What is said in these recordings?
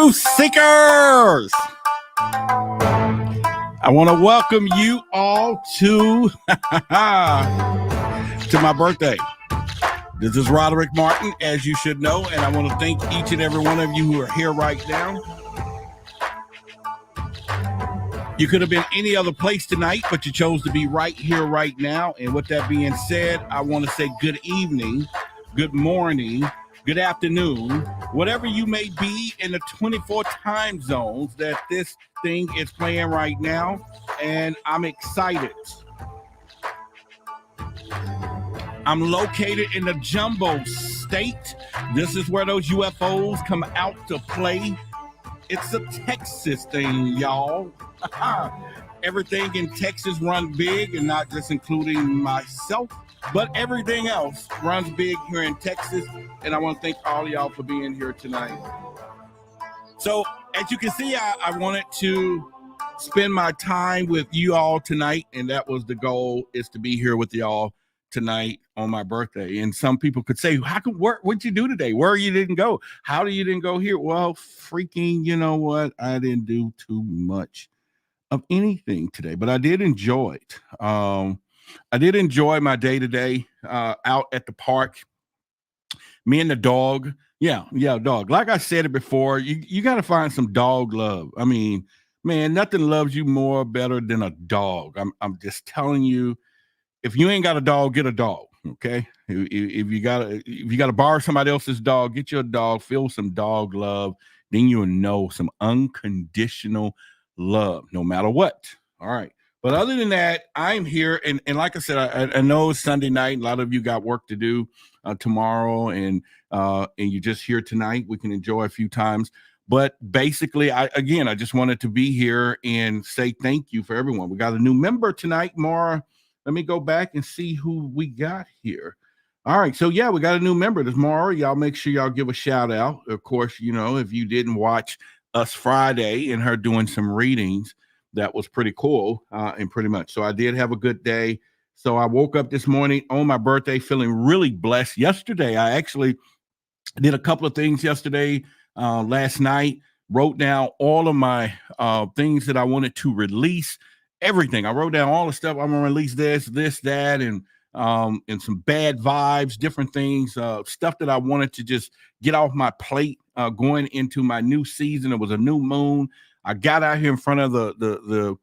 Truth Seekers. I want to welcome you all to my birthday. This is Roderick Martin, as you should know, and I want to thank each and every one of you who are here right now. You could have been any other place tonight, but you chose to be right here, right now. And with that being said, I want to say good evening, good morning, good afternoon, whatever you may be in the 24 time zones that this thing is playing right now. And I'm excited. I'm located in the Jumbo State. This is where those UFOs come out to play. It's a Texas thing, y'all. Everything in Texas runs big, and not just including myself, but everything else runs big here in Texas. And I want to thank all of y'all for being here tonight. So as you can see, I wanted to spend my time with you all tonight, and that was the goal, is to be here with y'all tonight on my birthday. And some people could say, what'd you do today? Where you didn't go? How you didn't go here? Well, freaking, you know what? I didn't do too much of anything today, but I did enjoy it. I did enjoy my day today out at the park. Me and the dog. Yeah, dog. Like I said it before, you got to find some dog love. I mean, man, nothing loves you more better than a dog. I'm just telling you. If you ain't got a dog, get a dog. Okay. If you gotta borrow somebody else's dog, get your dog, feel some dog love. Then you'll know some unconditional love, no matter what. All right. But other than that, I'm here. And like I said, I know it's Sunday night. A lot of you got work to do tomorrow, and you're just here tonight. We can enjoy a few times. But basically, I just wanted to be here and say thank you for everyone. We got a new member tonight, Mara. Let me go back and see who we got here. All right. So, yeah, we got a new member tomorrow. Y'all make sure y'all give a shout out. Of course, you know, if you didn't watch us Friday and her doing some readings, that was pretty cool and pretty much. So I did have a good day. So I woke up this morning on my birthday feeling really blessed. Yesterday, I actually did a couple of things yesterday. Last night, wrote down all of my things that I wanted to release. Everything. I wrote down all the stuff. I'm gonna release this, that, and some bad vibes, different things, stuff that I wanted to just get off my plate going into my new season. It was a new moon. I got out here in front of the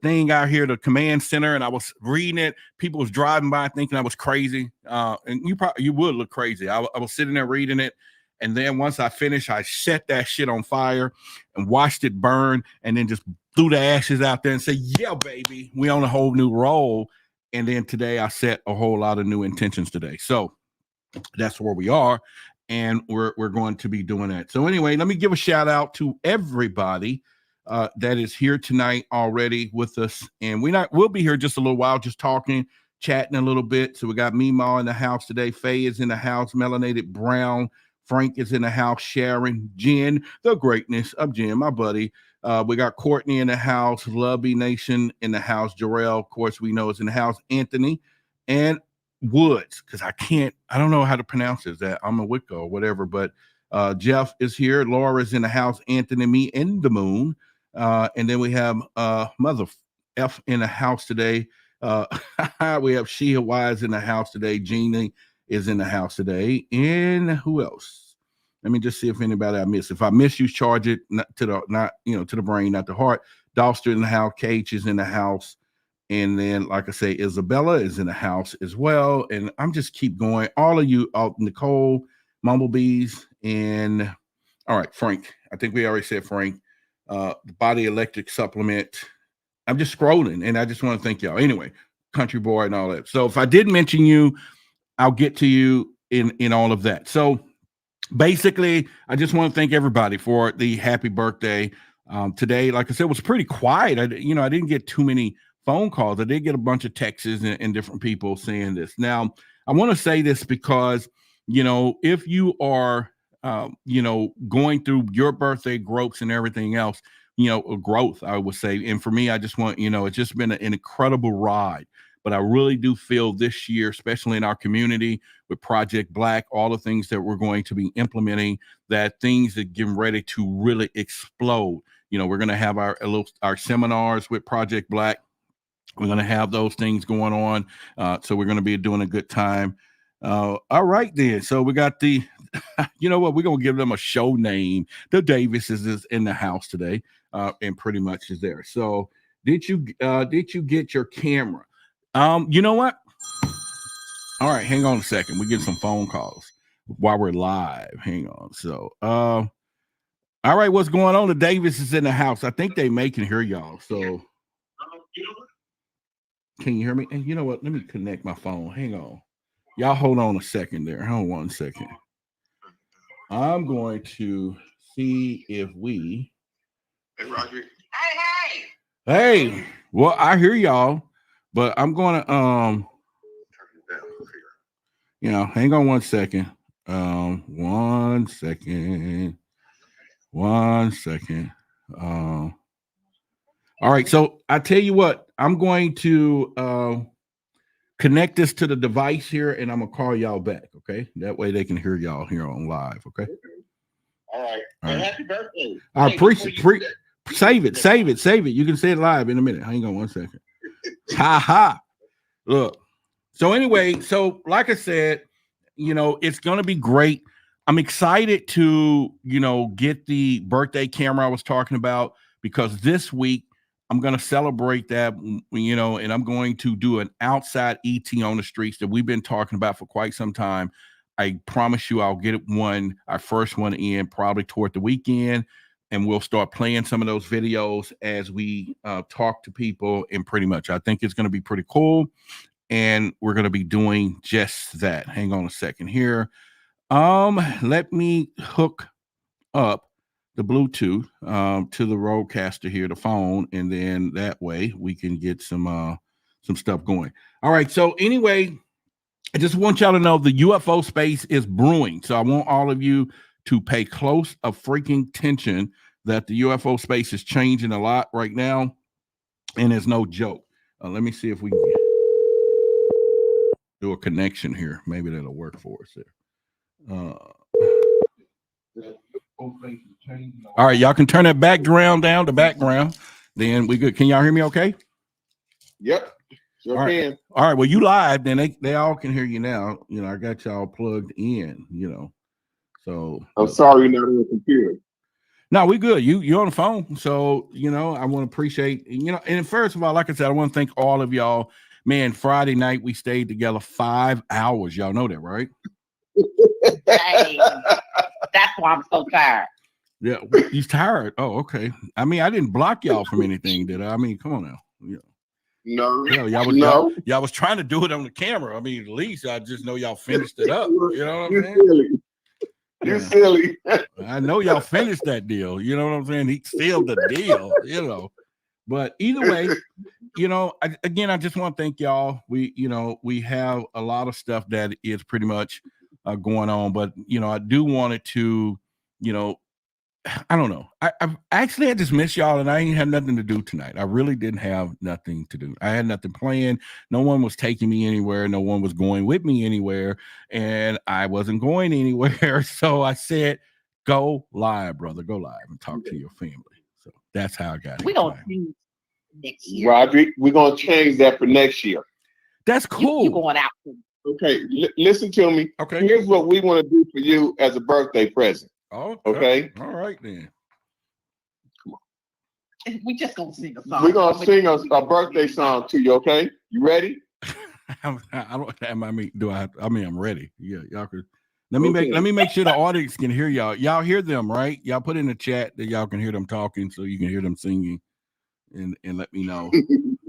thing out here, the command center, and I was reading it. People was driving by thinking I was crazy. And you would look crazy. I was sitting there reading it. And then once I finished, I set that shit on fire and watched it burn, and then just threw the ashes out there and said, yeah, baby, we on a whole new roll. And then today I set a whole lot of new intentions today. So that's where we are. And we're going to be doing that. So anyway, let me give a shout out to everybody that is here tonight already with us. And we'll be here just a little while, just talking, chatting a little bit. So we got Meemaw in the house today. Faye is in the house. Melanated Brown. Frank is in the house. Sharon, Jen, the greatness of Jen, my buddy. We got Courtney in the house. Lovey Nation in the house. Jarrell, of course, we know is in the house. Anthony and Woods, because I don't know how to pronounce it. That I'm a Wicca or whatever, but Jeff is here. Laura's in the house. Anthony, me, and the moon. And then we have Mother F in the house today. We have Shea Wise in the house today. Jeannie is in the house today. And who else? Let me just see if anybody I miss. If I miss you, charge it to the brain, not the heart. Dolster in the house. Cage is in the house. And then, like I say, Isabella is in the house as well. And I'm just keep going. All of you, Nicole, Mumblebees, and all right, Frank. I think we already said Frank. The Body Electric Supplement. I'm just scrolling, and I just want to thank y'all. Anyway, Country Boy and all that. So if I did mention you, I'll get to you in all of that. So basically, I just want to thank everybody for the happy birthday today. Like I said, it was pretty quiet. I didn't get too many phone calls. I did get a bunch of texts and different people saying this. Now, I want to say this because, if you are, going through your birthday growths and everything else, growth, I would say. And for me, I just want, it's just been an incredible ride. but I really do feel this year, especially in our community with Project Black, all the things that we're going to be implementing, that things are getting ready to really explode. You know, we're going to have our seminars with Project Black. We're going to have those things going on. So we're going to be doing a good time. All right, then. So we got the, you know what? We're going to give them a show name. The Davises is in the house today, and pretty much is there. So did you get your camera? You know what? All right, hang on a second. We get some phone calls while we're live. Hang on. So, all right, what's going on? The Davis is in the house. I think they can hear y'all. So, can you hear me? And you know what? Let me connect my phone. Hang on. Y'all hold on a second there. Hold on 1 second. I'm going to see if we. Hey, Roderick. Hey. Well, I hear y'all, but I'm going to you know, hang on 1 second. 1 second. 1 second. All right, so I tell you what, I'm going to connect this to the device here, and I'm gonna call y'all back. Okay, that way they can hear y'all here on live. Okay. All right. And happy birthday. I appreciate. Save it. You can say it live in a minute. Hang on 1 second. Ha ha. Look. So anyway, so like I said, you know, it's gonna be great. I'm excited to, you know, get the birthday camera I was talking about, because this week I'm going to celebrate that, you know, and I'm going to do an outside ET on the streets that we've been talking about for quite some time. I promise you I'll get our first one in probably toward the weekend, and we'll start playing some of those videos as we talk to people, and pretty much I think it's going to be pretty cool, and we're going to be doing just that. Hang on a second here. Let me hook up the Bluetooth to the Rodecaster here, the phone, and then that way we can get some stuff going. All right. So anyway, I just want y'all to know the UFO space is brewing. So I want all of you to pay close of freaking attention that the UFO space is changing a lot right now, and it's no joke. Let me see if we can do a connection here. Maybe that'll work for us there. All right, y'all can turn that background down, the background. Then we good. Can y'all hear me okay? Yep. Sure all right. Can. All right. Well, you live, then they all can hear you now. You know, I got y'all plugged in, you know. So I'm sorry you're not on the computer. No, we good. You're on the phone. So, you know, I want to appreciate, you know, and first of all, like I said, I want to thank all of y'all. Man, Friday night we stayed together 5 hours. Y'all know that, right? Hey, that's why I'm so tired. Yeah, he's tired. Oh, okay. I mean, I didn't block y'all from anything, did I? I mean, come on now. Yeah. No. Y'all was trying to do it on the camera. I mean, at least I just know y'all finished it up. You know what I'm saying? Silly. You're silly. I know y'all finished that deal. You know what I'm saying? He sealed the deal, you know. But either way, you know, I just want to thank y'all. We have a lot of stuff that is pretty much going on, but you know, I do want it to, you know, I don't know. I just miss y'all, and I ain't had nothing to do tonight. I really didn't have nothing to do. I had nothing planned. No one was taking me anywhere. No one was going with me anywhere, and I wasn't going anywhere. So I said, "Go live, brother. Go live and talk to your family." So that's how I got it. We don't change next year. Roderick, we're gonna change that for next year. That's cool. You going out? Okay, listen to me. Okay. Here's what we want to do for you as a birthday present. Oh, okay. All right then. Come on. We just gonna sing a song. We're gonna sing a birthday song to you. Okay, you ready? I'm ready. Yeah, y'all could. Let me make sure the audience can hear y'all. Y'all hear them, right? Y'all put in the chat that y'all can hear them talking, so you can hear them singing, and let me know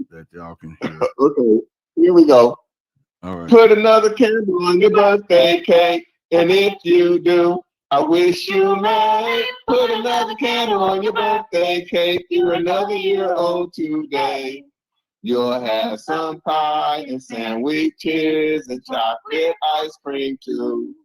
that y'all can hear. Okay, here we go. All right. Put another candle on your birthday cake, and if you do, I wish you may. Put another candle on your birthday cake. You're another year old today. You'll have some pie and sandwiches and chocolate ice cream too.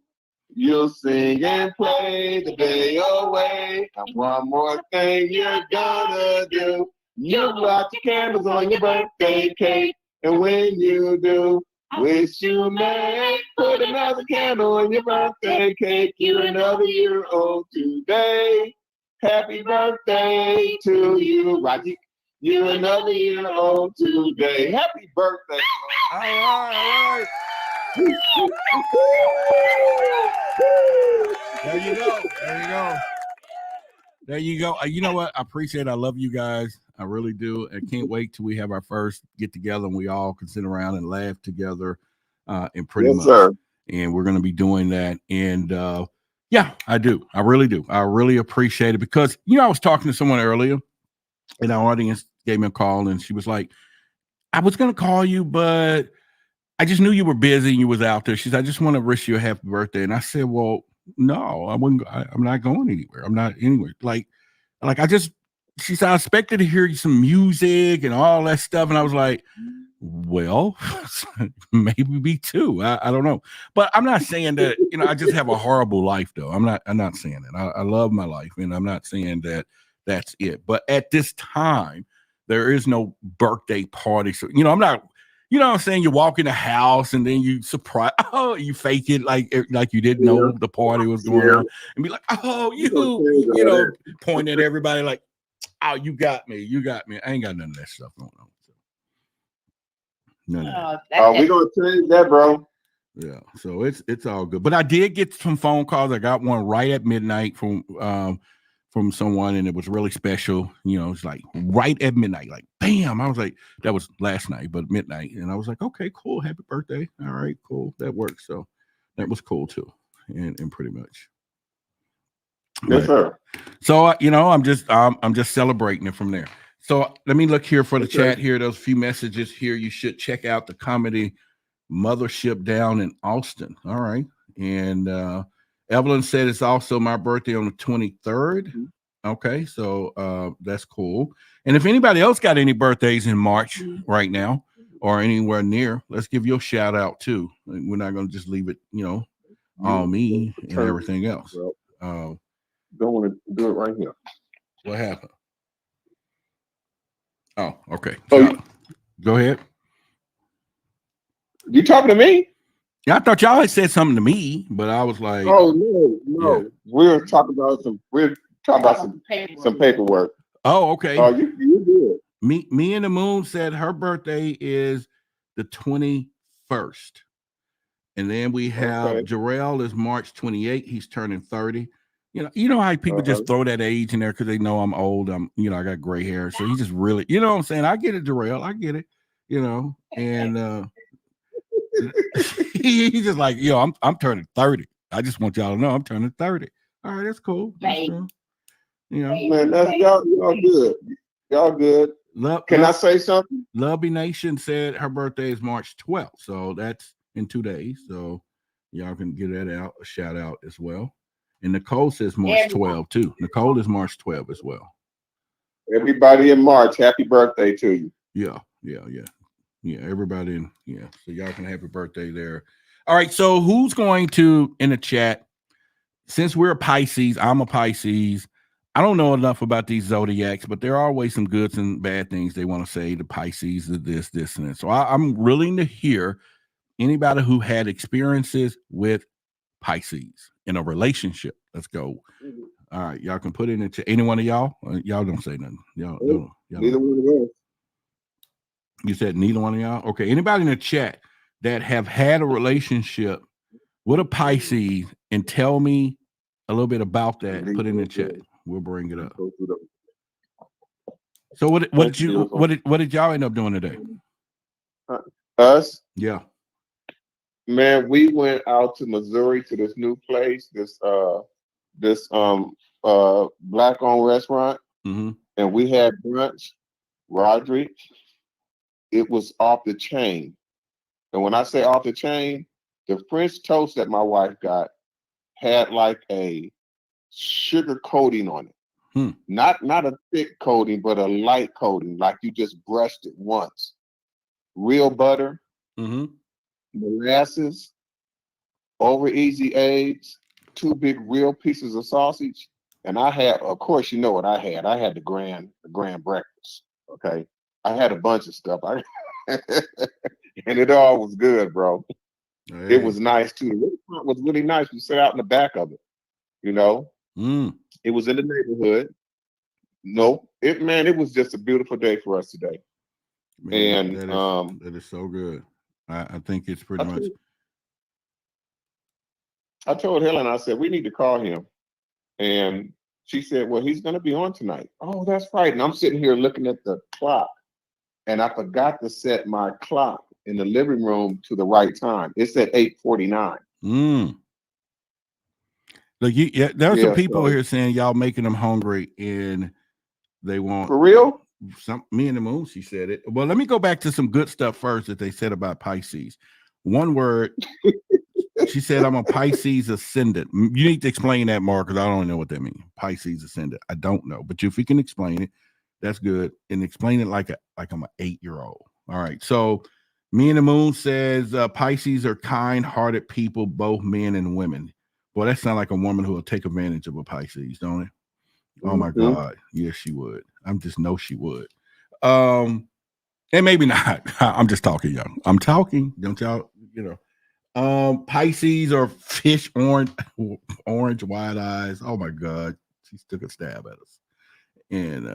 You'll sing and play the day away. And one more thing you're gonna do. You'll light your candles on your birthday cake. And when you do, wish you may put another candle on your birthday cake. You're another year old today. Happy birthday to you, Roderick. You're another year old today. Happy birthday. All right. There you go. There you go. You know what? I appreciate it. I love you guys. I really do. I can't wait till we have our first get together and we all can sit around and laugh together. And pretty much. Sir. And we're going to be doing that. And yeah, I do. I really do. I really appreciate it because, I was talking to someone earlier in our audience, gave me a call, and she was like, I was going to call you, but I just knew you were busy and you was out there. She said, I just want to wish you a happy birthday. And I said, well, no, I wouldn't. I'm not going anywhere. I'm not anywhere. Like she said, I expected to hear some music and all that stuff. And I was like, well, maybe me too. I don't know. But I'm not saying that, I just have a horrible life though. I'm not saying that. I love my life and I'm not saying that that's it. But at this time, there is no birthday party. So, I'm not, what I'm saying? You walk in the house and then you surprise, you fake it like you didn't know the party was going on and be like, oh, you point at everybody like, oh, you got me. I ain't got none of that stuff going on. None of that. We're going to change that, bro. Yeah, so it's all good. But I did get some phone calls. I got one right at midnight from someone, and it was really special. It's like right at midnight, like bam. I was like, that was last night, but midnight, and I was like, okay, cool, happy birthday. All right, cool, that works. So that was cool too, and pretty much. Yes, sir. So I'm just celebrating it from there. So let me look here for the chat here. There's a few messages here. You should check out the comedy Mothership down in Austin. All right. And Evelyn said it's also my birthday on the 23rd. Okay. So that's cool. And if anybody else got any birthdays in March right now or anywhere near, let's give you a shout out too. We're not going to just leave it, on me and everything else. Don't want to do it right here. What happened? Oh, okay. Oh, go ahead. You talking to me? Yeah, I thought y'all had said something to me, but I was like, "Oh no. Yeah. We're talking about some paperwork." Oh, okay. Oh, you good? Me and the Moon said her birthday is the 21st, and then we have Jarrell is March 28th. He's turning 30. You know how people just throw that age in there because they know I'm old. I got gray hair, so he just really, what I'm saying. I get it, Jarrell. I get it. And he's just like, I'm turning 30. I just want y'all to know I'm turning 30. All right, that's cool. That's cool. Man, that's y'all good. Y'all good. Can I say something? Lovey Nation said her birthday is March 12th, so that's in 2 days. So y'all can get that out, a shout out as well. And Nicole says March 12 too. Nicole is March 12 as well. Everybody in March, happy birthday to you. Yeah. Everybody so y'all can happy birthday there. All right. So who's going to in the chat? Since we're a Pisces, I'm a Pisces. I don't know enough about these zodiacs, but there are always some good and bad things they want to say. The Pisces, this, and that. So I'm willing to hear anybody who had experiences with Pisces in a relationship. Let's go. All right, y'all can put it into any one of y'all. Y'all don't say nothing. Y'all neither one of us. You said neither one of y'all. Okay, anybody in the chat that have had a relationship with a Pisces and tell me a little bit about that. Put it in the chat. We'll bring it up. So what did y'all end up doing today? Us? Yeah. Man, we went out to Missouri to this new place, this black-owned restaurant, and we had brunch. Roderick, it was off the chain. And when I say off the chain, the French toast that my wife got had like a sugar coating on it. Not a thick coating, but a light coating, like you just brushed it once. Real butter, molasses, over easy eggs, 2 big real pieces of sausage, and I had, of course, you know what I had. I had the grand breakfast. Okay, I had a bunch of stuff. And it all was good, bro. Hey. It was nice too. The restaurant was really nice. We sat out in the back of it. You know, Mm. it was in the neighborhood. Nope. It was just a beautiful day for us today. Man, And that is so good. I think it's pretty I much. told, I told Helen, I said, we need to call him. And she said, well, he's gonna be on tonight. Oh, that's right. And I'm sitting here looking at the clock, and I forgot to set my clock in the living room to the right time. It's at 8:49. Mm. Look, there's some Yeah, people so here saying y'all making them hungry and they want for real? some. Me and the moon, she said it. Well, let me go back to some good stuff first that they said about Pisces. One word, she said, I'm a Pisces ascendant. You need to explain that, Mark, because I don't know what that means. Pisces ascendant. I don't know. But if you can explain it, that's good. And explain it like I'm an 8-year-old. All right. So me and the moon says Pisces are kind-hearted people, both men and women. Boy, that sounds like a woman who will take advantage of a Pisces, don't it? Oh my Mhm. God. Yes, she would. I just know she would. And maybe not. I'm just talking, y'all. I'm talking. Don't y'all, Pisces or fish orange wide eyes. Oh my God. She took a stab at us. And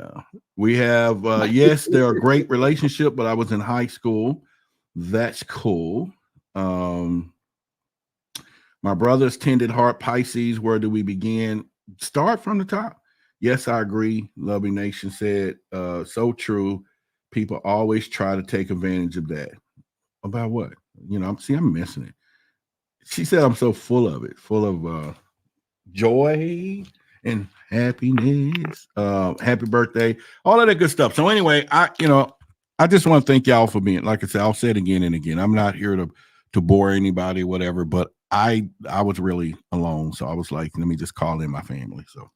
we have yes, they're a great relationship, but I was in high school. That's cool. My brother's tended heart Pisces. Where do we begin? Start from the top. Yes, I agree. Loving Nation said, so true. People always try to take advantage of that. About what? I'm missing it. She said I'm so full of it, full of joy and happiness. Happy birthday, all of that good stuff. So anyway, I just want to thank y'all for being, like I said, I'll say it again and again. I'm not here to bore anybody, whatever, but I was really alone. So I was like, let me just call in my family. So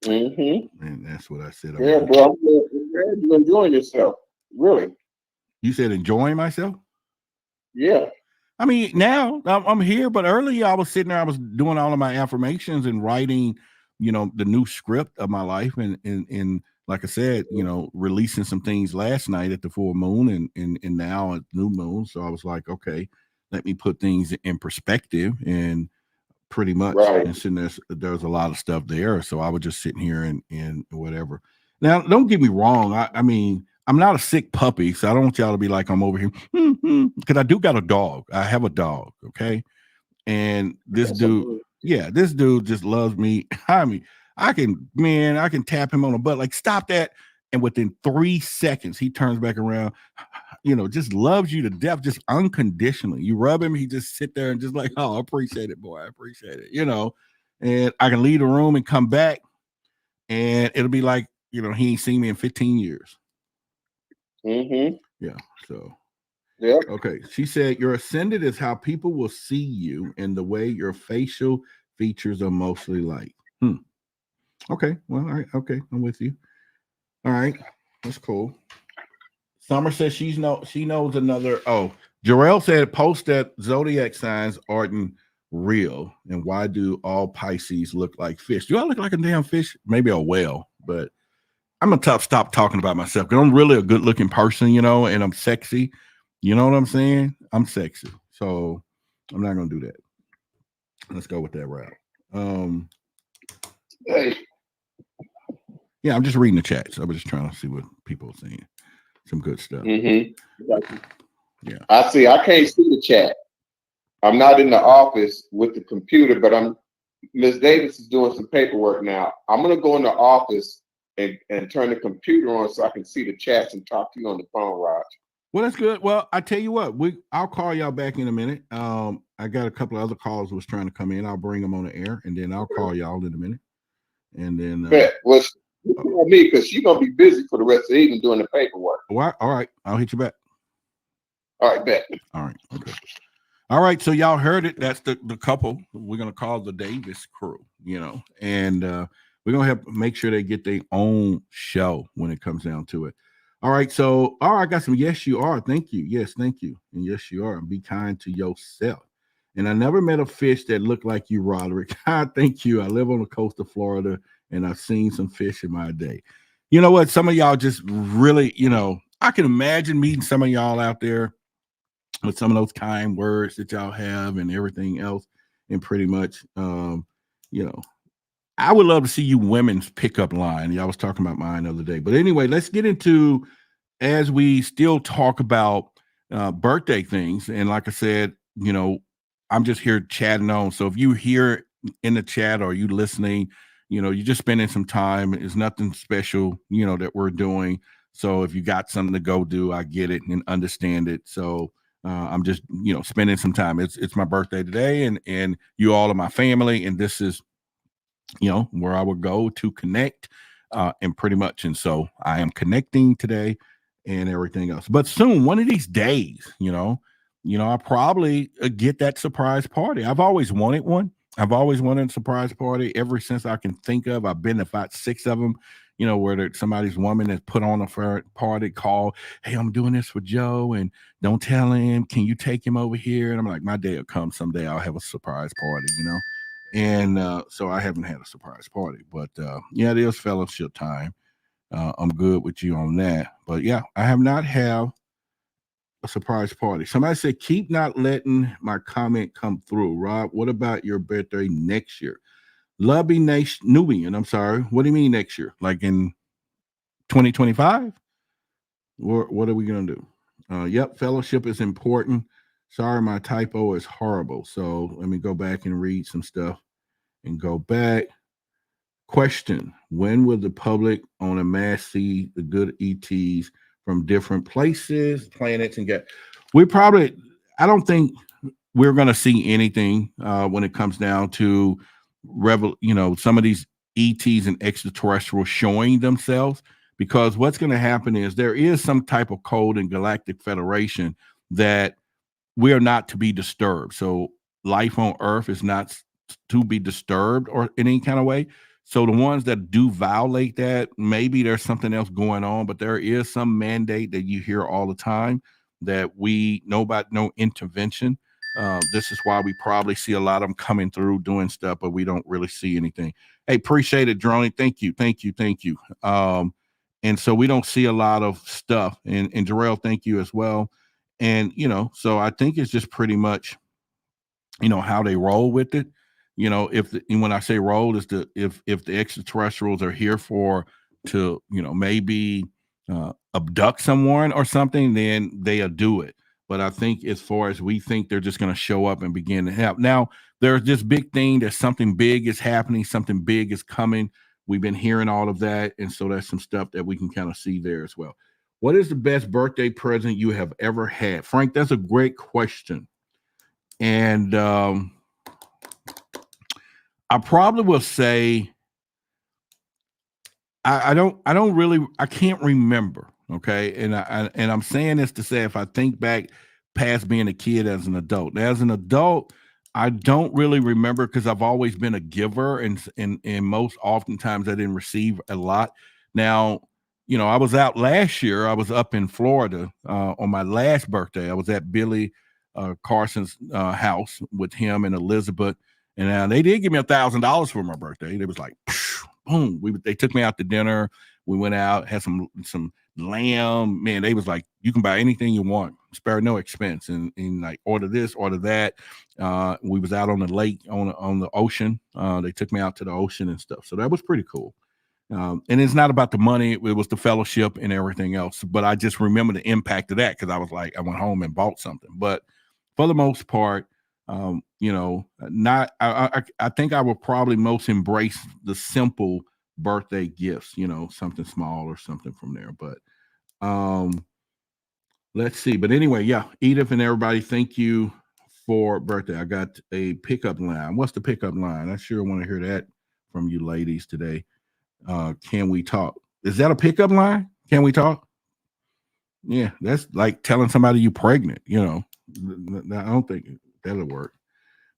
and that's what I said. Yeah, bro. I'm glad you're enjoying yourself. Really. You said enjoying myself? Yeah. I mean, now I'm here, but earlier I was sitting there, I was doing all of my affirmations and writing, the new script of my life. And like I said, releasing some things last night at the full moon and now at new moon. So I was like, okay, let me put things in perspective and pretty much. Right. And sitting there's a lot of stuff there. So I was just sitting here and whatever. Now, don't get me wrong. I mean, I'm not a sick puppy, so I don't want y'all to be like I'm over here. Because I do got a dog. I have a dog, okay? And this That's a dude, good. this dude just loves me. I mean, I can tap him on the butt, like, stop that. And within 3 seconds, he turns back around, just loves you to death, just unconditionally. You rub him, he just sit there and just like, oh, I appreciate it, boy. I appreciate it, And I can leave the room and come back, and it'll be like, he ain't seen me in 15 years. Yeah. So, Yeah. okay. She said, your ascendant is how people will see you and the way your facial features are mostly like. Okay. Well, all right. Okay. I'm with you. All right. That's cool. Summer says she knows another. Oh, Jarrell said, post that zodiac signs aren't real. And why do all Pisces look like fish? Do I look like a damn fish? Maybe a whale, but I'm gonna stop talking about myself because I'm really a good looking person, and I'm sexy. You know what I'm saying? I'm sexy. So I'm not gonna do that. Let's go with that route. Hey. Yeah, I'm just reading the chats. I was just trying to see what people are saying. Some good stuff. Yeah. I see. I can't see the chat. I'm not in the office with the computer, but Miss Davis is doing some paperwork now. I'm gonna go in the office and turn the computer on so I can see the chats and talk to you on the phone, Raj. Well, that's good. Well, I tell you what, I'll call y'all back in a minute. I got a couple of other calls was trying to come in. I'll bring them on the air, and then I'll call y'all in a minute. And then Well, you call me because she's gonna be busy for the rest of the evening doing the paperwork. All right. I'll hit you back. All right, bet. All right. Okay. All right. So y'all heard it. That's the couple we're gonna call the Davis crew, and we're gonna have make sure they get their own show when it comes down to it. All right. So, I got some. Yes, you are. Thank you. Yes, thank you. And yes, you are. And be kind to yourself. And I never met a fish that looked like you, Roderick. Thank you. I live on the coast of Florida, and I've seen some fish in my day. You know what? Some of y'all just really, I can imagine meeting some of y'all out there with some of those kind words that y'all have and everything else. And pretty much, you know, I would love to see you women's pickup line. Yeah, I was talking about mine the other day. But anyway, let's get into, as we still talk about birthday things. And like I said, you know, I'm just here chatting on. So if you hear in the chat or you listening, you know, you're just spending some time. It's nothing special, you know, that we're doing. So if you got something to go do, I get it and understand it. So I'm just, you know, spending some time. It's my birthday today, and you all are my family, and this is, you know, where I would go to connect, and pretty much. And so I am connecting today and everything else. But soon, one of these days, I probably get that surprise party. I've always wanted one. I've always wanted a surprise party ever since I can think of. I've been to about 6 of them, you know, where somebody's woman has put on a party call, hey, I'm doing this for Joe and don't tell him. Can you take him over here? And I'm like, my day will come someday. I'll have a surprise party, you know. And so I haven't had a surprise party, but yeah, it is fellowship time. I'm good with you on that. But yeah, I have not have a surprise party. Somebody said, keep not letting my comment come through. Rob, what about your birthday next year? Lubby Nation Nubian, I'm sorry. What do you mean next year? Like in 2025? What are we going to do? Yep, fellowship is important. Sorry, my typo is horrible. So let me go back and read some stuff and go back. Question: when will the public on a mass see the good ETs from different places, planets, and get? We probably, I don't think we're going to see anything when it comes down to some of these ETs and extraterrestrials showing themselves, because what's going to happen is there is some type of code in Galactic Federation that we are not to be disturbed. So life on Earth is not to be disturbed or in any kind of way. So the ones that do violate that, maybe there's something else going on, but there is some mandate that you hear all the time that we know about, no intervention. This is why we probably see a lot of them coming through doing stuff, but we don't really see anything. Hey, appreciate it, Droney. Thank you. And so we don't see a lot of stuff. And Jarrell, thank you as well. And, so I think it's just pretty much, how they roll with it. When I say roll is if the extraterrestrials are here to maybe abduct someone or something, then they'll do it. But I think as far as we think they're just going to show up and begin to help. Now, there's this big thing that something big is happening, something big is coming. We've been hearing all of that. And so that's some stuff that we can kind of see there as well. What is the best birthday present you have ever had? Frank, that's a great question. And I probably will say I can't remember. Okay. And I'm saying this to say, if I think back past being a kid as an adult, I don't really remember, because I've always been a giver, and most oftentimes I didn't receive a lot. Now, I was out last year. I was up in Florida on my last birthday. I was at Billy Carson's house with him and Elizabeth, and they did give me $1,000 for my birthday. It was like, boom. They took me out to dinner. We went out, had some lamb. Man, they was like, you can buy anything you want, spare no expense, and like order this, order that. We was out on the lake, on the ocean. They took me out to the ocean and stuff. So that was pretty cool. And it's not about the money. It was the fellowship and everything else. But I just remember the impact of that, because I was like, I went home and bought something. But for the most part, I think I will probably most embrace the simple birthday gifts, something small or something from there. But let's see. But anyway, yeah, Edith and everybody, thank you for birthday. I got a pickup line. What's the pickup line? I sure want to hear that from you ladies today. Can we talk? Is that a pickup line? Can we talk? Yeah, that's like telling somebody you're pregnant, I don't think that'll work.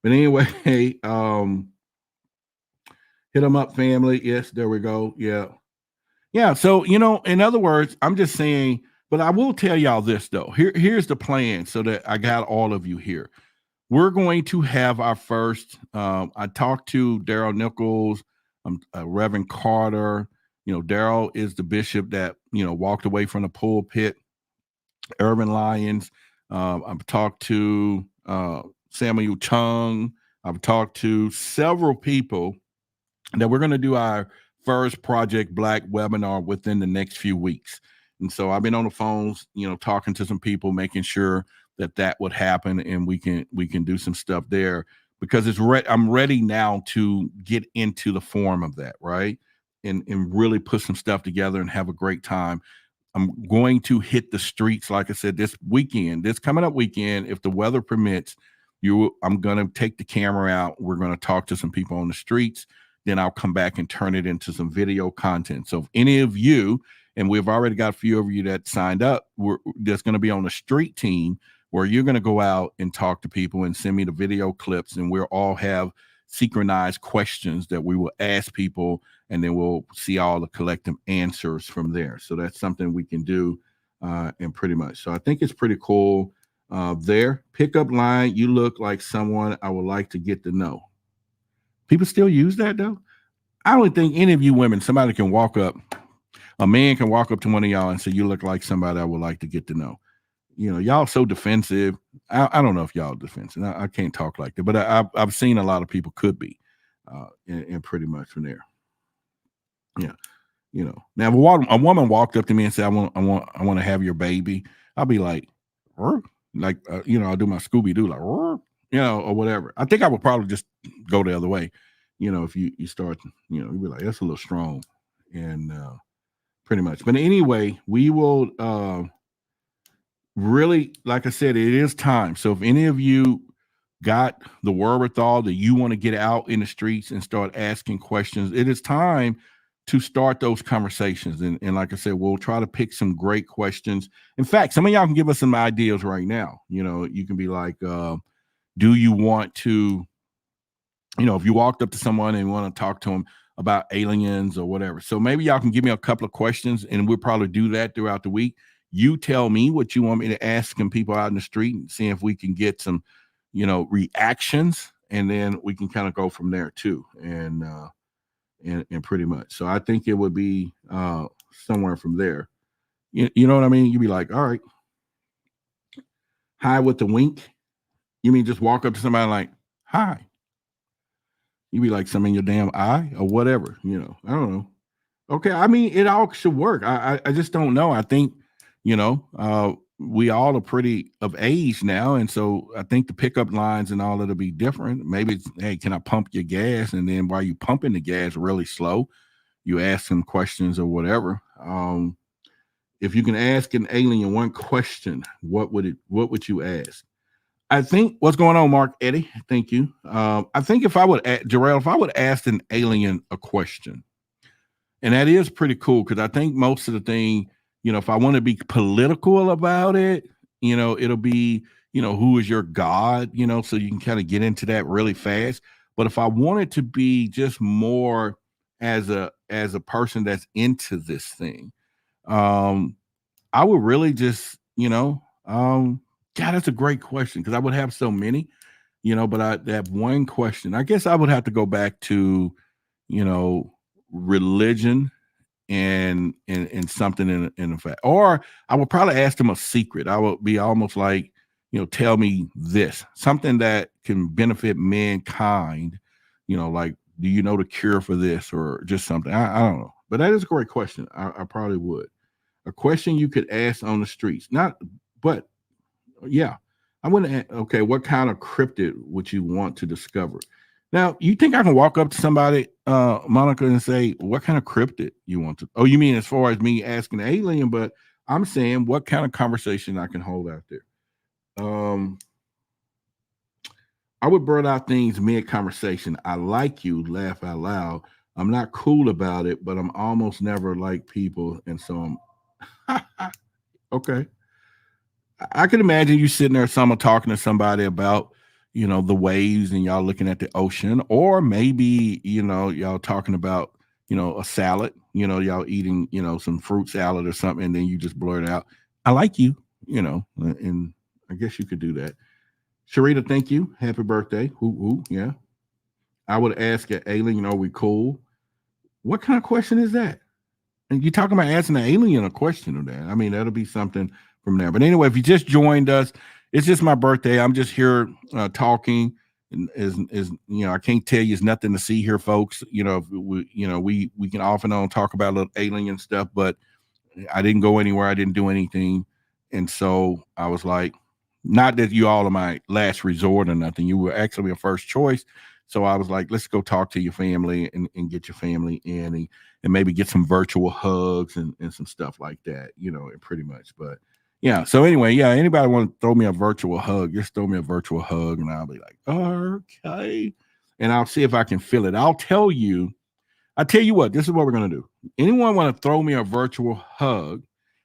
But anyway, hit them up, family. Yes, there we go. Yeah. So, in other words, I'm just saying, but I will tell y'all this though. Here's the plan, so that I got all of you here. We're going to have our first. I talked to Daryl Nichols, Reverend Carter. Daryl is the bishop that walked away from the pulpit Urban Lions. I've talked to Samuel Chung. I've talked to several people that we're going to do our first Project Black webinar within the next few weeks. And so I've been on the phones, talking to some people, making sure that would happen, and we can do some stuff there, because I'm ready now to get into the form of that, right? And really put some stuff together and have a great time. I'm going to hit the streets, like I said, this coming up weekend, if the weather permits. I'm going to take the camera out. We're going to talk to some people on the streets. Then I'll come back and turn it into some video content. So if any of you, and we've already got a few of you that signed up, that's going to be on the street team, where you're going to go out and talk to people and send me the video clips, and we'll all have synchronized questions that we will ask people, and then we'll see all the collective answers from there. So that's something we can do, and pretty much. So I think it's pretty cool there. Pickup line, you look like someone I would like to get to know. People still use that, though? I don't think any of you women, somebody can walk up, a man can walk up to one of y'all and say, you look like somebody I would like to get to know. Y'all so defensive. I don't know if y'all are defensive. I can't talk like that, but I've seen a lot of people could be, and pretty much from there. Yeah. Now if a woman walked up to me and said, I want to have your baby, I'll be like, I'll do my Scooby-Doo, like, or whatever. I think I would probably just go the other way. If you start, you'd be like, that's a little strong, and pretty much. But anyway, we will really, like I said, it is time. So if any of you got the wherewithal that you want to get out in the streets and start asking questions, it is time to start those conversations. And like I said, we'll try to pick some great questions. In fact, some of y'all can give us some ideas right now. You can be like, do you want to, if you walked up to someone and want to talk to them about aliens or whatever. So maybe y'all can give me a couple of questions, and we'll probably do that throughout the week. You tell me what you want me to ask some people out in the street, and see if we can get some, reactions, and then we can kind of go from there too. And pretty much. So I think it would be somewhere from there. You know what I mean? You'd be like, all right. Hi with the wink. You mean just walk up to somebody like, hi? You be like, some in your damn eye or whatever, I don't know. Okay. I mean, it all should work. I just don't know. I think, we all are pretty of age now. And so I think the pickup lines and all that'll be different. Maybe it's, hey, can I pump your gas? And then while you pumping the gas really slow, you ask some questions or whatever. If you can ask an alien one question, what would you ask? I think, what's going on, Mark Eddie? Thank you. I think if I would ask an alien a question, and that is pretty cool, because I think most of the thing, if I want to be political about it, it'll be, who is your God, so you can kind of get into that really fast. But if I want it to be just more as a person that's into this thing, I would really just, God, that's a great question, because I would have so many, but I have one question. I guess I would have to go back to, religion and something in fact, or I would probably ask them a secret. I would be almost like, tell me this, something that can benefit mankind, like, do you know the cure for this, or just something? I don't know, but that is a great question. I probably would. A question you could ask on the streets, but yeah, I wouldn't. Okay, what kind of cryptid would you want to discover? Now, you think I can walk up to somebody, Monica, and say, what kind of cryptid you want to? Oh, you mean as far as me asking an alien? But I'm saying, what kind of conversation I can hold out there? I would blurt out things mid-conversation. I like you, laugh out loud. I'm not cool about it, but I'm almost never like people, and so I'm okay. I can imagine you sitting there, someone talking to somebody about, the waves, and y'all looking at the ocean, or maybe, y'all talking about, a salad, y'all eating, some fruit salad or something, and then you just blurt out, I like you, and I guess you could do that. Sharita, thank you. Happy birthday. Ooh, yeah. I would ask an alien, are we cool? What kind of question is that? And you're talking about asking an alien a question of that. I mean, that'll be something from there. But anyway, if you just joined us, it's just my birthday. I'm just here talking. And is I can't tell you it's nothing to see here, folks. We can off and on talk about a little alien stuff, but I didn't go anywhere. I didn't do anything. And so I was like, not that you all are my last resort or nothing. You were actually a first choice. So I was like, let's go talk to your family and get your family in and maybe get some virtual hugs and some stuff like that, pretty much. But yeah. So anyway, yeah, anybody want to throw me a virtual hug, just throw me a virtual hug and I'll be like, okay. And I'll see if I can feel it. I'll tell you what, this is what we're going to do. Anyone want to throw me a virtual hug,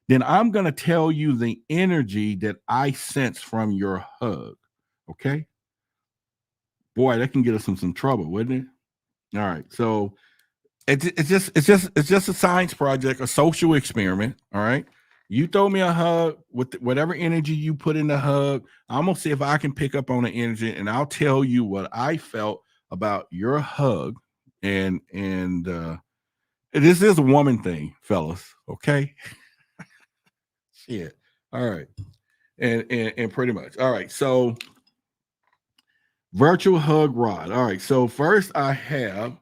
then I'm going to tell you the energy that I sense from your hug. Okay. Boy, that can get us in some trouble, wouldn't it? All right. So it's just a science project, a social experiment. All right. You throw me a hug with whatever energy you put in the hug. I'm going to see if I can pick up on the energy and I'll tell you what I felt about your hug. And this is a woman thing, fellas. Okay. Shit. All right. And pretty much. All right. So virtual hug rod. All right. So first I have,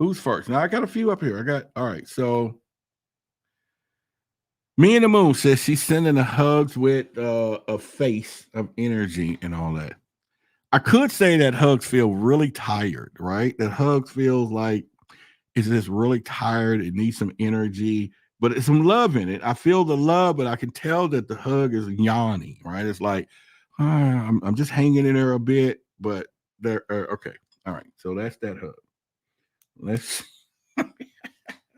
who's first? Now I got a few up here. All right. So Me and the Moon says she's sending the hugs with a face of energy and all that. I could say that hugs feel really tired, right? That hugs feels like it's just really tired. It needs some energy, but it's some love in it. I feel the love, but I can tell that the hug is yawning, right? It's like, I'm just hanging in there a bit, but there. Okay. All right. So that's that hug. Let's,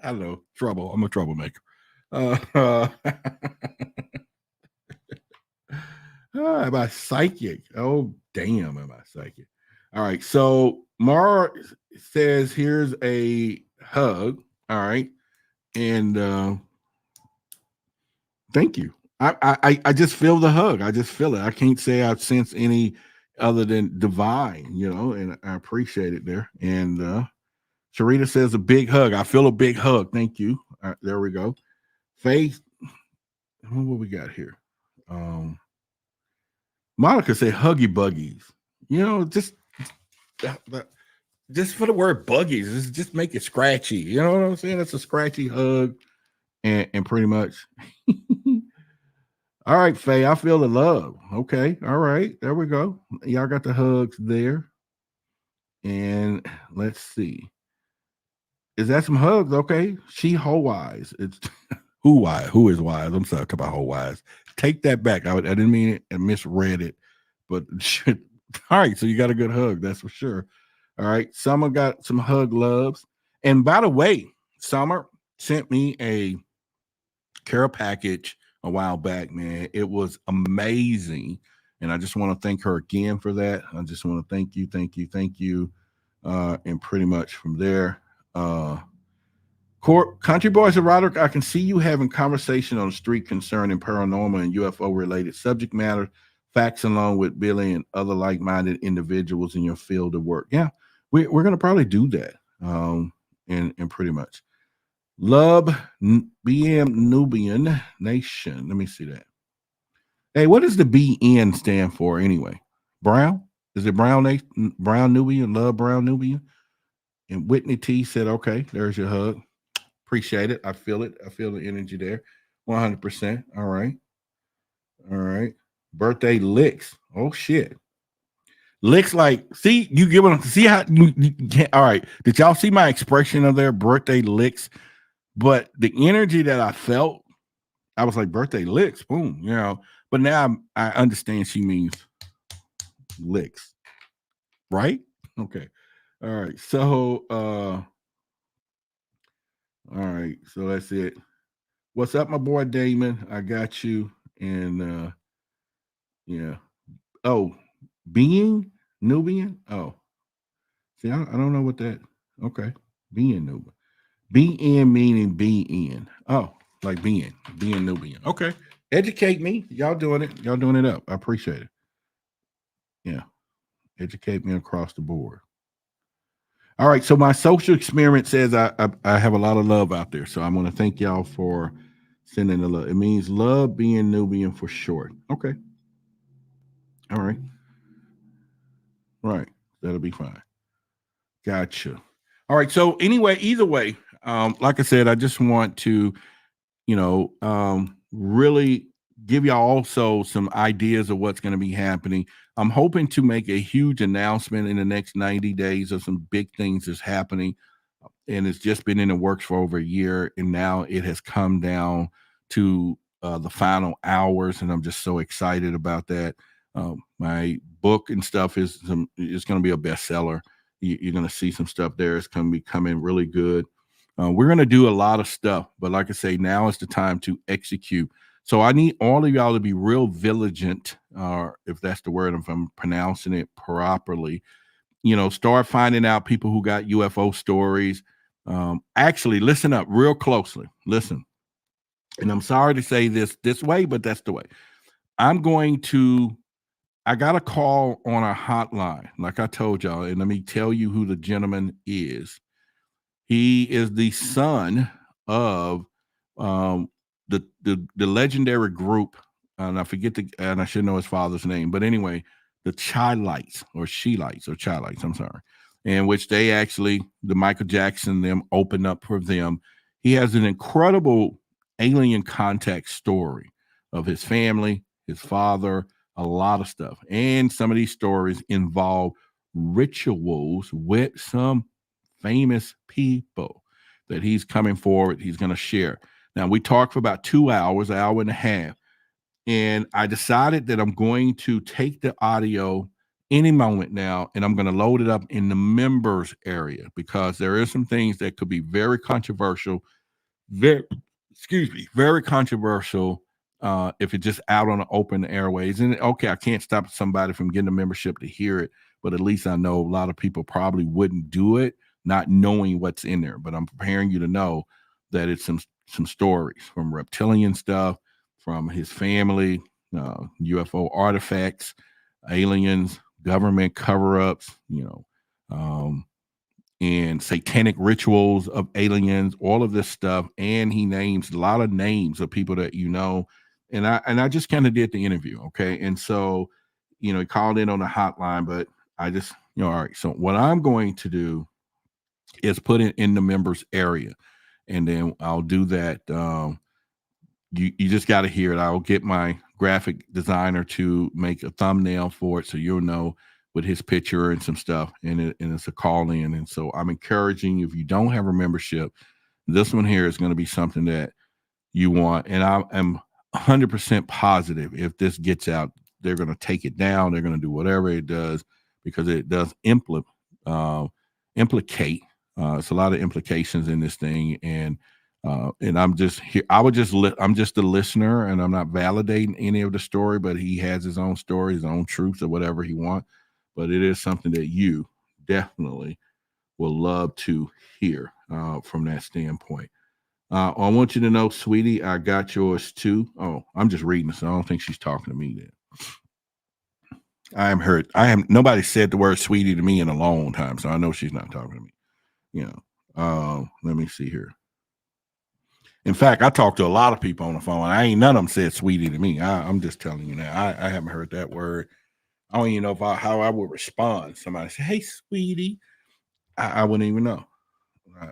I know, trouble. I'm a troublemaker. Am I psychic? Oh, damn, am I psychic? All right. So Mara says, here's a hug. All right. And thank you. I just feel the hug. I just feel it. I can't say I've sensed any other than divine, and I appreciate it there. And Sharita says a big hug. I feel a big hug. Thank you. All right, there we go. Faith, what we got here? Monica said huggy buggies. Just for the word buggies, just make it scratchy. You know what I'm saying? It's a scratchy hug, and pretty much. All right, Faye, I feel the love. Okay, all right, there we go. Y'all got the hugs there, and let's see. Is that some hugs? Okay, she whole wise. It's who wise? Who is wise? I'm sorry about whole wise. Take that back. I didn't mean it and misread it, but all right. So you got a good hug, that's for sure. All right, Summer got some hug loves, and by the way, Summer sent me a care package a while back. Man, it was amazing, and I just want to thank her again for that. I just want to thank you, and pretty much from there. Country Boys of Roderick, I can see you having conversation on the street concerning paranormal and UFO related subject matter, facts along with Billy and other like-minded individuals in your field of work. Yeah, we're going to probably do that. And pretty much. Love BM Nubian Nation. Let me see that. Hey, what does the BN stand for anyway? Brown? Is it Brown Nation? Brown Nubian? Love Brown Nubian? And Whitney T said, okay, there's your hug. Appreciate it. I feel it. I feel the energy there. 100%. All right. All right. Birthday licks. Oh, shit. Licks like, see, you give them, see how you can't. All right. Did y'all see my expression of their birthday licks? But the energy that I felt, I was like, birthday licks, boom, But now I understand she means licks. Right? Okay. All right. So, all right, so that's it. What's up, my boy Damon? I got you. And yeah. Oh, being Nubian? Oh. See, I don't know what that. Okay. Being Nubian. BN meaning BN. Oh, like being Nubian. Okay. Educate me. Y'all doing it. Y'all doing it up. I appreciate it. Yeah. Educate me across the board. All right, so my social experiment says I have a lot of love out there. So I want to thank y'all for Sending the love. It means love being Nubian for short. Okay. All right. Right. That'll be fine. Gotcha. All right. So anyway, either way, like I said, I just want to, really give y'all also some ideas of what's going to be happening. I'm hoping to make a huge announcement in the next 90 days of some big things that's happening. And it's just been in the works for over a year. And now it has come down to the final hours. And I'm just so excited about that. My book and stuff is going to be a bestseller. You're going to see some stuff there. It's going to be coming really good. We're going to do a lot of stuff, but like I say, now is the time to execute. So I need all of y'all to be real vigilant, if that's the word, if I'm pronouncing it properly. Start finding out people who got UFO stories. Actually, listen up real closely. Listen. And I'm sorry to say this way, but that's the way. I got a call on a hotline, like I told y'all, and let me tell you who the gentleman is. He is the son of the legendary group, and I forget and I should know his father's name, but anyway, the Chi-Lites or She-Lites or Chi-Lites, I'm sorry, in which they actually, the Michael Jackson, them opened up for them. He has an incredible alien contact story of his family, his father, a lot of stuff. And some of these stories involve rituals with some famous people that he's coming forward. He's going to share. Now, we talked for about 2 hours, an hour and a half. And I decided that I'm going to take the audio any moment now, and I'm going to load it up in the members area because there is some things that could be very controversial, very controversial if it's just out on the open airways. And okay, I can't stop somebody from getting a membership to hear it, but at least I know a lot of people probably wouldn't do it, not knowing what's in there. But I'm preparing you to know that it's some stories from reptilian stuff, from his family, UFO artifacts, aliens, government cover-ups, and satanic rituals of aliens, all of this stuff. And he names a lot of names of people that and I just kind of did the interview, okay? And so, he called in on the hotline, but I just, all right. So what I'm going to do is put it in the members area, and then I'll do that. You just got to hear it. I'll get my graphic designer to make a thumbnail for it, so you'll know with his picture and some stuff, and it's a call in. And so I'm encouraging you, if you don't have a membership, this one here is going to be something that you want. And I am 100% positive if this gets out, they're going to take it down. They're going to do whatever it does, because it does implicate. It's a lot of implications in this thing. And I'm just here. I'm just a listener, and I'm not validating any of the story, but he has his own story, his own truths, or whatever he wants. But it is something that you definitely will love to hear from that standpoint. I want you to know, sweetie, I got yours too. Oh, I'm just reading, so I don't think she's talking to me then. I am hurt. Nobody said the word sweetie to me in a long time, so I know she's not talking to me. Let me see here. In fact, I talked to a lot of people on the phone, and none of them said sweetie to me. I'm just telling you now. I haven't heard that word. I don't even know how I would respond. Somebody say, "Hey, sweetie," I wouldn't even know.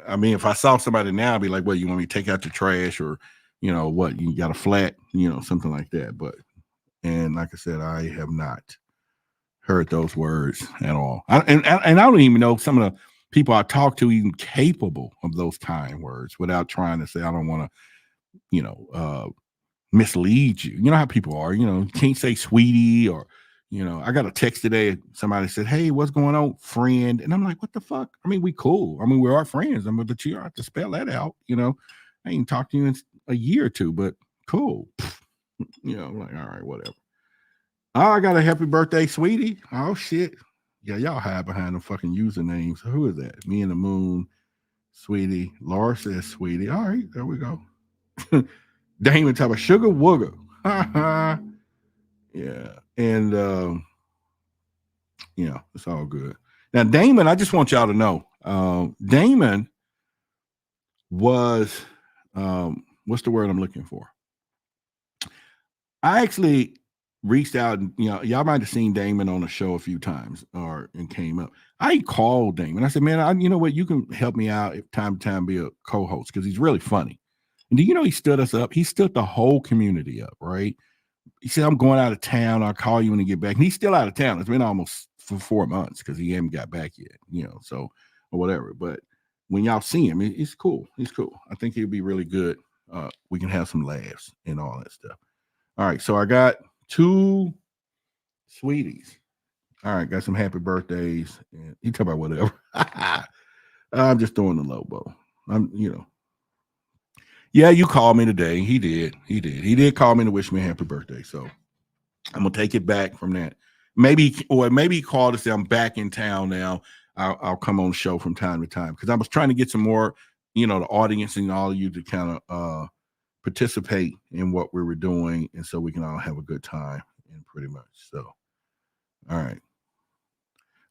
I mean, if I saw somebody now, I'd be like, "Well, you want me to take out the trash, or what? You got a flat, something like that." And like I said, I have not heard those words at all. And I don't even know some of the people I talk to even capable of those kind words without trying to say, I don't want to, mislead you. You know how people are, you can't say sweetie, or, I got a text today. Somebody said, "Hey, what's going on, friend?" And I'm like, what the fuck? I mean, we cool. I mean, we are friends. But you have to spell that out. I ain't talked to you in a year or two, but cool. I'm like, all right, whatever. Oh, I got a happy birthday, sweetie. Oh, shit. Yeah, y'all hide behind the fucking usernames. Who is that? Me and the Moon, sweetie. Laura says, sweetie. All right, there we go. Damon type of sugar wooger. Yeah. And, it's all good. Now, Damon, I just want y'all to know, Damon was, what's the word I'm looking for? I actually reached out and y'all might have seen Damon on the show a few times and came up. I called Damon. I said, man, you know what? You can help me out if time to time be a co-host because he's really funny. And do you know he stood us up? He stood the whole community up, right? He said, I'm going out of town. I'll call you when he get back. And he's still out of town. It's been almost for 4 months because he hasn't got back yet, so or whatever. But when y'all see him, it's cool. He's cool. I think he'll be really good. We can have some laughs and all that stuff. All right, so I got 2 sweeties. All right, got some happy birthdays. And he talk about whatever. I'm just throwing the low blow. Yeah, you called me today. He did. He did call me to wish me a happy birthday. So I'm gonna take it back from that. Maybe he called to say I'm back in town now. I'll come on the show from time to time because I was trying to get some more, the audience and all of you to kind of participate in what we were doing, and so we can all have a good time. And pretty much so. All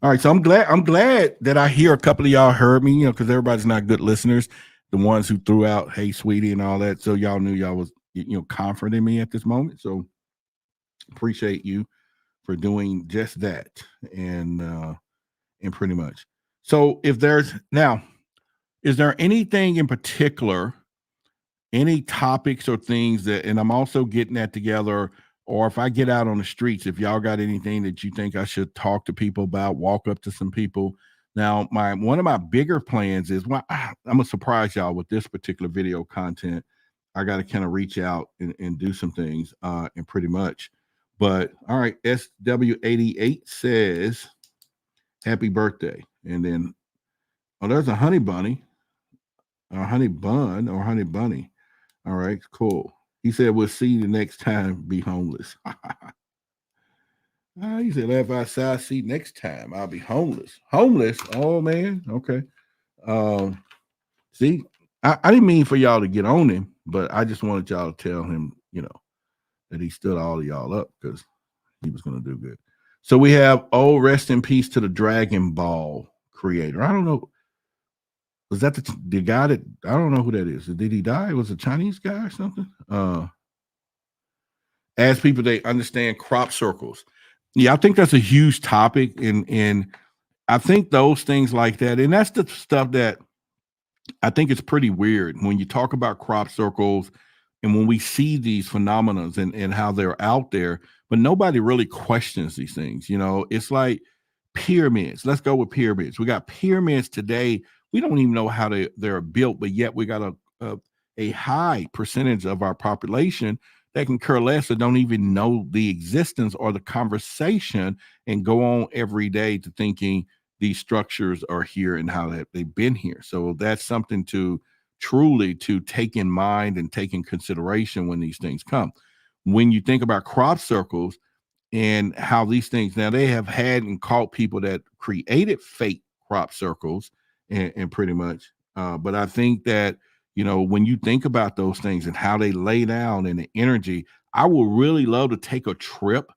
right. So I'm glad that I hear a couple of y'all heard me, because everybody's not good listeners. The ones who threw out, "Hey, sweetie," and all that. So y'all knew y'all was, comforting me at this moment. So appreciate you for doing just that. And pretty much. So is there anything in particular, any topics or things that, and I'm also getting that together, or if I get out on the streets, if y'all got anything that you think I should talk to people about, walk up to some people. Now, one of my bigger plans is, I'm gonna surprise y'all with this particular video content. I got to kind of reach out and do some things, and pretty much. But all right, SW88 says, "Happy birthday," and then there's a honey bunny, or honey bun, or honey bunny. All right, cool. He said, "We'll see you next time. Be homeless." He said, "If I see next time, I'll be homeless." Homeless? Oh man. Okay. See, I didn't mean for y'all to get on him, but I just wanted y'all to tell him, that he stood all of y'all up because he was going to do good. So we have, rest in peace to the Dragon Ball creator. I don't know. Was that the guy that, I don't know who that is. Did he die? Was it a Chinese guy or something? As people, they understand crop circles. Yeah, I think that's a huge topic. And I think those things like that, and that's the stuff that I think it's pretty weird when you talk about crop circles and when we see these phenomena and how they're out there, but nobody really questions these things. It's like pyramids. Let's go with pyramids. We got pyramids today. We don't even know how they're built, but yet we got a high percentage of our population that can care less or don't even know the existence or the conversation and go on every day to thinking these structures are here and how they've been here. So that's something to truly to take in mind and take in consideration when these things come. When you think about crop circles and how these things, now they have had and caught people that created fake crop circles and pretty much. But I think that, when you think about those things and how they lay down and the energy, I would really love to take a trip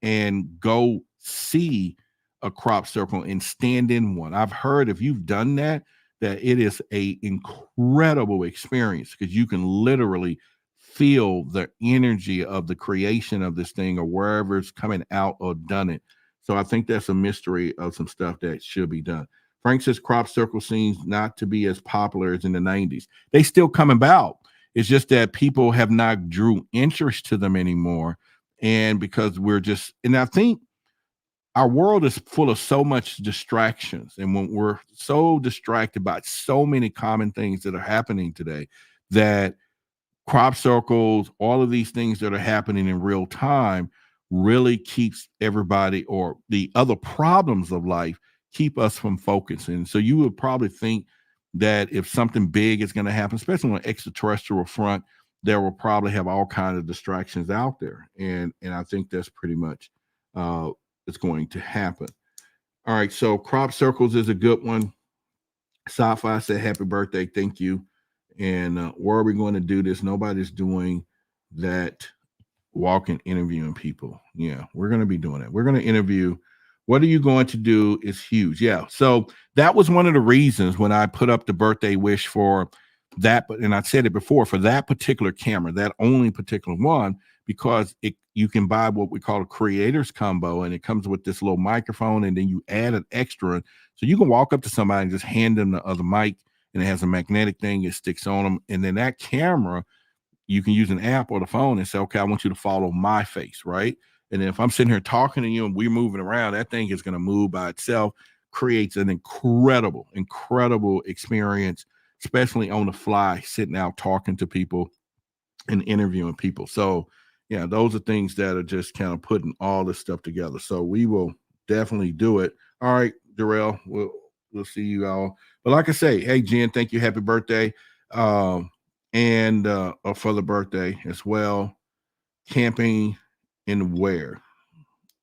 and go see a crop circle and stand in one. I've heard if you've done that it is a incredible experience because you can literally feel the energy of the creation of this thing or wherever it's coming out or done it. So I think that's a mystery of some stuff that should be done. Frank says crop circle seems not to be as popular as in the 90s. They still come about. It's just that people have not drew interest to them anymore. And because and I think our world is full of so much distractions. And when we're so distracted by so many common things that are happening today, that crop circles, all of these things that are happening in real time really keeps everybody, or the other problems of life keep us from focusing. So you would probably think that if something big is going to happen, especially on an extraterrestrial front, there will probably have all kinds of distractions out there. And I think that's pretty much it's going to happen. All right, so crop circles is a good one. Sci-Fi said, "Happy birthday, thank you." And where are we going to do this? Nobody's doing that, walking, interviewing people. Yeah, we're going to be doing it. We're going to interview. What are you going to do is huge. Yeah, so that was one of the reasons when I put up the birthday wish for and I said it before, for that particular camera, that only particular one, because you can buy what we call a creator's combo, and it comes with this little microphone, and then you add an extra, so you can walk up to somebody and just hand them the other mic, and it has a magnetic thing, it sticks on them, and then that camera, you can use an app or the phone and say, okay, I want you to follow my face, right? And then if I'm sitting here talking to you and we're moving around, that thing is going to move by itself, creates an incredible experience, especially on the fly, sitting out talking to people and interviewing people. So yeah, those are things that are just kind of putting all this stuff together. So we will definitely do it. All right, Darrell, we'll see you all. But like I say, hey Jen, thank you, happy birthday. And for the birthday as well. Camping and where?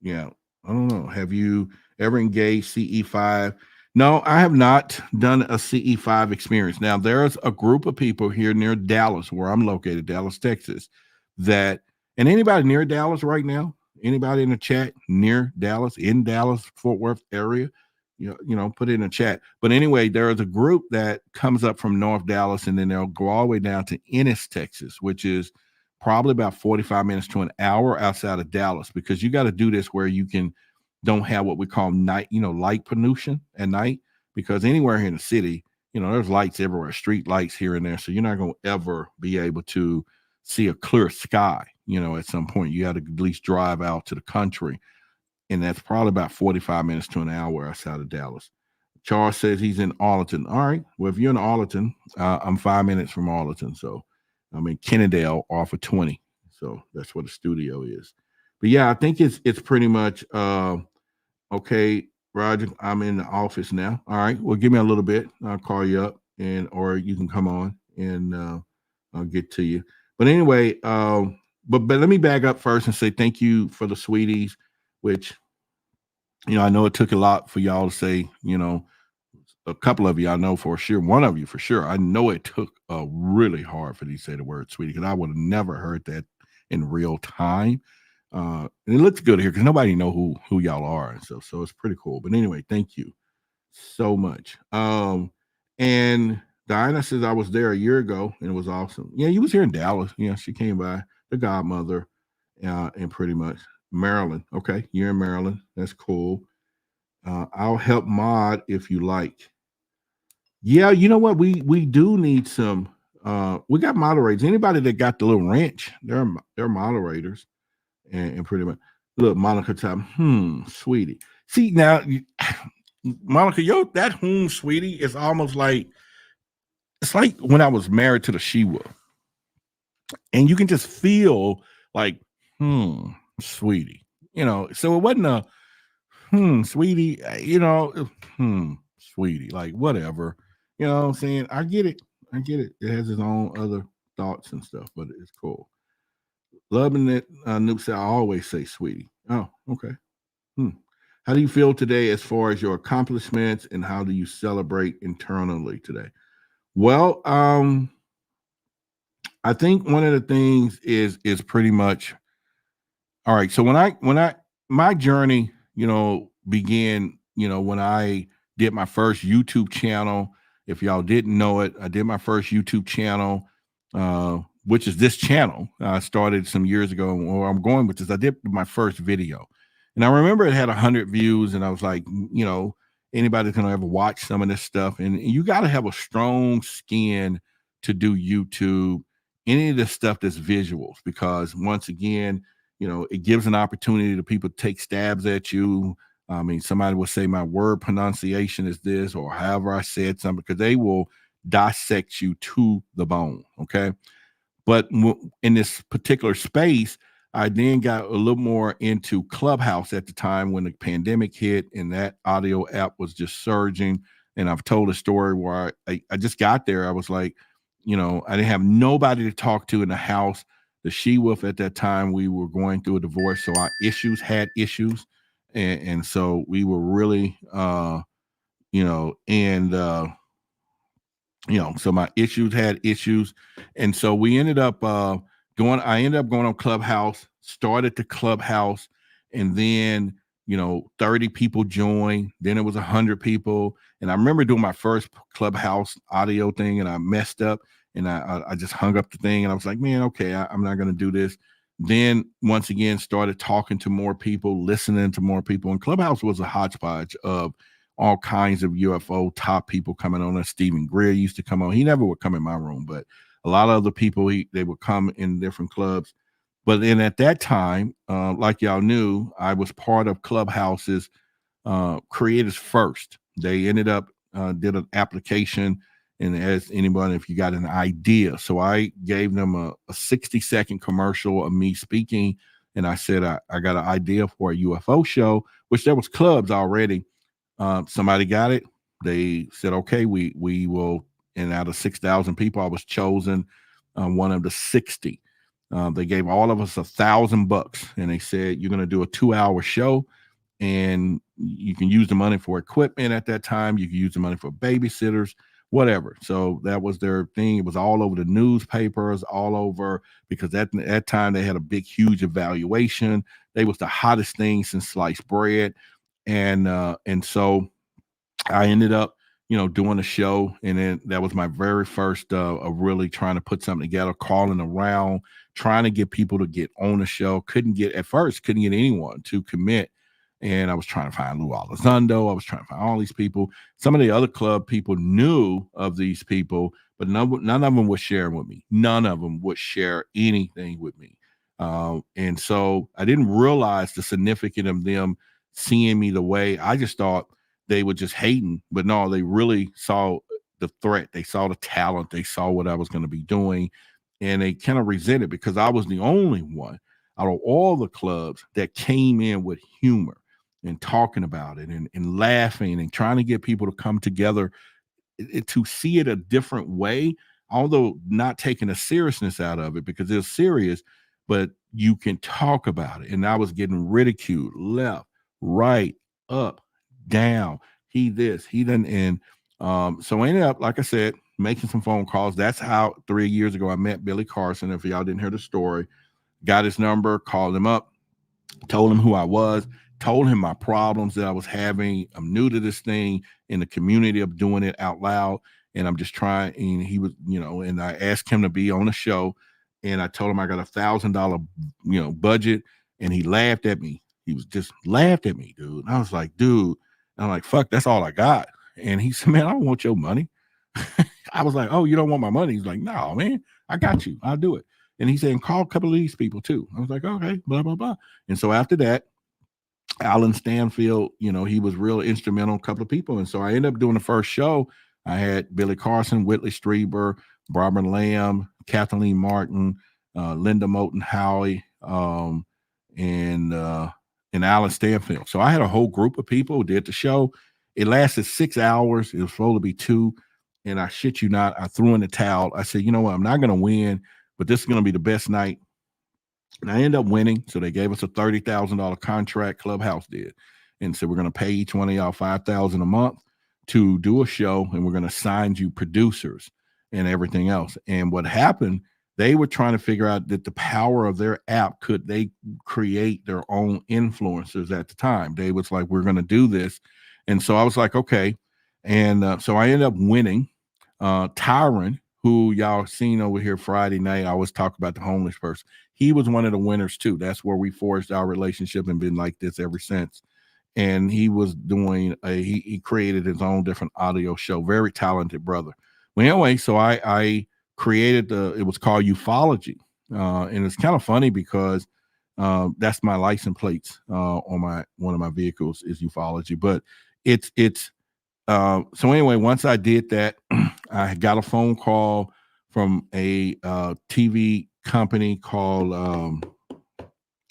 Yeah, I don't know. Have you ever engaged CE5? No, I have not done a CE5 experience. Now, there's a group of people here near Dallas, where I'm located, Dallas, Texas, and anybody near Dallas right now, anybody in the chat near Dallas, in Dallas, Fort Worth area, you know, put it in the chat. But anyway, there is a group that comes up from North Dallas, and then they'll go all the way down to Ennis, Texas, which is probably about 45 minutes to an hour outside of Dallas, because you got to do this where you don't have what we call light pollution at night, because anywhere here in the city, there's lights everywhere, street lights here and there. So you're not going to ever be able to see a clear sky. At some point you got to at least drive out to the country. And that's probably about 45 minutes to an hour outside of Dallas. Charles says he's in Arlington. All right. Well, if you're in Arlington, I'm 5 minutes from Arlington. So I'm in Kennedale off of 20. So that's where the studio is. But yeah, I think it's pretty much okay, Roger, I'm in the office now. All right. Well, give me a little bit. I'll call you up, or you can come on and I'll get to you. But anyway, but let me back up first and say thank you for the sweeties, which I know it took a lot for y'all to say, a couple of you I know for sure, one of you for sure. I know it took really hard for you to say the word sweetie, because I would have never heard that in real time. And it looks good here because nobody know who y'all are, and so it's pretty cool. But anyway, thank you so much. And Diana says I was there a year ago and it was awesome. Yeah, you was here in Dallas. Yeah, she came by, the godmother, and pretty much Maryland. Okay, you're in Maryland. That's cool. I'll help mod if you like. Yeah, you know what? We do need some. We got moderators. Anybody that got the little wrench, they're moderators, and pretty much. Look, Monica time. Sweetie. See now, Monica, that sweetie is almost like, it's like when I was married to the she-wolf, and you can just feel like sweetie. So it wasn't a sweetie, sweetie, like whatever. You know what I'm saying? I get it. It has its own other thoughts and stuff, but it's cool. Loving it. Nuke said, I always say sweetie. Oh, okay. How do you feel today as far as your accomplishments, and how do you celebrate internally today? Well, I think one of the things is pretty much, all right. So my journey, began, when I did my first YouTube channel. If y'all didn't know it, I did my first YouTube channel, which is this channel. I started some years ago. Where I'm going with this, I did my first video, and I remember it had 100 views, and I was like, anybody's gonna ever watch some of this stuff, and you got to have a strong skin to do YouTube, any of this stuff that's visuals, because once again, it gives an opportunity to people to take stabs at you. I mean, somebody will say my word pronunciation is this, or however I said something, because they will dissect you to the bone. Okay. But in this particular space, I then got a little more into Clubhouse at the time when the pandemic hit, and that audio app was just surging. And I've told a story where I just got there. I was like, I didn't have nobody to talk to in the house. The she-wolf at that time, we were going through a divorce, so our had issues. And so we were really, so my issues had issues. And so we ended up I ended up going on Clubhouse, started the Clubhouse, and then, 30 people joined. Then it was 100 people. And I remember doing my first Clubhouse audio thing, and I messed up. And I just hung up the thing, and I was like, man, okay, I'm not going to do this. Then once again, started talking to more people, listening to more people. And Clubhouse was a hodgepodge of all kinds of UFO top people coming on. Stephen Greer used to come on. He never would come in my room, but a lot of other people, they would come in different clubs. But then at that time, like y'all knew, I was part of Clubhouse's Creators First. They ended up did an application and asked anybody if you got an idea. So I gave them a 60-second commercial of me speaking, and I said I got an idea for a UFO show, which there was clubs already. Somebody got it. They said, okay, we will. And out of 6,000 people, I was chosen one of the 60. They gave all of us $1,000, and they said, you're going to do a 2-hour show, and you can use the money for equipment at that time. You can use the money for babysitters, whatever. So that was their thing. It was all over the newspapers, all over, because at that time they had a big, huge evaluation. They was the hottest thing since sliced bread. And so I ended up, doing a show, and then that was my very first of really trying to put something together, calling around, trying to get people to get on the show. Couldn't get anyone to commit. And I was trying to find Lou Elizondo. I was trying to find all these people. Some of the other club people knew of these people, but none of them was sharing with me. None of them would share anything with me. And so I didn't realize the significance of them seeing me the way. I just thought they were just hating, but no, they really saw the threat. They saw the talent. They saw what I was going to be doing, and they kind of resented because I was the only one out of all the clubs that came in with humor and talking about it and laughing and trying to get people to come together to see it a different way, although not taking the seriousness out of it because it's serious, but you can talk about it. And I was getting ridiculed left, right, up, down. He this, he didn't. And so I ended up, like I said, making some phone calls. That's how 3 years ago I met Billy Carson. If y'all didn't hear the story, got his number, called him up, told him who I was, told him my problems that I was having. I'm new to this thing in the community of doing it out loud. And I'm just trying. And he was, and I asked him to be on the show. And I told him I got $1,000, budget. And he laughed at me. He was just laughed at me, dude. And I was like, dude, and I'm like, fuck, that's all I got. And he said, man, I don't want your money. I was like, oh, you don't want my money? He's like, no, man, I got you. I'll do it. And he said, call a couple of these people too. I was like, okay, blah, blah, blah. And so after that, Alan Stanfield, he was real instrumental, a couple of people. And so I ended up doing the first show. I had Billy Carson, Whitley Strieber, Barbara Lamb, Kathleen Martin, Linda Moulton Howie, and Alan Stanfield. So I had a whole group of people who did the show. It lasted 6 hours. It was supposed to be 2. And I shit you not, I threw in the towel. I said, you know what? I'm not going to win, but this is going to be the best night. And I ended up winning. So they gave us a $30,000 contract, Clubhouse did. And so we're going to pay each one of y'all $5,000 a month to do a show. And we're going to assign you producers and everything else. And what happened, they were trying to figure out that the power of their app, could they create their own influencers at the time? They was like, we're going to do this. And so I was like, okay. And so I ended up winning. Tyron, who y'all seen over here Friday night, I always talk about the homeless person. He was one of the winners too. That's where we forged our relationship and been like this ever since. And he was doing he created his own different audio show. Very talented brother. Well, anyway, so I created it was called Ufology. And it's kind of funny because that's my license plates on one of my vehicles is Ufology. But it's so anyway, once I did that, I got a phone call from a TV company called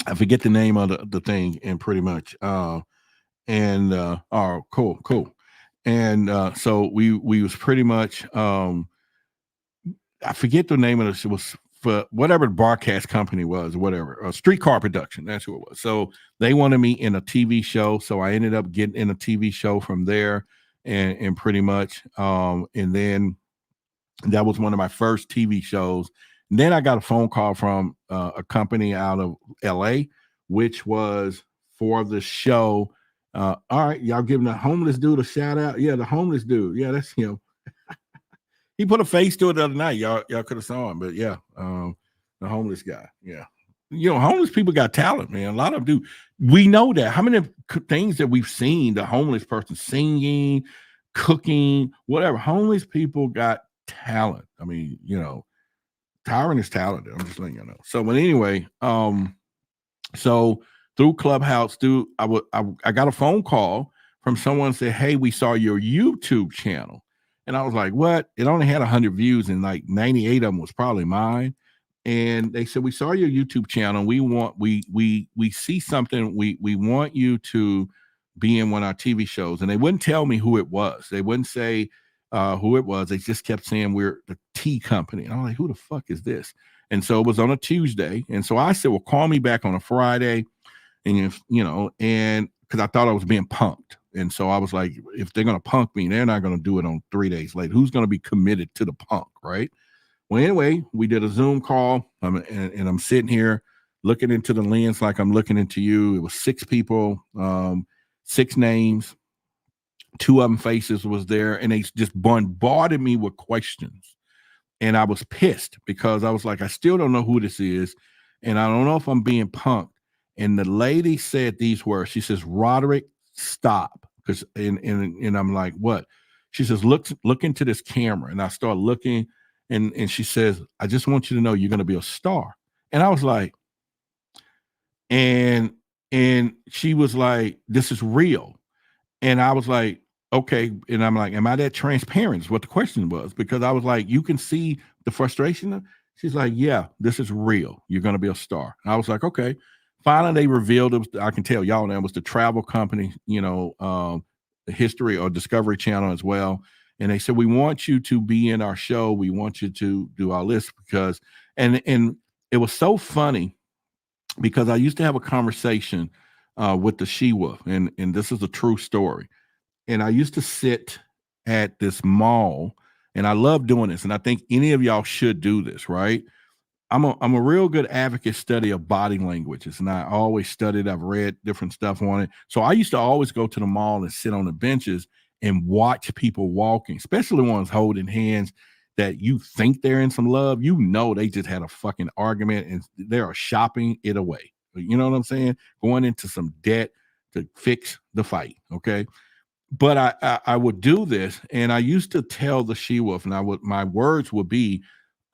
I forget the name of the thing, and pretty much oh, cool. And so we was pretty much I forget the name of it. It was for whatever the broadcast company was, or whatever, Streetcar Production. That's who it was. So they wanted me in a TV show. So I ended up getting in a TV show from there, and pretty much, and then that was one of my first TV shows. And then I got a phone call from a company out of LA, which was for the show. All right, y'all giving the homeless dude a shout out. Yeah, the homeless dude. Yeah, that's him. He put a face to it the other night. Y'all could have saw him, but yeah, the homeless guy. Yeah. Homeless people got talent, man. A lot of them do. We know that. How many things that we've seen the homeless person singing, cooking, whatever. Homeless people got talent. I mean, Tyron is talented. I'm just letting you know. So, but anyway, so through Clubhouse, I got a phone call from someone said, "Hey, we saw your YouTube channel," and I was like, "What?" It only had 100 views, and like 98 of them was probably mine. And they said, "We saw your YouTube channel. We see something. We want you to be in one of our TV shows." And they wouldn't tell me who it was. They wouldn't say who it was. They just kept saying we're the tea company. And I'm like, who the fuck is this? And so it was on a Tuesday. And so I said, well, call me back on a Friday. And and because I thought I was being punked. And so I was like, if they're going to punk me, they're not going to do it on 3 days later. Who's going to be committed to the punk, right? Well, anyway, we did a Zoom call, and I'm sitting here looking into the lens like I'm looking into you. It was 6 people, 6 names, 2 of them faces was there, and they just bombarded me with questions. And I was pissed because I was like, I still don't know who this is, and I don't know if I'm being punked. And the lady said these words. She says, "Roderick, stop." Because and I'm like, what? She says, look into this camera. And I start looking, and she says, "I just want you to know you're going to be a star." And I was like, and she was like, "This is real." And I was like, okay. And I'm like, am I that transparent? Is what the question was, because I was like, you can see the frustration. She's like, yeah, this is real. You're going to be a star. And I was like, okay. Finally, they revealed it was, I can tell y'all now, it was the travel company, the History or Discovery Channel as well. And they said, we want you to be in our show. We want you to do our list because, and it was so funny because I used to have a conversation with the she-wolf, and this is a true story. And I used to sit at this mall, and I love doing this, and I think any of y'all should do this, right? I'm a real good advocate study of body languages, and I always studied. I've read different stuff on it. So I used to always go to the mall and sit on the benches and watch people walking, especially ones holding hands that you think they're in some love. They just had a fucking argument and they are shopping it away. You know what I'm saying? Going into some debt to fix the fight. Okay. But I would do this, and I used to tell the she-wolf, and my words would be,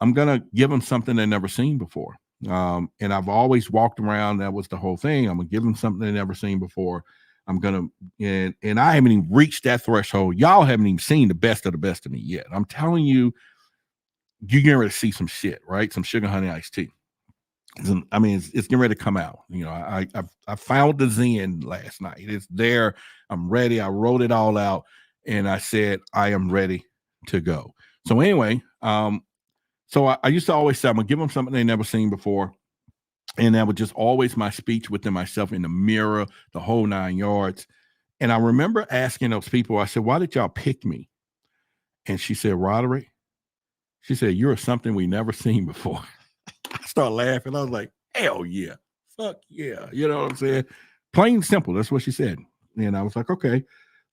I'm gonna give them something they've never seen before. And I've always walked around. That was the whole thing. I'm gonna give them something they've never seen before. I'm gonna and I haven't even reached that threshold. Y'all haven't even seen the best of me yet. I'm telling you, you're getting ready to see some shit, right? Some sugar honey iced tea. I mean, it's getting ready to come out. I found the Zen last night. It's there. I'm ready. I wrote it all out, and I said I am ready to go. So anyway, so I used to always say I'm gonna give them something they never seen before, and that was just always my speech within myself in the mirror, the whole 9 yards. And I remember asking those people. I said, "Why did y'all pick me?" And she said, "Roderick," she said, "You're something we never seen before." I started laughing. I was like, hell yeah. Fuck yeah. You know what I'm saying? Plain and simple. That's what she said. And I was like, okay,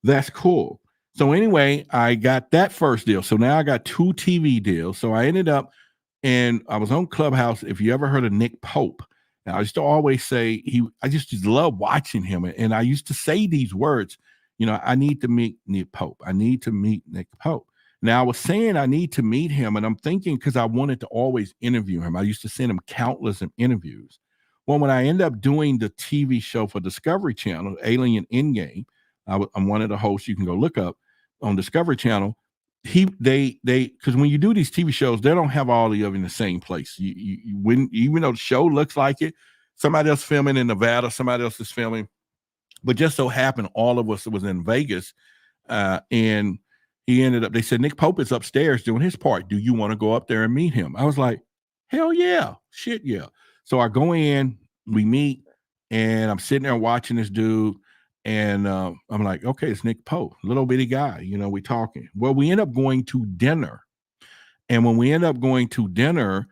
that's cool. So anyway, I got that first deal. So now I got 2 TV deals. So I ended up, and I was on Clubhouse. If you ever heard of Nick Pope, and I used to always say I just love watching him. And I used to say these words, I need to meet Nick Pope. I need to meet Nick Pope. Now, I was saying I need to meet him, and I'm thinking because I wanted to always interview him. I used to send him countless interviews. Well, when I ended up doing the TV show for Discovery Channel, Alien Endgame, I'm one of the hosts. You can go look up on Discovery Channel. They because when you do these TV shows, they don't have all of you in the same place. Even though the show looks like it, somebody else filming in Nevada, somebody else is filming, but just so happened all of us was in Vegas, and he ended up, they said, Nick Pope is upstairs doing his part. Do you want to go up there and meet him? I was like, hell yeah. Shit, yeah. So I go in, we meet, and I'm sitting there watching this dude. And I'm like, okay, it's Nick Pope, little bitty guy. We talking. Well, we end up going to dinner. And when we end up going to dinner,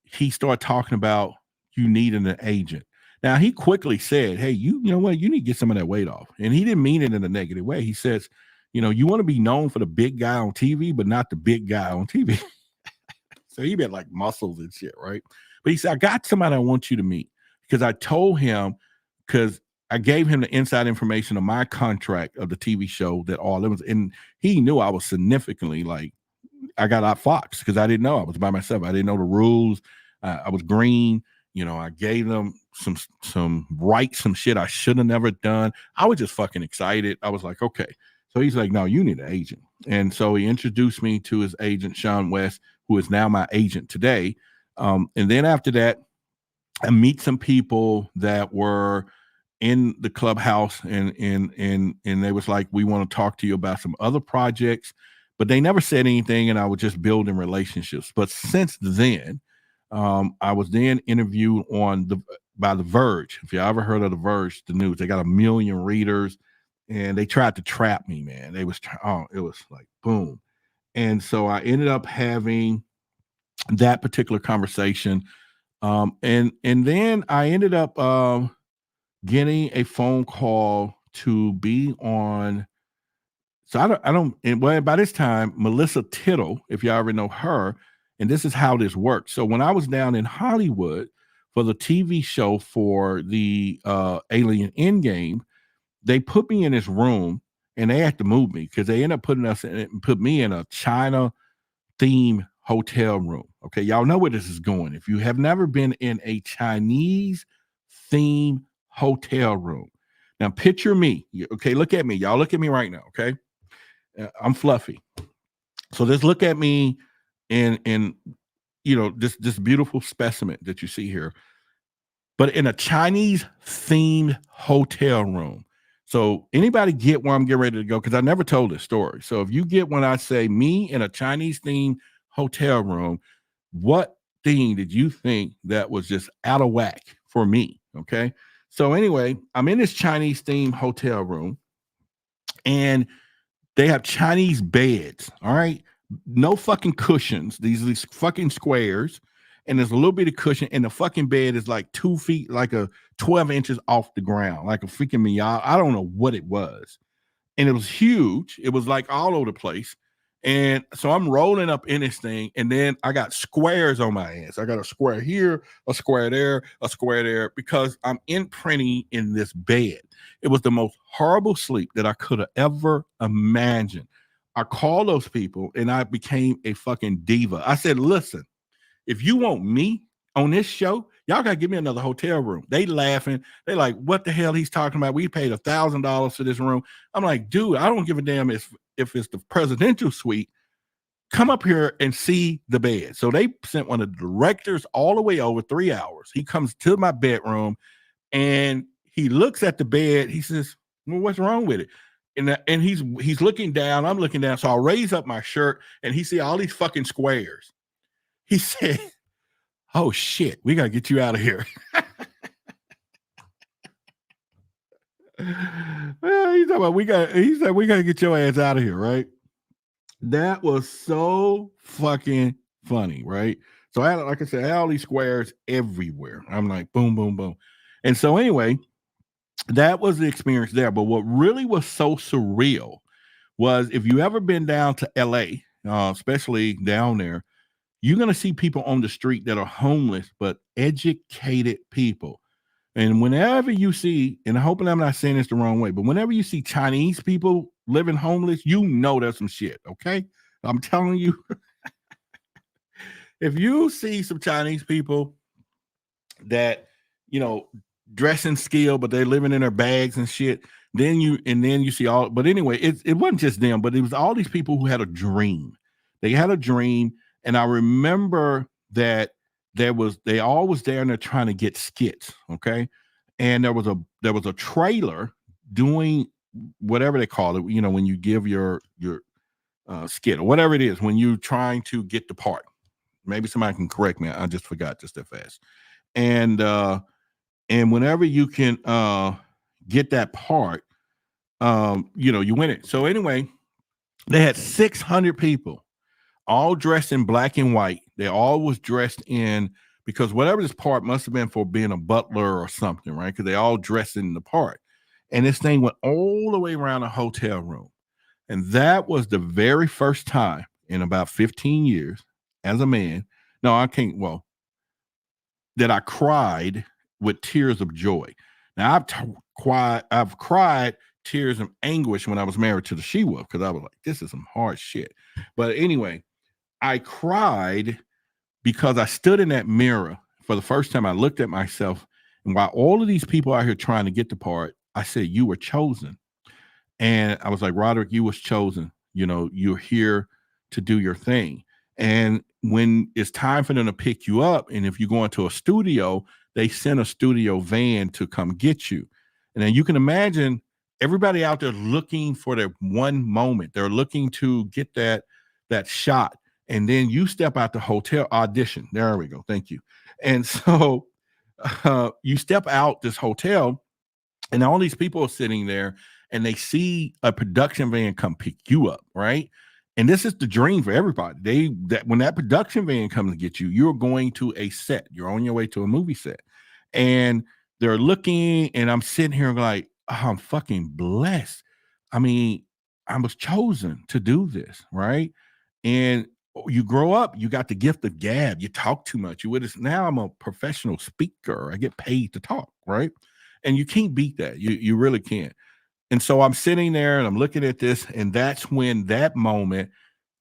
he started talking about you needing an agent. Now, he quickly said, hey, you know what? You need to get some of that weight off. And he didn't mean it in a negative way. He says, you want to be known for the big guy on TV, but not the big guy on TV. So he had like muscles and shit, right? But he said, I got somebody I want you to meet, because I told him, because I gave him the inside information of my contract of the TV show that all it was, and he knew I was significantly like, I got out Fox because I didn't know. I was by myself. I didn't know the rules. I was green. I gave them some rights, some shit I should have never done. I was just fucking excited. I was like, okay. So he's like, no, you need an agent. And so he introduced me to his agent, Sean West, who is now my agent today. And then after that, I meet some people that were in the clubhouse, and they was like, we want to talk to you about some other projects, but they never said anything, and I was just building relationships. But since then, I was then interviewed by The Verge. If you ever heard of The Verge, the news, they got 1 million readers, and they tried to trap me, man. It was like boom. And so I ended up having that particular conversation. And then I ended up getting a phone call to be on. So by this time, Melissa Tittle, if you already know her, and this is how this works. So when I was down in Hollywood for the TV show for the Alien Endgame, they put me in this room, and they had to move me because they ended up put me in a China themed hotel room. Okay, y'all know where this is going. If you have never been in a Chinese themed hotel room, now picture me. Okay, look at me. Y'all look at me right now. Okay, I'm fluffy. So just look at me in this beautiful specimen that you see here, but in a Chinese themed hotel room. So anybody get where I'm getting ready to go? Because I never told this story. So if you get when I say me in a Chinese themed hotel room, what thing did you think that was just out of whack for me? Okay. So anyway, I'm in this Chinese themed hotel room, and they have Chinese beds. All right. No fucking cushions. These fucking squares. And there's a little bit of cushion, and the fucking bed is like 2 feet, like 12 inches off the ground, like a freaking Miyagi. I don't know what it was. And it was huge. It was like all over the place. And so I'm rolling up in this thing, and then I got squares on my ass. I got a square here, a square there, a square there, because I'm imprinting in this bed. It was the most horrible sleep that I could have ever imagined. I called those people, and I became a fucking diva. I said, listen, if you want me on this show, y'all gotta give me another hotel room. They laughing. They like, what the hell he's talking about? We paid $1,000 for this room. I'm like, dude, I don't give a damn if it's the presidential suite. Come up here and see the bed. So they sent one of the directors all the way over 3 hours. He comes to my bedroom, and he looks at the bed. He says, well, what's wrong with it? And he's looking down. I'm looking down. So I raise up my shirt, and he see all these fucking squares. He said, oh shit, we gotta get you out of here. Well, he said we gotta get your ass out of here, right? That was so fucking funny, right? So I had all these squares everywhere. I'm like, boom, boom, boom. And so anyway, that was the experience there. But what really was so surreal was, if you ever been down to LA, especially down there, you're going to see people on the street that are homeless, but educated people. And whenever you see, and I'm hoping I'm not saying this the wrong way, but whenever you see Chinese people living homeless, you know there's some shit, okay? I'm telling you. If you see some Chinese people that, dress in skill, but they're living in their bags and shit, then you see all, but anyway, it wasn't just them, but it was all these people who had a dream. They had a dream. And I remember that they all was there, and they're trying to get skits, okay? And there was a trailer doing whatever they call it, when you give your skit or whatever it is, when you're trying to get the part. Maybe somebody can correct me. I just forgot just that fast. And whenever you can get that part, you win it. So anyway, they had 600 people, all dressed in black and white. They all was dressed in, because whatever this part must have been for being a butler or something, right? Because they all dressed in the part. And this thing went all the way around the hotel room. And that was the very first time in about 15 years as a man. No, I can't. Well, that I cried with tears of joy. Now I've cried tears of anguish when I was married to the she-wolf because I was like, this is some hard shit. But anyway, I cried because I stood in that mirror for the first time. I looked at myself, and while all of these people out here trying to get the part, I said, you were chosen. And I was like, Roderick, you was chosen. You know, you're here to do your thing. And when it's time for them to pick you up, and if you go into a studio, they send a studio van to come get you. And then you can imagine everybody out there looking for their one moment. They're looking to get that shot. And then you step out the hotel audition. There we go. Thank you. And so you step out this hotel, and all these people are sitting there, and they see a production van come pick you up, right? And this is the dream for everybody. When that production van comes to get you, you're going to a set. You're on your way to a movie set. And they're looking, and I'm sitting here like, oh, I'm fucking blessed. I mean, I was chosen to do this, right? And you grow up, you got the gift of gab. You talk too much. Now I'm a professional speaker. I get paid to talk, right? And you can't beat that. You really can't. And so I'm sitting there and I'm looking at this, and that's when that moment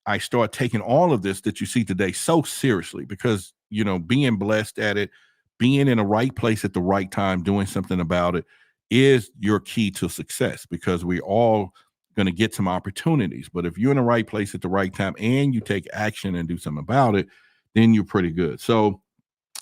I start taking all of this that you see today so seriously, because, you know, being blessed at it, being in the right place at the right time, doing something about it is your key to success, because we all going to get some opportunities. But if you're in the right place at the right time and you take action and do something about it, then you're pretty good. So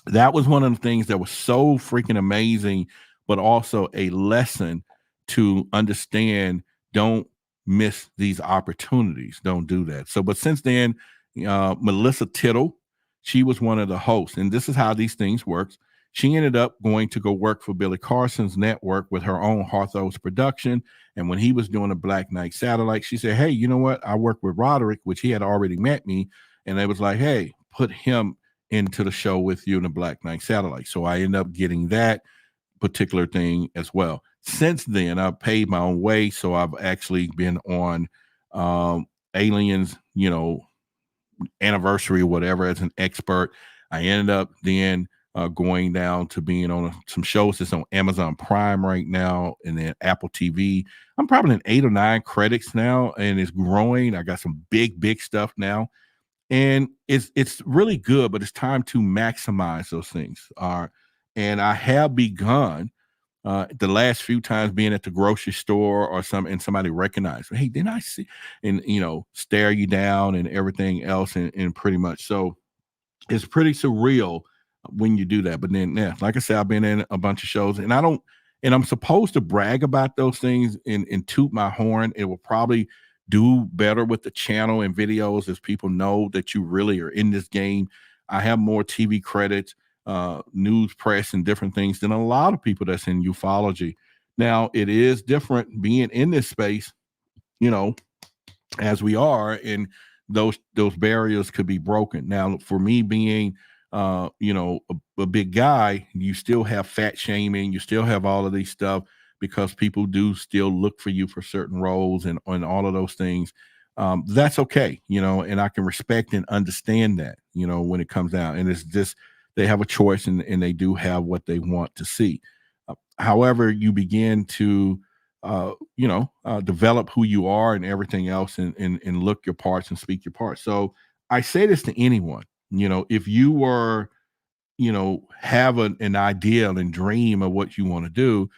that was one of the things that was so freaking amazing, but also a lesson to understand. Don't miss these opportunities. Don't do that. So, but since then, Melissa Tittle, she was one of the hosts, and this is how these things work. She ended up going to go work for Billy Carson's network with her own Harthos production. And when he was doing a Black Knight Satellite, she said, hey, you know what? I work with Roderick, which he had already met me. And they was like, hey, put him into the show with you in the Black Knight Satellite. So I ended up getting that particular thing as well. Since then, I've paid my own way. So I've actually been on Aliens, anniversary or whatever as an expert. I ended up then going down to being on some shows that's on Amazon Prime right now, and then Apple TV. I'm probably in 8 or 9 credits now, and it's growing. I got some big stuff now, and it's really good, but it's time to maximize those things. And I have begun the last few times being at the grocery store or somebody recognized, hey, didn't I see, and stare you down and everything else, and pretty much. So it's pretty surreal when you do that. But then, yeah, like I said, I've been in a bunch of shows, and I'm supposed to brag about those things and toot my horn. It will probably do better with the channel and videos as people know that you really are in this game. I have more TV credits, news press, and different things than a lot of people that's in ufology. Now, it is different being in this space, as we are, and those barriers could be broken. Now, for me being a big guy, you still have fat shaming, you still have all of these stuff, because people do still look for you for certain roles and all of those things. That's okay, and I can respect and understand that, when it comes down. And it's just, they have a choice, and they do have what they want to see. However, you begin to develop who you are and everything else, and look your parts and speak your parts. So I say this to anyone, if you were, have an ideal and dream of what you want to do,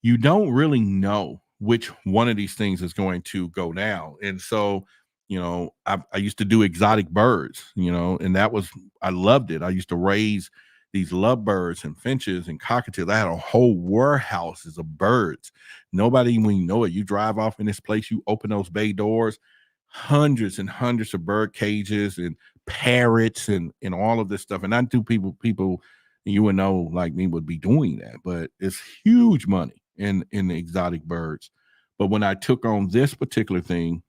you don't really know which one of these things is going to go down. And so, I used to do exotic birds, and I loved it. I used to raise these lovebirds and finches and cockatiels. I had a whole warehouses of birds. Nobody even know it. You drive off in this place, you open those bay doors, hundreds and hundreds of bird cages and parrots and all of this stuff. And I do people you would know like me would be doing that, but it's huge money in the exotic birds. But when I took on this particular thing,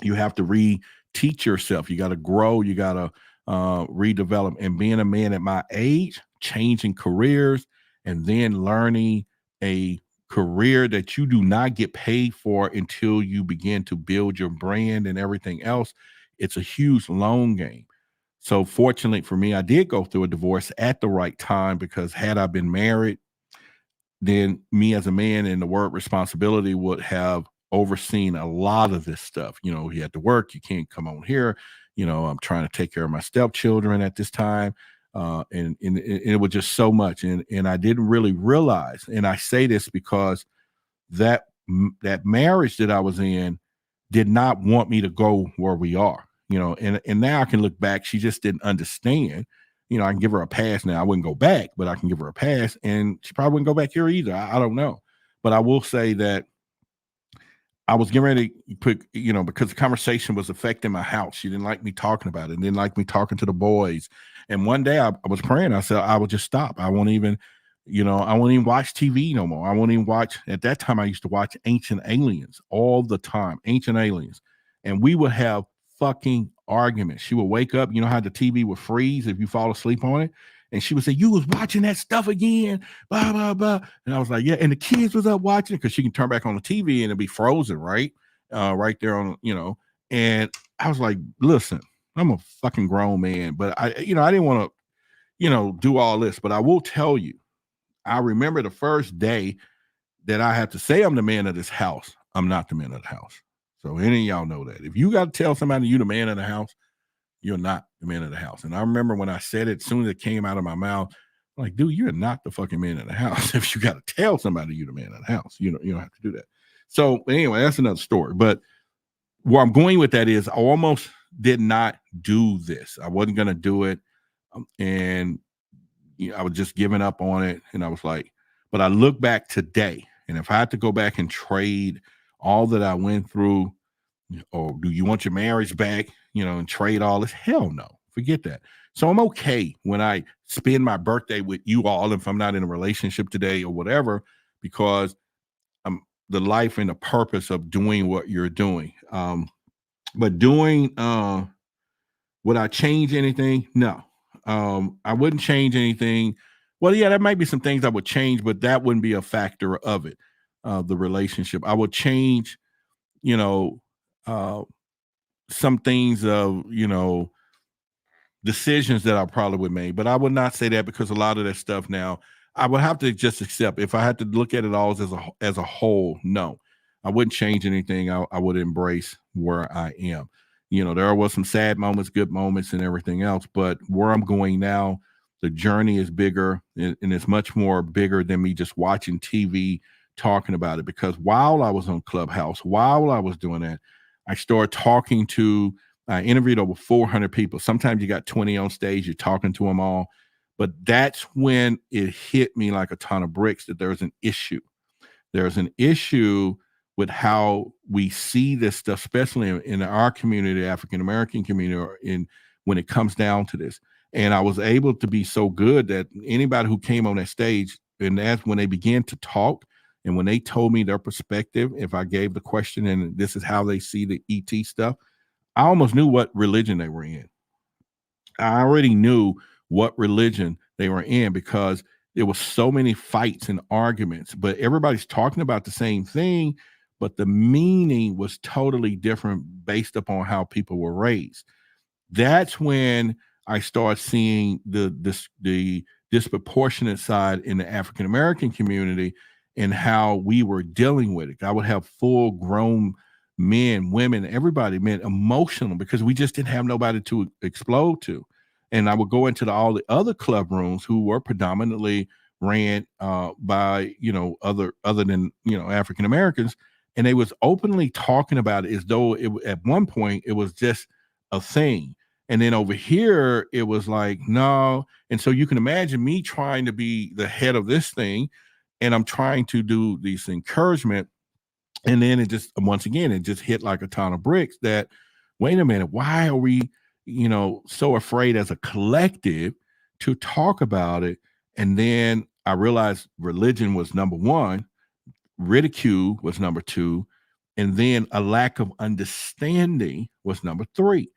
you have to reteach yourself. You got to grow. You got to redevelop. And being a man at my age, changing careers, and then learning a career that you do not get paid for until you begin to build your brand and everything else. It's a huge long game. So fortunately for me, I did go through a divorce at the right time, because had I been married, then me as a man and the word responsibility would have overseen a lot of this stuff. You had to work, you can't come on here. I'm trying to take care of my stepchildren at this time. And it was just so much. And I didn't really realize, and I say this because that marriage that I was in did not want me to go where we are, and now I can look back. She just didn't understand. I can give her a pass now. I wouldn't go back, but I can give her a pass, and she probably wouldn't go back here either. I don't know. But I will say that I was getting ready to put, because the conversation was affecting my house. She didn't like me talking about it, didn't like me talking to the boys. And one day I was praying. I said, I will just stop. I won't even watch TV no more. I won't even watch. At that time, I used to watch Ancient Aliens all the time, Ancient Aliens. And we would have fucking arguments. She would wake up, how the TV would freeze if you fall asleep on it. And she would say, you was watching that stuff again, blah, blah, blah. And I was like, yeah. And the kids was up watching it, because she can turn back on the TV and it'd be frozen, right? Right there on, And I was like, listen, I'm a fucking grown man. But I didn't want to, do all this. But I will tell you, I remember the first day that I had to say I'm the man of this house. I'm not the man of the house. So any of y'all know that. If you got to tell somebody you the man of the house, you're not the man of the house. And I remember when I said it, as soon as it came out of my mouth, I'm like, dude, you're not the fucking man of the house. If you got to tell somebody you're the man of the house, you don't have to do that. So anyway, that's another story. But where I'm going with that is I almost did not do this. I wasn't going to do it. And I was just giving up on it. And I was like, but I look back today, and if I had to go back and trade all that I went through, or do you want your marriage back, and trade all this? Hell no, forget that. So I'm okay when I spend my birthday with you all, if I'm not in a relationship today or whatever, because I'm the life and the purpose of doing what you're doing. But doing, would I change anything? No. I wouldn't change anything. Well, yeah, there might be some things I would change, but that wouldn't be a factor of it. The relationship, I would change, some things of, decisions that I probably would make, but I would not say that, because a lot of that stuff now I would have to just accept. If I had to look at it all as a whole, no, I wouldn't change anything. I would embrace where I am. There was some sad moments, good moments, and everything else, but where I'm going now, the journey is bigger, and it's much more bigger than me just watching TV talking about it. Because while I was on Clubhouse, while I was doing that, I started talking to, I interviewed over 400 people. Sometimes you got 20 on stage, you're talking to them all. But that's when it hit me like a ton of bricks that there's an issue. There's an issue with how we see this stuff, especially in our community, the African-American community, or when it comes down to this. And I was able to be so good that anybody who came on that stage, and that's when they began to talk, and when they told me their perspective, if I gave the question and this is how they see the ET stuff, I almost knew what religion they were in. I already knew what religion they were in, because there was so many fights and arguments, but everybody's talking about the same thing, but the meaning was totally different based upon how people were raised. That's when I started seeing the disproportionate side in the African American community and how we were dealing with it. I would have full grown men, women, everybody, men, emotional, because we just didn't have nobody to explode to. And I would go into all the other club rooms who were predominantly ran by, other than, African Americans. And they was openly talking about it as though at one point it was just a thing. And then over here, it was like, no. And so you can imagine me trying to be the head of this thing, and I'm trying to do this encouragement. And then it just, once again, it just hit like a ton of bricks that, wait a minute, why are we, so afraid as a collective to talk about it? And then I realized religion was number one, ridicule was number two, and then a lack of understanding was number three.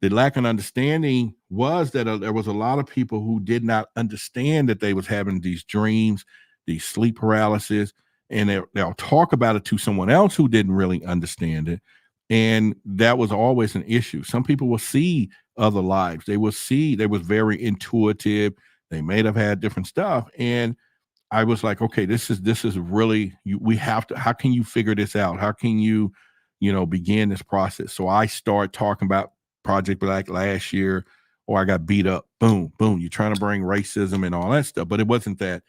The lack of understanding was that there was a lot of people who did not understand that they was having these dreams, these sleep paralysis, and they'll talk about it to someone else who didn't really understand it. And that was always an issue. Some people will see other lives. They will see they was very intuitive. They may have had different stuff. And I was like, okay, this is really we have to. How can you figure this out? How can you, begin this process? So I start talking about Project Black last year, or I got beat up. Boom, boom. You're trying to bring racism and all that stuff, but it wasn't that.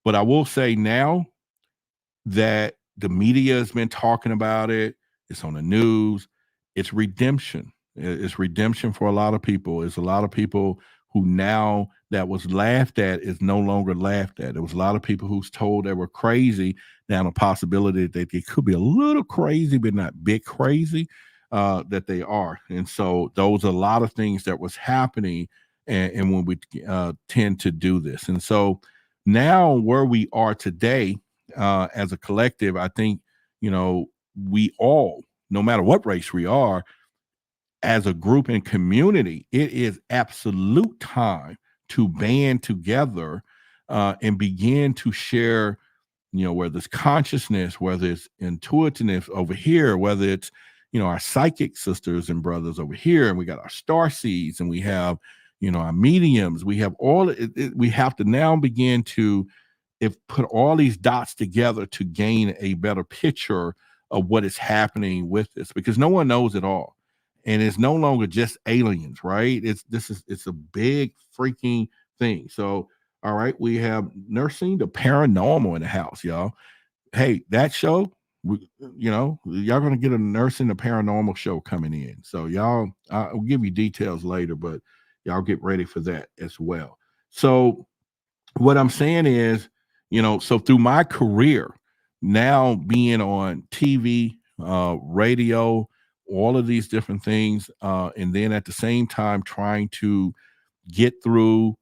But I will say now that the media has been talking about it. It's on the news. It's redemption. It's redemption for a lot of people. It's a lot of people who now that was laughed at is no longer laughed at. There was a lot of people who's told they were crazy. Now the possibility that they could be a little crazy, but not big crazy, that they are. And so those are a lot of things that was happening. And when we tend to do this. And so now where we are today as a collective, I think, we all, no matter what race we are, as a group and community, it is absolute time to band together and begin to share, whether it's consciousness, whether it's intuitiveness over here, whether it's, our psychic sisters and brothers over here, and we got our star seeds, and we have, our mediums. We have all it. We have to now begin to put all these dots together to gain a better picture of what is happening with this, because no one knows it all. And it's no longer just aliens, right? It's a big freaking thing. So, all right, we have nursing the paranormal in the house, y'all. Hey, that show, y'all gonna get a nursing the paranormal show coming in. So y'all, I'll give you details later, but y'all get ready for that as well. So what I'm saying is, so through my career, now being on TV, radio, all of these different things, and then at the same time trying to get through,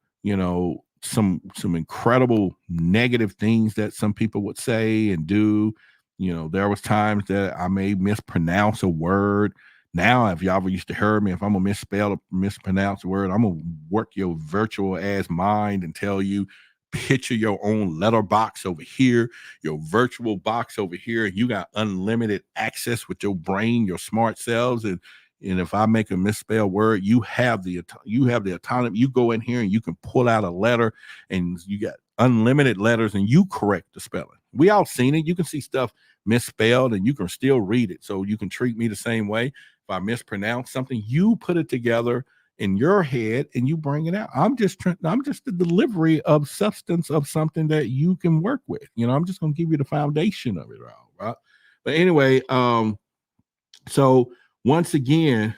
some incredible negative things that some people would say and do. There was times that I may mispronounce a word. Now, if y'all ever used to hear me, if I'm gonna misspell or mispronounce a word, I'm gonna work your virtual ass mind and tell you, picture your own letterbox over here, your virtual box over here. You got unlimited access with your brain, your smart cells, and if I make a misspelled word, you have the autonomy. You go in here and you can pull out a letter, and you got unlimited letters, and you correct the spelling. We all seen it. You can see stuff misspelled, and you can still read it. So you can treat me the same way. If I mispronounce something, you put it together in your head and you bring it out. I'm just the delivery of substance of something that you can work with. I'm just going to give you the foundation of it all, right? But anyway, so once again,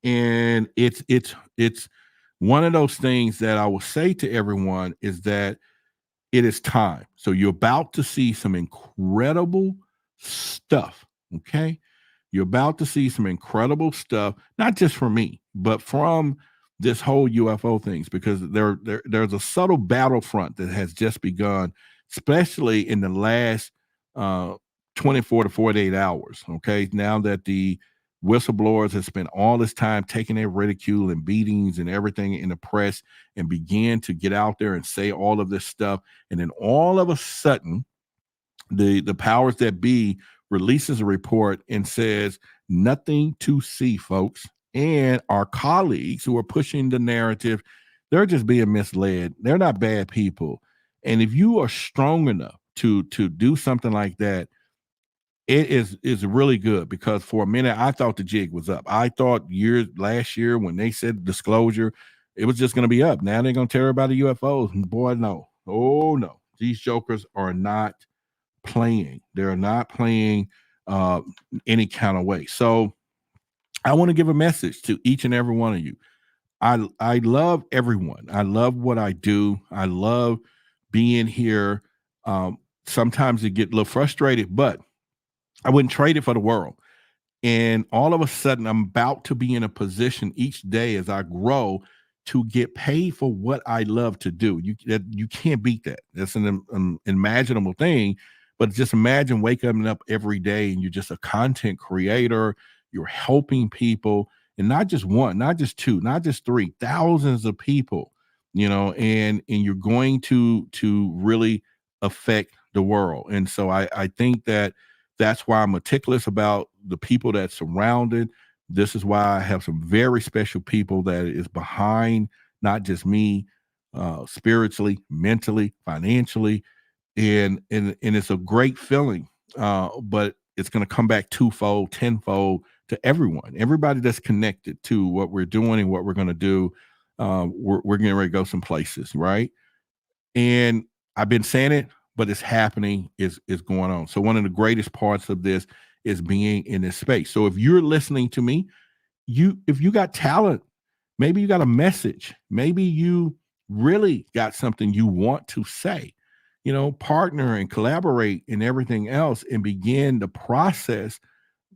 and it's one of those things that I will say to everyone is that it is time. So you're about to see some incredible stuff, okay? You're about to see some incredible stuff, not just from me, but from this whole UFO things, because there's a subtle battlefront that has just begun, especially in the last 24 to 48 hours. Okay, now that the whistleblowers have spent all this time taking their ridicule and beatings and everything in the press and began to get out there and say all of this stuff, and then all of a sudden, the powers that be releases a report and says nothing to see, folks. And our colleagues who are pushing the narrative, they're just being misled. They're not bad people. And if you are strong enough to do something like that, it is really good, because for a minute I thought the jig was up. I thought last year when they said disclosure, it was just going to be up. Now they're going to tell everybody UFOs. Boy, no. Oh, no. These jokers are not playing. They're not playing any kind of way. So I want to give a message to each and every one of you. I love everyone. I love what I do. I love being here. Sometimes you get a little frustrated, but I wouldn't trade it for the world. And all of a sudden, I'm about to be in a position each day as I grow to get paid for what I love to do. You can't beat that. That's an unimaginable thing. But just imagine waking up every day and you're just a content creator. You're helping people, and not just one, not just two, not just three, thousands of people, and you're going to really affect the world. And so I think that that's why I'm meticulous about the people that surrounded. This is why I have some very special people that is behind not just me, spiritually, mentally, financially, and it's a great feeling. But it's going to come back twofold, tenfold to everyone, everybody that's connected to what we're doing and what we're going to do. We're getting ready to go some places, right? And I've been saying it, but it's happening, is going on. So one of the greatest parts of this is being in this space. So if you're listening to me, if you got talent, maybe you got a message, maybe you really got something you want to say, partner and collaborate and everything else and begin the process,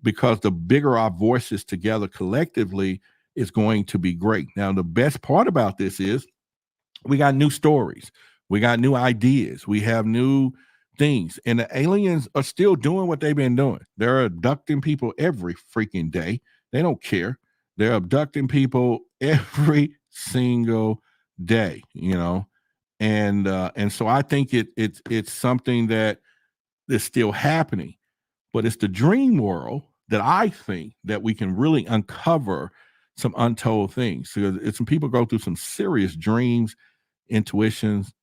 because the bigger our voices together collectively is going to be great. Now, the best part about this is we got new stories, we got new ideas, we have new things, and the aliens are still doing what they've been doing. They're abducting people every freaking day. They don't care. They're abducting people every single day, and so I think it's something that is still happening, but it's the dream world that I think that we can really uncover some untold things. So some people go through some serious dreams, intuitions,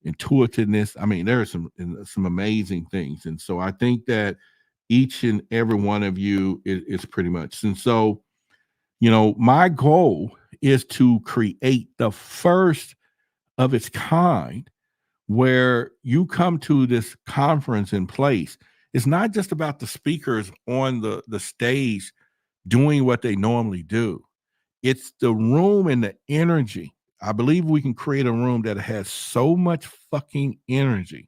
intuitiveness. I mean, there are some amazing things, and so I think that each and every one of you is pretty much. And so, my goal is to create the first of its kind where you come to this conference in place. It's not just about the speakers on the stage doing what they normally do. It's the room and the energy. I believe we can create a room that has so much fucking energy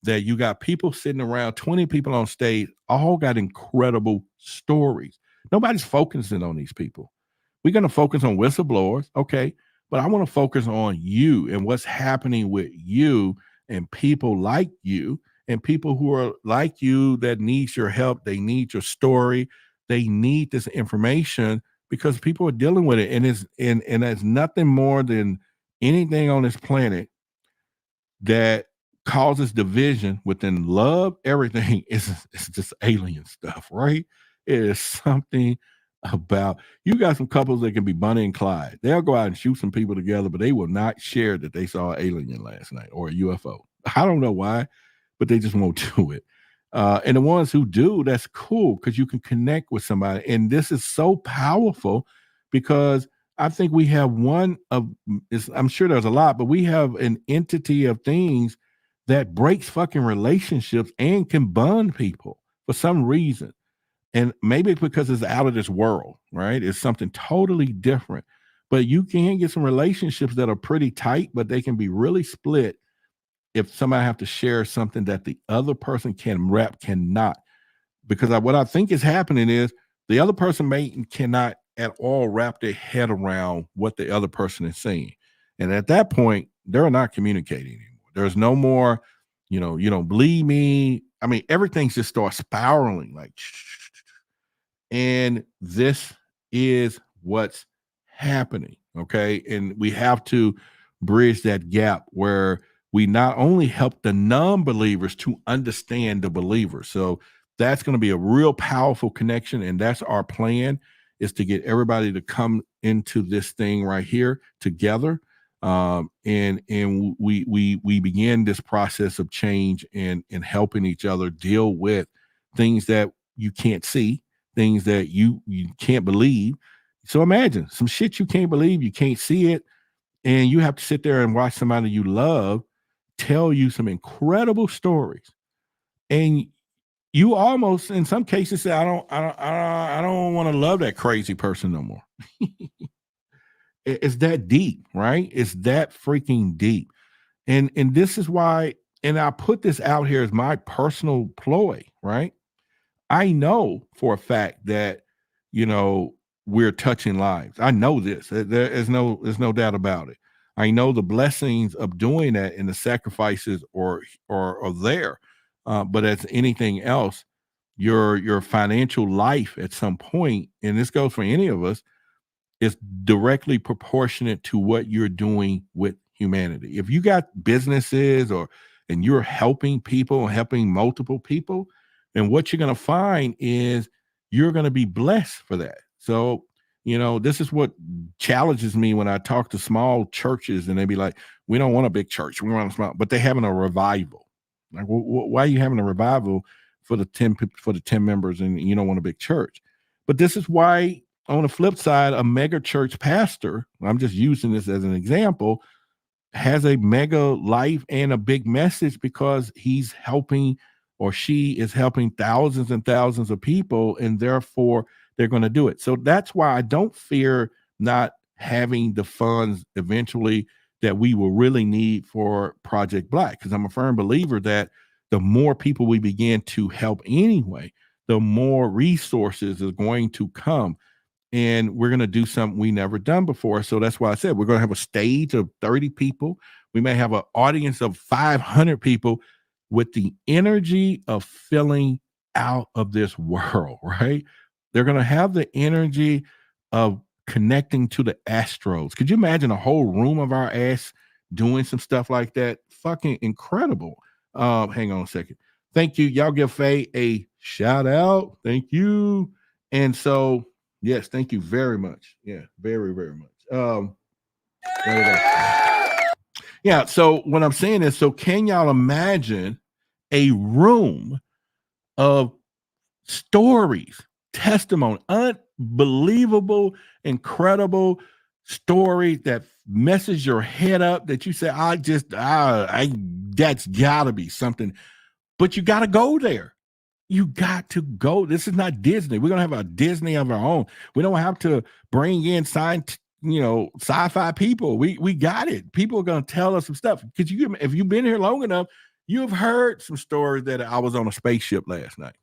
that you got people sitting around, 20 people on stage, all got incredible stories. Nobody's focusing on these people. We're going to focus on whistleblowers, okay, but I want to focus on you and what's happening with you and people like you and people who are like you that need your help. They need your story. They need this information because people are dealing with it. And it's nothing more than anything on this planet that causes division within love. Everything is just alien stuff, right? It is something about, you got some couples that can be Bonnie and Clyde. They'll go out and shoot some people together, but they will not share that they saw an alien last night or a UFO. I don't know why, but they just won't do it. And the ones who do, that's cool because you can connect with somebody. And this is so powerful because I think we have I'm sure there's a lot, but we have an entity of things that breaks fucking relationships and can bond people for some reason. And maybe it's because it's out of this world, right? It's something totally different. But you can get some relationships that are pretty tight, but they can be really split if somebody have to share something that the other person cannot. Because what I think is happening is the other person cannot at all wrap their head around what the other person is saying. And at that point, they're not communicating anymore. There's no more, you don't believe me. I mean, everything just starts spiraling like, and this is what's happening. Okay. And we have to bridge that gap where we not only help the non-believers to understand the believers. So that's going to be a real powerful connection. And that's our plan, is to get everybody to come into this thing right here together. And we begin this process of change and helping each other deal with things that you can't see, things that you can't believe. So imagine some shit you can't believe, you can't see it, and you have to sit there and watch somebody you love tell you some incredible stories. And you almost, in some cases, say, I don't want to love that crazy person no more. It's that deep, right? It's that freaking deep. And this is why, and I put this out here as my personal ploy, right? I know for a fact that, we're touching lives. I know this. There's no doubt about it. I know the blessings of doing that and the sacrifices are there. But as anything else, your financial life at some point, and this goes for any of us, is directly proportionate to what you're doing with humanity. If you got businesses or and you're helping people, helping multiple people, and what you're going to find is you're going to be blessed for that. So, this is what challenges me when I talk to small churches and they be like, we don't want a big church. We want a small, but they're having a revival. Like, why are you having a revival for the 10 members and you don't want a big church? But this is why, on the flip side, a mega church pastor, I'm just using this as an example, has a mega life and a big message because he's helping, or she is helping, thousands and thousands of people, and therefore they're going to do it. So that's why I don't fear not having the funds eventually that we will really need for Project Black, because I'm a firm believer that the more people we begin to help anyway, the more resources is going to come. And we're going to do something we never done before. So that's why I said we're going to have a stage of 30 people. We may have an audience of 500 people with the energy of filling out of this world, right? They're going to have the energy of connecting to the astros. Could you imagine a whole room of our ass doing some stuff like that? Fucking incredible. Hang on a second. Thank you. Y'all give Faye a shout out. Thank you. And so, yes, thank you very much. Yeah, very, very much. There we go. Yeah, so what I'm saying is, so can y'all imagine a room of stories, testimony, unbelievable, incredible stories that messes your head up, that you say, that's gotta be something, but you gotta go there. You got to go. This is not Disney. We're gonna have a Disney of our own. We don't have to bring in sci-fi people. We got it. People are gonna tell us some stuff. Because if you've been here long enough, you've heard some stories that I was on a spaceship last night.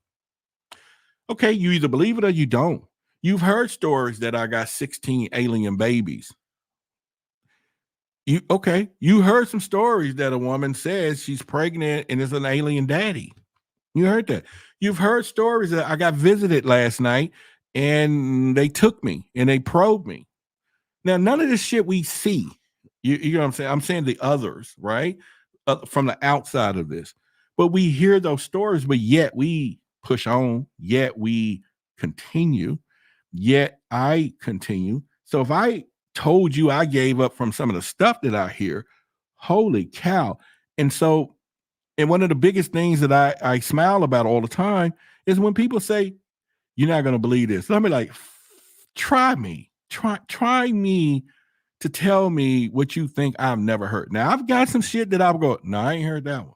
Okay, you either believe it or you don't. You've heard stories that I got 16 alien babies. You heard some stories that a woman says she's pregnant and is an alien daddy. You heard that. You've heard stories that I got visited last night and they took me and they probed me. Now, none of this shit we see. You know what I'm saying? I'm saying the others, right? From the outside of this. But we hear those stories, but yet we push on, yet we continue, yet I continue. So if I told you I gave up from some of the stuff that I hear, holy cow. And one of the biggest things that I smile about all the time is when people say, you're not going to believe this. So I'm like, try me to tell me what you think I've never heard. Now I've got some shit that I'll go, no, I ain't heard that one.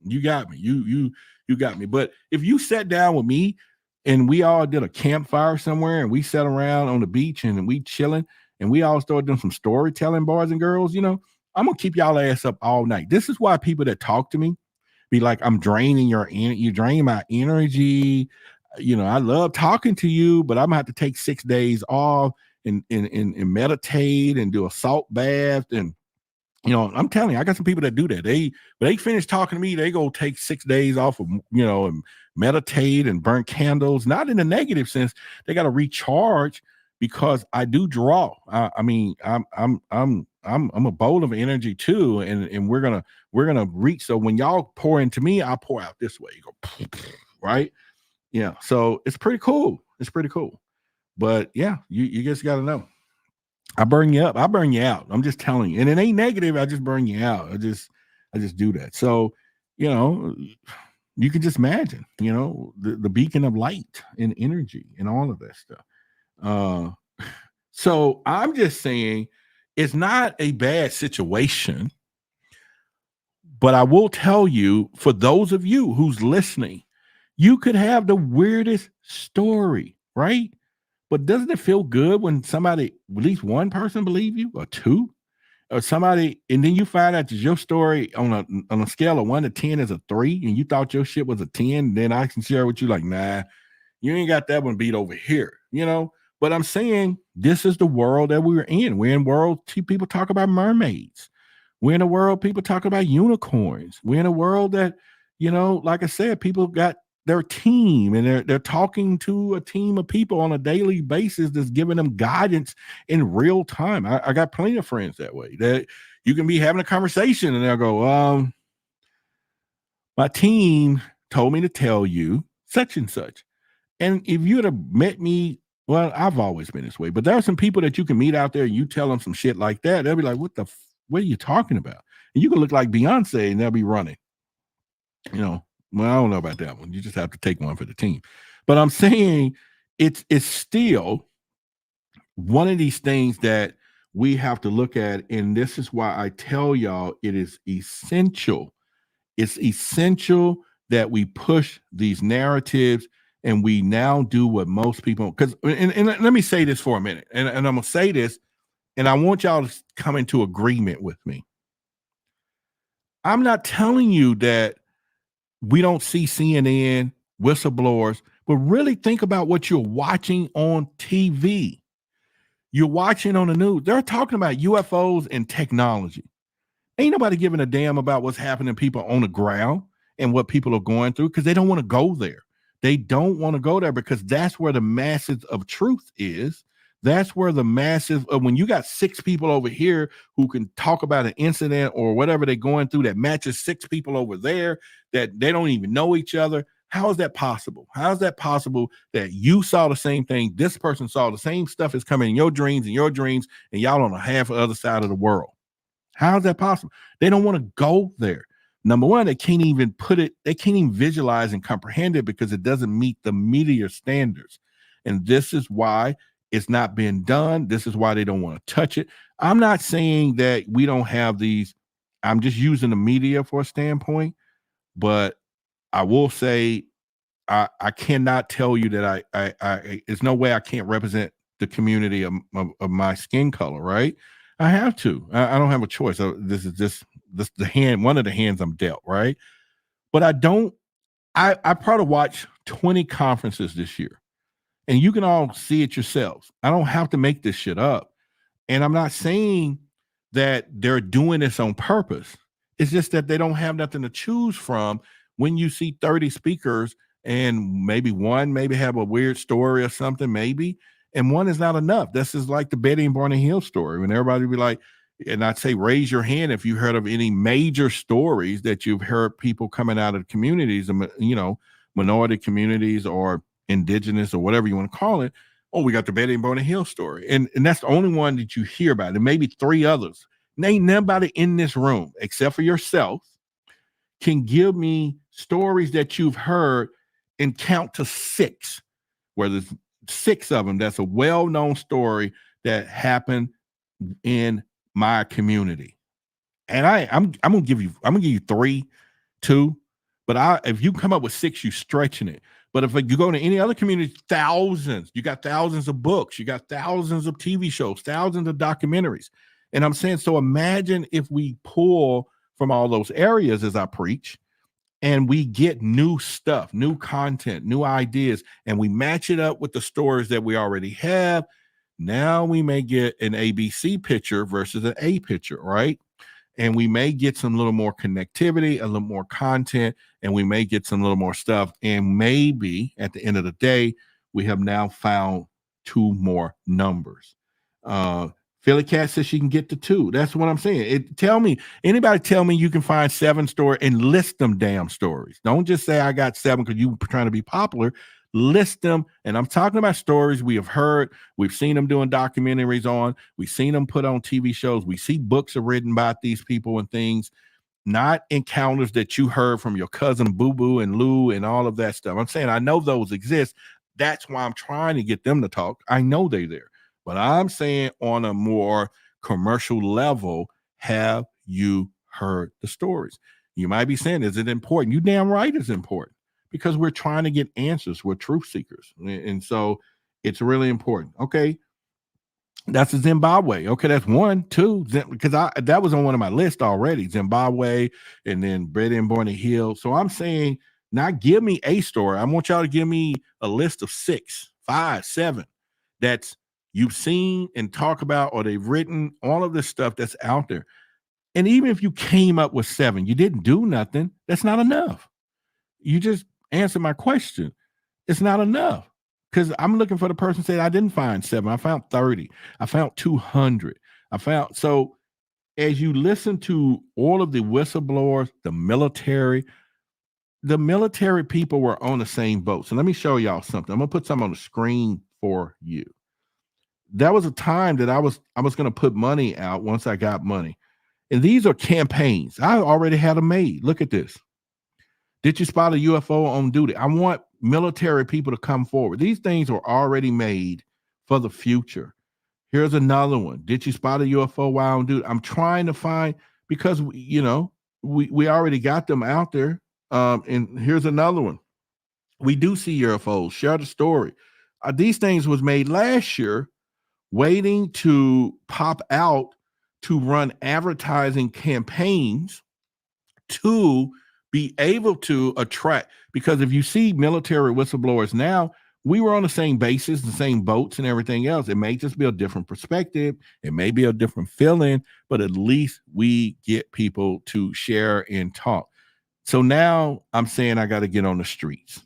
You got me. You got me. But if you sat down with me and we all did a campfire somewhere and we sat around on the beach and we chilling and we all started doing some storytelling, boys and girls, I'm going to keep y'all ass up all night. This is why people that talk to me be like, I'm draining you drain my energy. I love talking to you, but I'm gonna have to take 6 days off and meditate and do a salt bath. And, I'm telling you, I got some people that do that. When they finish talking to me, they go take 6 days off of, and meditate and burn candles, not in a negative sense. They got to recharge because I do draw. I'm a bowl of energy too. And we're going to reach. So when y'all pour into me, I'll pour out this way. You go, right? Yeah. So it's pretty cool. But yeah, you just got to know. I burn you up. I burn you out. I'm just telling you. And it ain't negative. I just burn you out. I just do that. So, you can just imagine, the beacon of light and energy and all of that stuff. So I'm just saying it's not a bad situation. But I will tell you, for those of you who's listening, you could have the weirdest story, right? But doesn't it feel good when somebody, at least one person, believe you, or two, or somebody, and then you find out that your story on a scale of 1 to 10 is a 3, and you thought your shit was a 10? Then I can share with you, like, nah, you ain't got that one beat over here, But I'm saying this is the world that we're in. We're in world people talk about mermaids. We're in a world people talk about unicorns. We're in a world that, like I said, people got their team and they're talking to a team of people on a daily basis that's giving them guidance in real time. I got plenty of friends that way, that you can be having a conversation and they'll go, My team told me to tell you such and such. And if you'd have met me, well, I've always been this way, but there are some people that you can meet out there and you tell them some shit like that. They'll be like, what are you talking about? And you can look like Beyonce and they'll be running. Well, I don't know about that one. You just have to take one for the team. But I'm saying it's still one of these things that we have to look at. And this is why I tell y'all it is essential. It's essential that we push these narratives and we now do what most people, because, and let me say this for a minute, and I'm going to say this, and I want y'all to come into agreement with me. I'm not telling you that we don't see CNN, whistleblowers, but really think about what you're watching on TV. You're watching on the news. They're talking about UFOs and technology. Ain't nobody giving a damn about what's happening to people on the ground and what people are going through because they don't want to go there. They don't want to go there because that's where the masses of truth is. That's where the masses of when you got 6 people over here who can talk about an incident or whatever they're going through that matches 6 people over there that they don't even know each other. How is that possible? How is that possible that you saw the same thing? This person saw the same stuff is coming in your dreams, and y'all on the half of the other side of the world. How is that possible? They don't want to go there. Number one, they can't even visualize and comprehend it because it doesn't meet the media standards. And this is why it's not being done. This is why they don't want to touch it. I'm not saying that we don't have these. I'm just using the media for a standpoint, but I will say I cannot tell you that I there's no way I can't represent the community of my skin color, right? I have to. I don't have a choice. This is just the hand, one of the hands I'm dealt, right? But I don't. I probably watched 20 conferences this year, and you can all see it yourselves. I don't have to make this shit up, and I'm not saying that they're doing this on purpose. It's just that they don't have nothing to choose from when you see 30 speakers and maybe one have a weird story or something, maybe. And one is not enough. This is like the Betty and Barney Hill story. When everybody be like, and I'd say, raise your hand if you heard of any major stories that you've heard people coming out of communities, minority communities or indigenous or whatever you want to call it. Oh, we got the Betty and Barney Hill story. And that's the only one that you hear about. And maybe 3 others. Ain't nobody in this room, except for yourself, can give me stories that you've heard and count to 6, where there's 6 of them. That's a well-known story that happened in my community. And I'm gonna give you 3, 2, but if you come up with 6, you're stretching it. But if you go to any other community, thousands, you got thousands of books, you got thousands of TV shows, thousands of documentaries. And I'm saying, so imagine if we pull from all those areas as I preach, and we get new stuff, new content, new ideas, and we match it up with the stories that we already have. Now we may get an ABC picture versus an A picture, right? And we may get some little more connectivity, a little more content, and we may get some little more stuff. And maybe at the end of the day, we have now found 2 more numbers. Philly Cat says she can get to 2. That's what I'm saying. Anybody tell me you can find 7 stories and list them damn stories. Don't just say I got 7 because you're trying to be popular. List them. And I'm talking about stories we have heard. We've seen them doing documentaries on. We've seen them put on TV shows. We see books are written about these people and things, not encounters that you heard from your cousin Boo Boo and Lou and all of that stuff. I'm saying I know those exist. That's why I'm trying to get them to talk. I know they're there. But I'm saying on a more commercial level, have you heard the stories? You might be saying, is it important? You damn right it's important because we're trying to get answers. We're truth seekers. And so it's really important. Okay. That's Zimbabwe. Okay, that's 1, 2, because that was on one of my lists already. Zimbabwe and then Betty and Barney Hill. So I'm saying, not give me a story. I want y'all to give me a list of 6, 5, 7 that's you've seen and talk about, or they've written, all of this stuff that's out there. And even if you came up with 7, you didn't do nothing, that's not enough. You just answered my question. It's not enough. Because I'm looking for the person who said, I didn't find 7. I found 30. I found 200. So as you listen to all of the whistleblowers, the military, the military people were on the same boat. So let me show y'all something. I'm gonna put something on the screen for you. That was a time that I was gonna put money out once I got money. And these are campaigns. I already had them made. Look at this. Did you spot a UFO on duty? I want military people to come forward. These things were already made for the future. Here's another one. Did you spot a UFO while on duty? I'm trying to find, because we already got them out there. And here's another one. We do see UFOs. Share the story. These things was made last year, waiting to pop out to run advertising campaigns to be able to attract. Because if you see military whistleblowers now, we were on the same bases, the same boats and everything else. It may just be a different perspective. It may be a different feeling, but at least we get people to share and talk. So now I'm saying I got to get on the streets.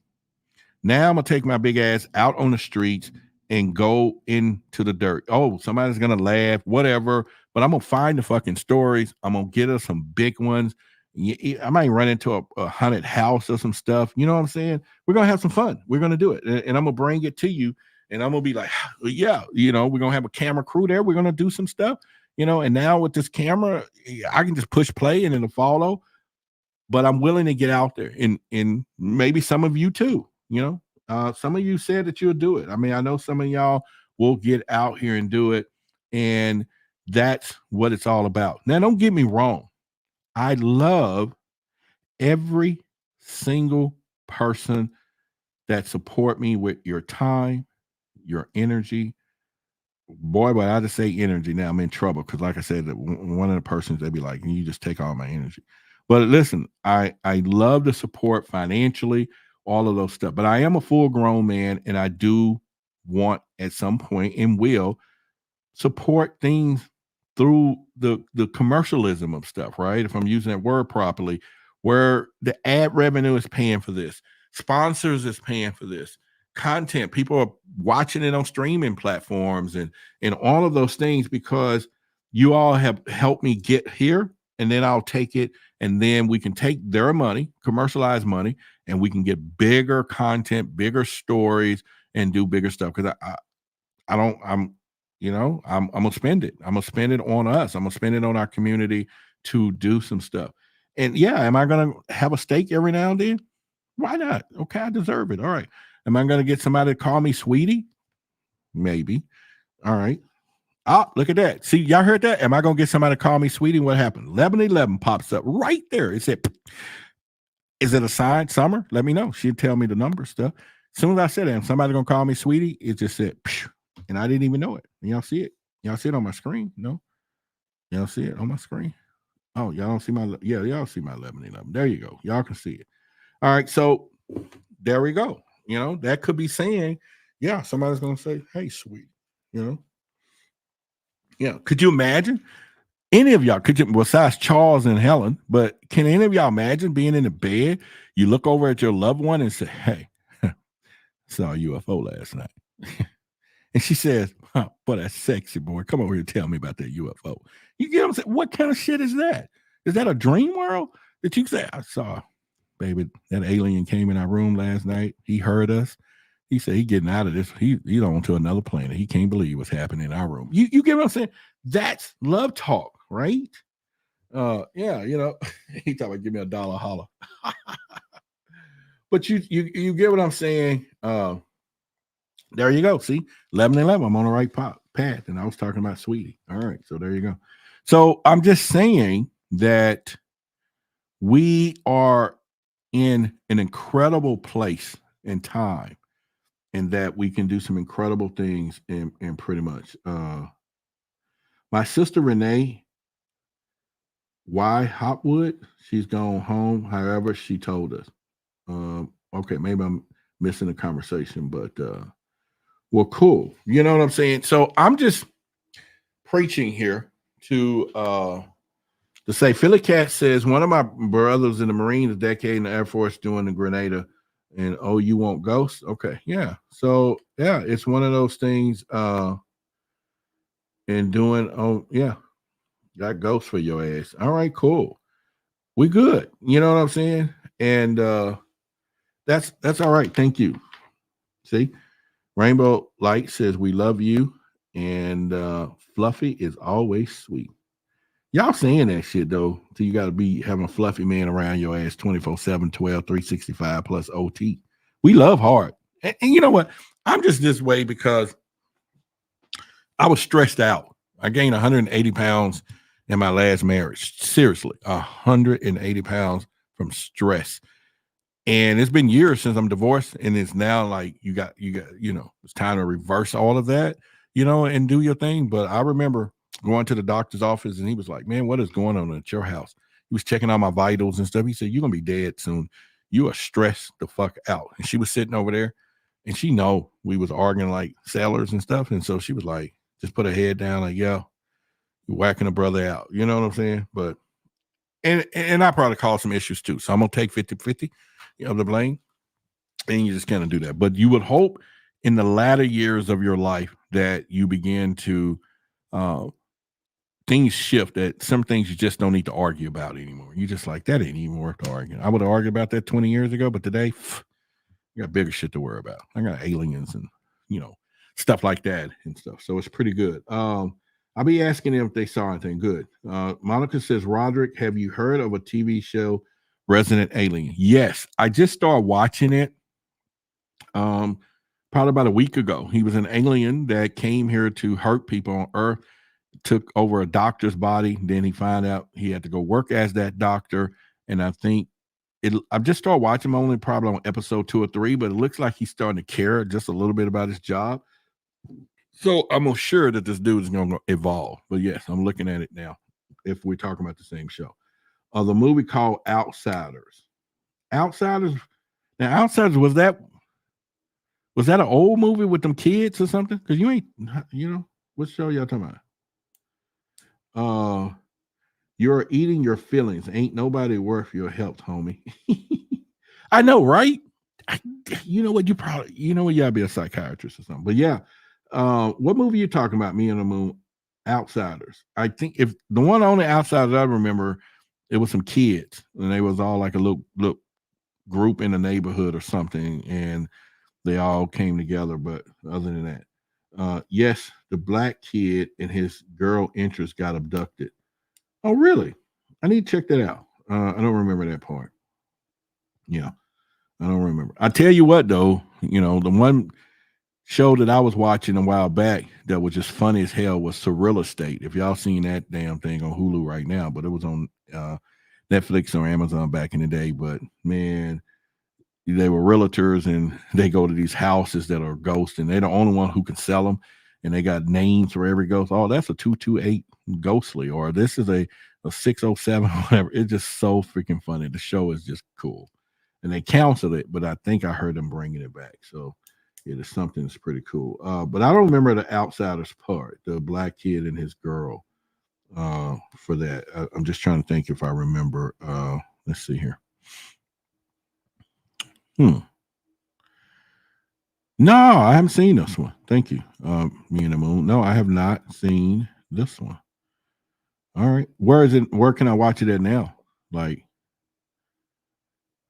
Now I'm going to take my big ass out on the streets and go into the dirt. Oh, somebody's going to laugh, whatever. But I'm going to find the fucking stories. I'm going to get us some big ones. I might run into a haunted house or some stuff. You know what I'm saying? We're going to have some fun. We're going to do it. And I'm going to bring it to you. And I'm going to be like, yeah, we're going to have a camera crew there. We're going to do some stuff, and now with this camera, I can just push play and it'll follow. But I'm willing to get out there. And maybe some of you too, some of you said that you'll do it. I mean, I know some of y'all will get out here and do it. And that's what it's all about. Now, don't get me wrong. I love every single person that support me with your time, your energy. Boy, but I just say energy now, I'm in trouble because, like I said, one of the persons, they'd be like, you just take all my energy. But listen, I love the support financially, all of those stuff. But I am a full-grown man, and I do want at some point and will support things through the commercialism of stuff, right? If I'm using that word properly, where the ad revenue is paying for this, sponsors is paying for this, content, people are watching it on streaming platforms and all of those things, because you all have helped me get here, and then I'll take it, and then we can take their money, commercialized money, and we can get bigger content, bigger stories, and do bigger stuff. Because I'm gonna spend it. I'm gonna spend it on us. I'm gonna spend it on our community to do some stuff. And yeah, am I gonna have a steak every now and then? Why not? Okay, I deserve it. All right. Am I gonna get somebody to call me sweetie? Maybe. All right. Oh, look at that. See, y'all heard that? Am I gonna get somebody to call me sweetie? What happened? 1111 pops up right there. It said, is it a sign? Summer? Let me know. She'd tell me the number stuff. As soon as I said that, am somebody gonna call me sweetie? It just said, phew. And I didn't even know it. And y'all see it? Y'all see it on my screen? No? Y'all see it on my screen? Oh, y'all don't see y'all see my 1111. There you go. Y'all can see it. All right. So there we go. That could be saying, yeah, somebody's going to say, hey, sweet. Yeah. Could you imagine? Any of y'all, besides Charles and Helen, but can any of y'all imagine being in the bed? You look over at your loved one and say, hey, saw a UFO last night. And she says, oh, boy, that's sexy, boy. Come over here and tell me about that UFO. You get what I'm saying? What kind of shit is that? Is that a dream world that you say, I saw, baby, that alien came in our room last night. He heard us. He said he getting out of this. He's on to another planet. He can't believe what's happening in our room. You get what I'm saying? That's love talk, right? Yeah, he talking about give me $1 holler. But you get what I'm saying? There you go. See, 1111. I'm on the right path, and I was talking about sweetie. All right, so there you go. So I'm just saying that we are in an incredible place and time, and that we can do some incredible things in pretty much. My sister Renee, why Hopwood? She's gone home. However, she told us. Okay, maybe I'm missing the conversation, but well, cool. You know what I'm saying? So I'm just preaching here to say Philly Cat says one of my brothers in the Marines, a decade in the Air Force doing the Grenada, and oh, you want ghosts? Okay, yeah. So yeah, it's one of those things. And doing got ghosts for your ass. All right, cool. We good. You know what I'm saying? And That's all right. Thank you. See, Rainbow Light says we love you, and Fluffy is always sweet. Y'all saying that shit though, so you got to be having a fluffy man around your ass 24/7, 12, 365 plus OT. We love hard, and you know what? I'm just this way because I was stressed out. I gained 180 pounds in my last marriage. Seriously, 180 pounds from stress. And it's been years since I'm divorced, and it's now like you got, it's time to reverse all of that, and do your thing. But I remember going to the doctor's office, and he was like, "Man, what is going on at your house?" He was checking out my vitals and stuff. He said, "You're gonna be dead soon. You are stressed the fuck out." And she was sitting over there, and she know we was arguing like sailors and stuff, and so she was like, just put her head down, like, "Yeah, you're whacking a brother out." You know what I'm saying? But and I probably caused some issues too, so I'm gonna take 50-50 of the blame, and you just kind of do that. But you would hope in the latter years of your life that you begin to things shift, that some things you just don't need to argue about anymore. You just like, that ain't even worth arguing. I would have argued about that 20 years ago, but today I got bigger shit to worry about. I got aliens and stuff like that and stuff. So it's pretty good. I'll be asking them if they saw anything good. Monica says, Roderick, have you heard of a TV show, Resident Alien? Yes, I just started watching it probably about a week ago. He was an alien that came here to hurt people on Earth, took over a doctor's body. Then he found out he had to go work as that doctor. And I think I've just started watching him, only probably on episode 2 or 3, but it looks like he's starting to care just a little bit about his job. So I'm sure that this dude is going to evolve. But yes, I'm looking at it now, if we're talking about the same show. The movie called Outsiders. Outsiders. Now, Outsiders, was that an old movie with them kids or something? Because you ain't, what show y'all talking about? You're eating your feelings. Ain't nobody worth your help, homie. I know, right? You know what? Y'all be a psychiatrist or something. But yeah, what movie you talking about? Me and the Moon, Outsiders. I think if the one only Outsiders I remember, it was some kids, and they was all like a little group in the neighborhood or something, and they all came together. But other than that, yes, the black kid and his girl interest got abducted. Oh, really? I need to check that out. I don't remember that part. Yeah, I don't remember. I tell you what, though, the one show that I was watching a while back that was just funny as hell was Surreal Estate. If y'all seen that damn thing on Hulu right now, but it was on Netflix or Amazon back in the day. But man, they were realtors, and they go to these houses that are ghosts, and they're the only one who can sell them. And they got names for every ghost. Oh, that's a 228 ghostly, or this is a 607, whatever. It's just so freaking funny. The show is just cool. And they canceled it, but I think I heard them bringing it back. So it is something that's pretty cool. But I don't remember the Outsiders part, the black kid and his girl for that. I'm just trying to think if I remember. Let's see here. No, I haven't seen this one. Thank you, Me and the Moon. No, I have not seen this one. All right. Where is it? Where can I watch it at now? Like,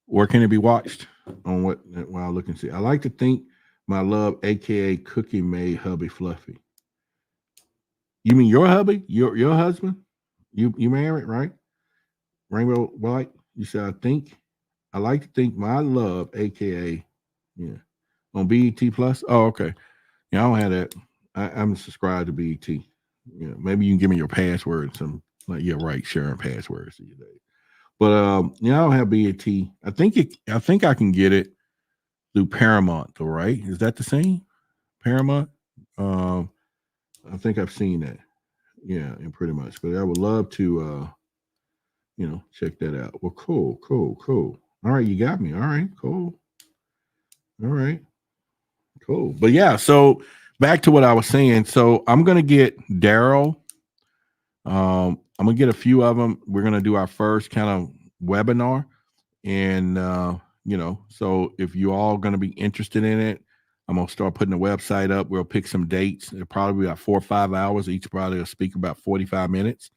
where can it be watched? On what? While I look and see. I like to think my love, aka Cookie Made Hubby Fluffy. You mean your hubby? Your husband? You married, right? Rainbow White. You said I like to think my love, aka on BET Plus. Oh, okay. Yeah, I don't have that. I'm subscribed to BET. Yeah, maybe you can give me your password. Some right, sharing passwords these days. But I don't have BET. I think I can get it through Paramount, though, right? Is that the same? Paramount? I think I've seen that. Yeah, and pretty much. But I would love to check that out. Well, cool. All right, you got me. All right, cool. All right. Cool. But yeah, so back to what I was saying. So I'm gonna get Daryl. I'm gonna get a few of them. We're gonna do our first kind of webinar, and so if you all gonna be interested in it, I'm gonna start putting the website up. We'll pick some dates. It'll probably be about 4 or 5 hours. Each probably will speak about 45 minutes,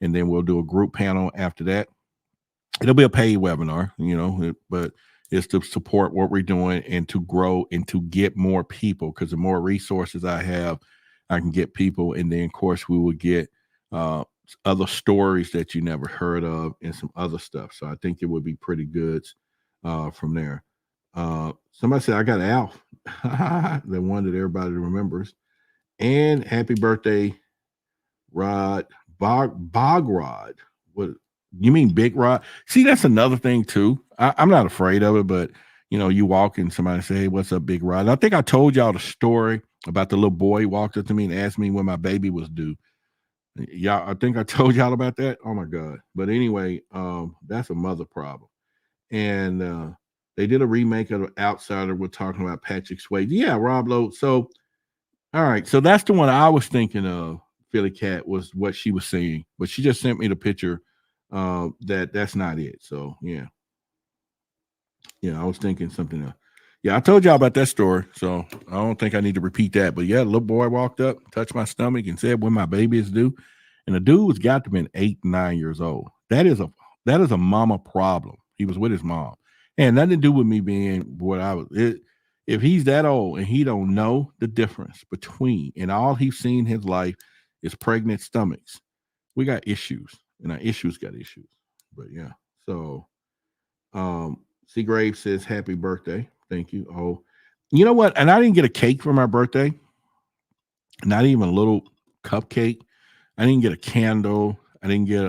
and then we'll do a group panel after that. It'll be a paid webinar, but is to support what we're doing and to grow and to get more people, because the more resources I have, I can get people. And then, of course, we will get other stories that you never heard of and some other stuff. So I think it would be pretty good from there. Somebody said, I got Alf, the one that everybody remembers. And happy birthday, Rod Bogrod. What you mean, Big Rod? See, that's another thing too. I'm not afraid of it, but you walk and somebody say, "Hey, what's up, Big Rod?" And I think I told y'all the story about the little boy who walked up to me and asked me when my baby was due. Yeah, I think I told y'all about that. Oh my God! But anyway, that's a mother problem. And they did a remake of Outsider. We're talking about Patrick Swayze. Yeah, Rob Lowe. So, all right. So that's the one I was thinking of. Philly Cat was what she was saying, but she just sent me the picture. That's not it. So yeah, I was thinking something else. Yeah, I told y'all about that story, so I don't think I need to repeat that. But yeah, the little boy walked up, touched my stomach, and said, "When my baby is due," and the dude was got to be 8, 9 years old. That is a mama problem. He was with his mom, and nothing to do with me being what I was. If he's that old and he don't know the difference between, and all he's seen in his life is pregnant stomachs, we got issues, and our issues got issues. But yeah, so Seagrave says happy birthday. Thank you. Oh, you know what? And I didn't get a cake for my birthday. Not even a little cupcake. I didn't get a candle. I didn't get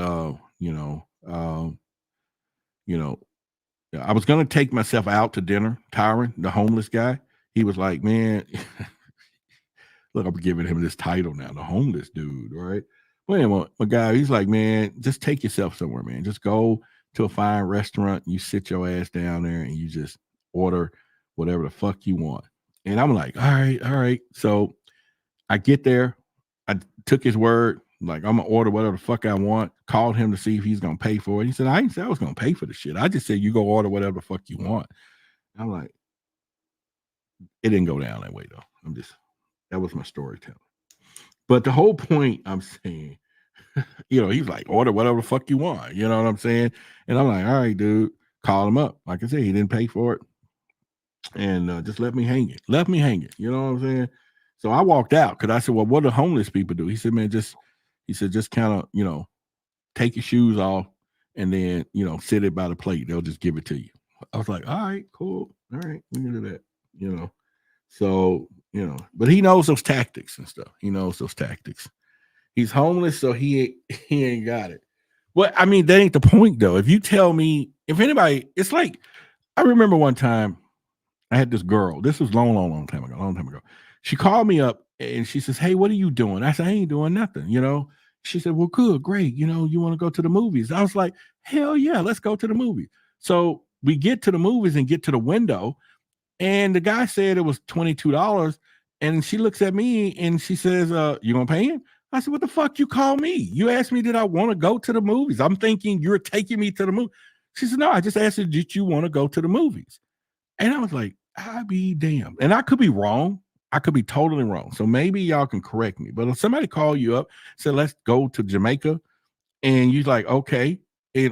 I was gonna take myself out to dinner. Tyron, the homeless guy, he was like, "Man, look, I'm giving him this title now, the homeless dude, right?" Well, anyway, my guy, he's like, "Man, just take yourself somewhere, man. Just go to a fine restaurant. You sit your ass down there and you just order whatever the fuck you want." And I'm like, all right. So I get there. I took his word. Like, I'm gonna order whatever the fuck I want. Called him to see if he's gonna pay for it. He said, "I didn't say I was gonna pay for the shit. I just said you go order whatever the fuck you want." I'm like, it didn't go down that way though. That was my storytelling. But the whole point I'm saying, he's like, order whatever the fuck you want. You know what I'm saying? And I'm like, all right, dude, call him up. Like I said, he didn't pay for it. And just let me hang it. Left me hanging. You know what I'm saying? So I walked out because I said, well, what do homeless people do? He said, man, just kind of, take your shoes off and then, sit it by the plate. They'll just give it to you. I was like, all right, cool. All right, we can do that, So, but he knows those tactics and stuff. He knows those tactics. He's homeless, so he ain't got it. Well, I mean, that ain't the point, though. If you tell me, if anybody, it's like, I remember one time I had this girl. This was long time ago. She called me up and she says, "Hey, what are you doing?" I said, "I ain't doing nothing." She said, "Well, good, great. You want to go to the movies?" I was like, "Hell yeah, let's go to the movie." So we get to the movies and get to the window, and the guy said it was $22. And she looks at me and she says, "You gonna pay him?" I said, "What the fuck you call me? You asked me did I want to go to the movies. I'm thinking you're taking me to the movie." She said, "No, I just asked you, did you want to go to the movies?" And I was like, I be damned. And I could be wrong. I could be totally wrong. So maybe y'all can correct me. But if somebody call you up, said, let's go to Jamaica, and you're like, okay,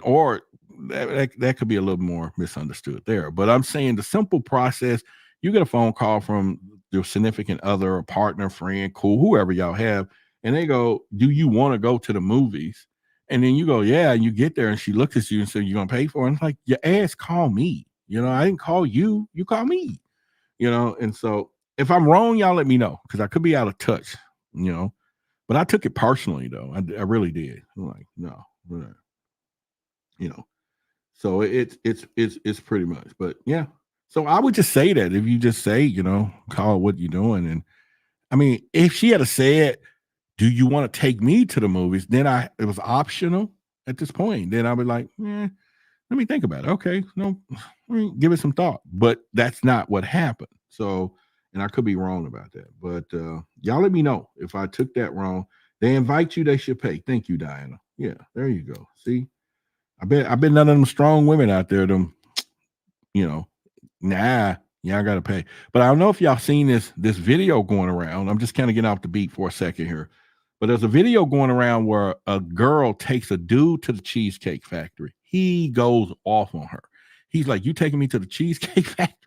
or that could be a little more misunderstood there. But I'm saying the simple process, you get a phone call from your significant other, or partner, friend, cool, whoever y'all have, and they go, do you want to go to the movies? And then you go, yeah, and you get there and she looks at you and says, "You're gonna pay for it?" And it's like, your ass call me. I didn't call you. You call me. And so if I'm wrong, y'all let me know, because I could be out of touch. But I took it personally though. I really did. I'm like, no, we're not. So it's pretty much. But yeah. So I would just say that if you just say, call it what you're doing. And I mean, if she had said, "Do you want to take me to the movies?" Then it was optional at this point. Then I would like, let me think about it. Okay, no, give it some thought. But that's not what happened. So, and I could be wrong about that. But y'all let me know if I took that wrong. They invite you, they should pay. Thank you, Diana. Yeah, there you go. See, I bet none of them strong women out there, nah, yeah, I gotta pay. But I don't know if y'all seen this video going around. I'm just kind of getting off the beat for a second here. But there's a video going around where a girl takes a dude to the Cheesecake Factory. He goes off on her. He's like, you taking me to the Cheesecake Factory?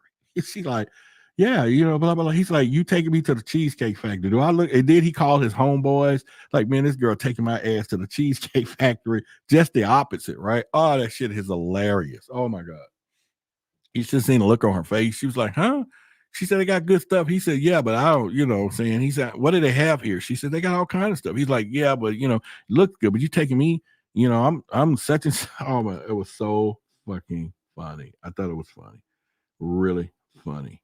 She's like, yeah, blah, blah, blah. He's like, you taking me to the Cheesecake Factory. Do I look? And then he called his homeboys, like, man, this girl taking my ass to the Cheesecake Factory. Just the opposite, right? Oh, that shit is hilarious. Oh, my God. You should have seen the look on her face. She was like, huh? She said, they got good stuff. He said, yeah, but I don't, what I'm saying. He said, what do they have here? She said, they got all kinds of stuff. He's like, yeah, but, look good. But you taking me, I'm such and oh, my, it was so fucking funny. I thought it was funny. Really funny,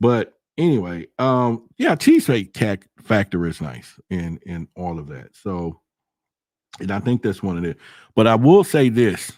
But anyway, yeah, Cheesecake Factor is nice and all of that. So, and I think that's one of it. But I will say this,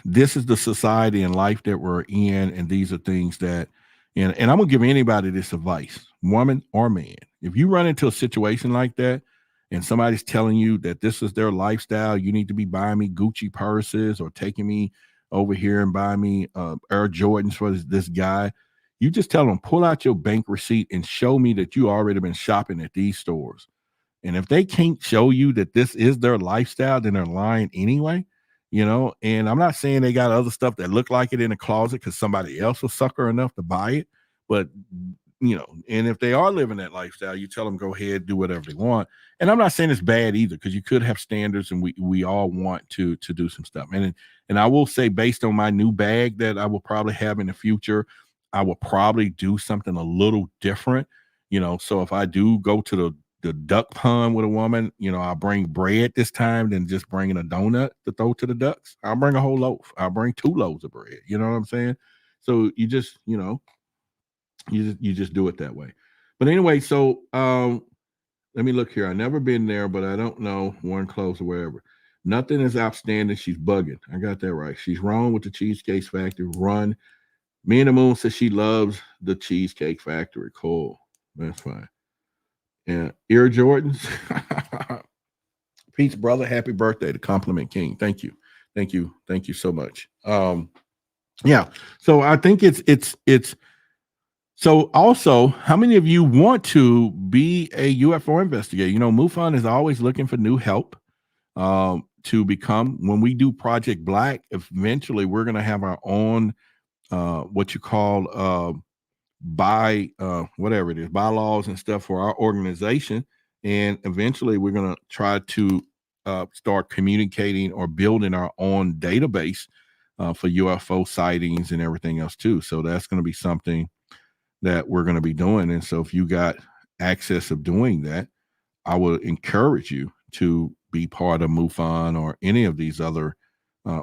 this is the society and life that we're in, and these are things that, and I'm gonna give anybody this advice, woman or man. If you run into a situation like that, and somebody's telling you that this is their lifestyle, you need to be buying me Gucci purses or taking me over here and buying me Air Jordans for this guy, you just tell them, pull out your bank receipt and show me that you already been shopping at these stores. And if they can't show you that this is their lifestyle, then they're lying anyway. And I'm not saying they got other stuff that look like it in the closet because somebody else was sucker enough to buy it. But, and if they are living that lifestyle, you tell them go ahead, do whatever they want. And I'm not saying it's bad either, because you could have standards, and we all want to do some stuff. And I will say, based on my new bag that I will probably have in the future, I will probably do something a little different. So if I do go to the duck pond with a woman, I'll bring bread this time than just bringing a donut to throw to the ducks. I'll bring a whole loaf. I'll bring 2 loaves of bread. You know what I'm saying? So you just, you just do it that way. But anyway, so let me look here. I've never been there, but I don't know. One close or wherever. Nothing is outstanding. She's bugging. I got that right. She's wrong with the Cheesecake Factory. Run. Me and the Moon says she loves the Cheesecake Factory. Cool. That's fine. Yeah, Air Jordans. Pete's brother, happy birthday to Compliment King. Thank you so much. Yeah. So I think it's so also, how many of you want to be a UFO investigator? MUFON is always looking for new help to become. When we do Project Black, eventually we're going to have our own what you call whatever it is, bylaws and stuff for our organization. And eventually we're going to try to start communicating or building our own database for UFO sightings and everything else too. So that's going to be something that we're going to be doing. And so if you got access of doing that, I would encourage you to be part of MUFON or any of these other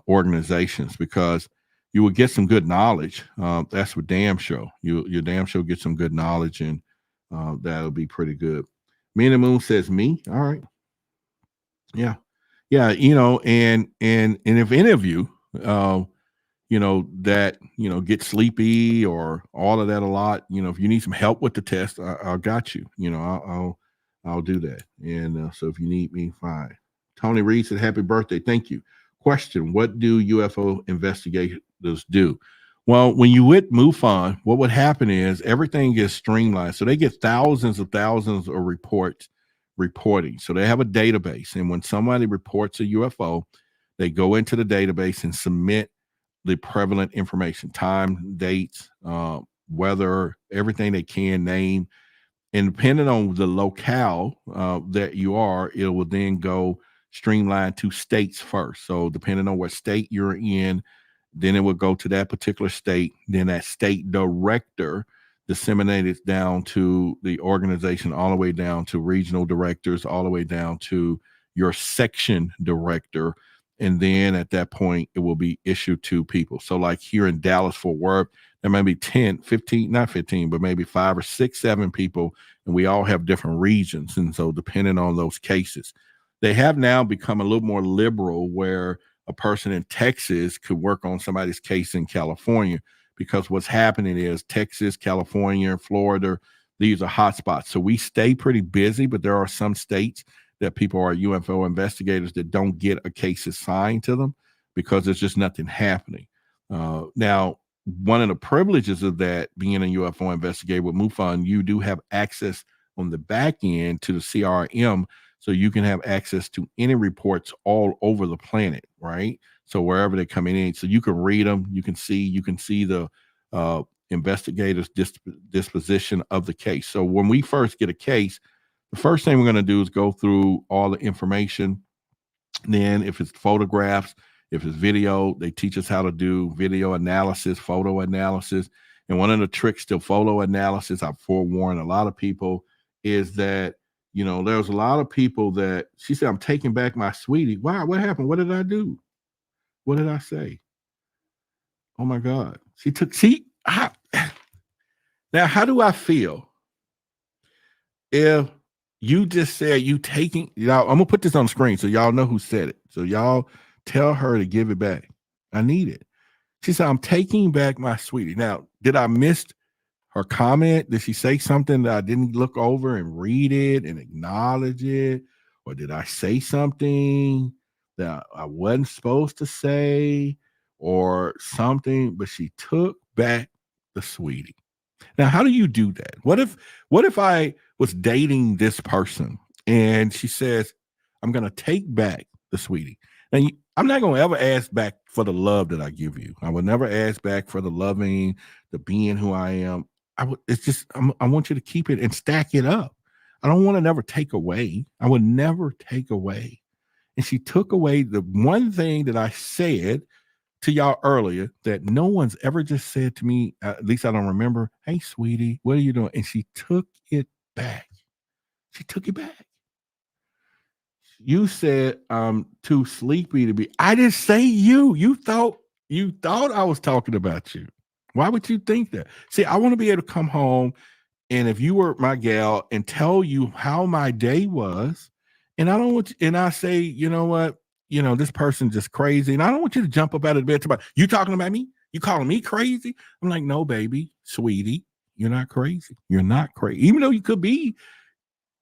organizations, because you will get some good knowledge. That's for damn sure. You damn sure get some good knowledge, and that'll be pretty good. Me and the Moon says me. All right. Yeah. Yeah. And if any of you, that, get sleepy or all of that a lot, if you need some help with the test, I got you, I'll do that. And so if you need me, fine. Tony Reed said, happy birthday. Thank you. Question: what do UFO investigators do? Well, when you with MUFON, what would happen is everything gets streamlined. So they get thousands of reporting. So they have a database. And when somebody reports a UFO, they go into the database and submit the prevalent information, time, dates, weather, everything they can name. And depending on the locale that you are, it will then go streamlined to states first. So depending on what state you're in, then it will go to that particular state. Then that state director disseminated down to the organization, all the way down to regional directors, all the way down to your section director. And then at that point, it will be issued to people. So like here in Dallas, Fort Worth, there may be 10, 15, not 15, but maybe 5 or 6, 7 people. And we all have different regions. And so depending on those cases, they have now become a little more liberal, where a person in Texas could work on somebody's case in California, because what's happening is Texas, California, Florida, these are hotspots. So we stay pretty busy, but there are some states that people are UFO investigators that don't get a case assigned to them because there's just nothing happening. Now, one of the privileges of that, being a UFO investigator with MUFON, you do have access on the back end to the CRM, so you can have access to any reports all over the planet, right? So wherever they're coming in, so you can read them, you can see the investigators' disposition of the case. So when we first get a case, the first thing we're going to do is go through all the information. Then if it's photographs, if it's video, they teach us how to do video analysis, photo analysis. And one of the tricks to photo analysis, I forewarn a lot of people, is that, there's a lot of people that she said, I'm taking back my sweetie. Wow, what happened? What did I do? What did I say? Oh my God. Now, how do I feel if you just said you taking, y'all, I'm gonna put this on the screen so y'all know who said it. So y'all tell her to give it back. I need it. She said, I'm taking back my sweetie. Now, did I miss her comment? Did she say something that I didn't look over and read it and acknowledge it? Or did I say something that I wasn't supposed to say or something? But she took back the sweetie. Now, how do you do that? What if I was dating this person and she says, I'm going to take back the sweetie? Now, I'm not going to ever ask back for the love that I give you. I would never ask back for the loving, the being who I am. I want you to keep it and stack it up. I don't want to never take away. I would never take away. And she took away the one thing that I said to y'all earlier that no one's ever just said to me, at least I don't remember, hey, sweetie, what are you doing? And she took it back. She took it back. You said I'm too sleepy to be. I didn't say you. You thought I was talking about you. Why would you think that? See, I want to be able to come home, and if you were my gal, and tell you how my day was, and I don't want, and I say, you know what? This person's just crazy. And I don't want you to jump up out of bed. You talking about me? You calling me crazy? I'm like, no, baby, sweetie, you're not crazy. You're not crazy. Even though you could be,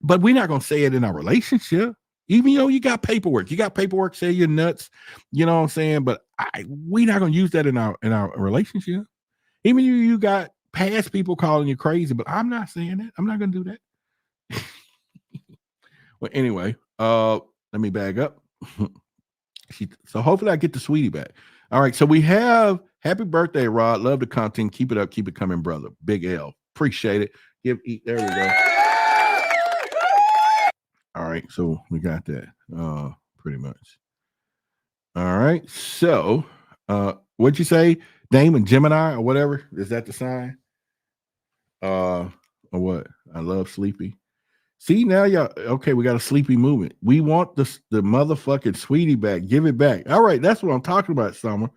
but we're not going to say it in our relationship. Even though you got paperwork say you're nuts. You know what I'm saying? But we're not going to use that in our relationship. Even you got past people calling you crazy, but I'm not saying that. I'm not going to do that. Well, anyway, let me bag up. So hopefully I get the sweetie back. All right. So we have happy birthday, Rod. Love the content. Keep it up. Keep it coming, brother. Big L. Appreciate it. There we go. All right. So we got that pretty much. All right. So what'd you say? Dame and Gemini or whatever? Is that the sign? Or what? I love sleepy. See, now y'all, okay, we got a sleepy movement. We want the motherfucking sweetie back. Give it back. All right, that's what I'm talking about, Summer.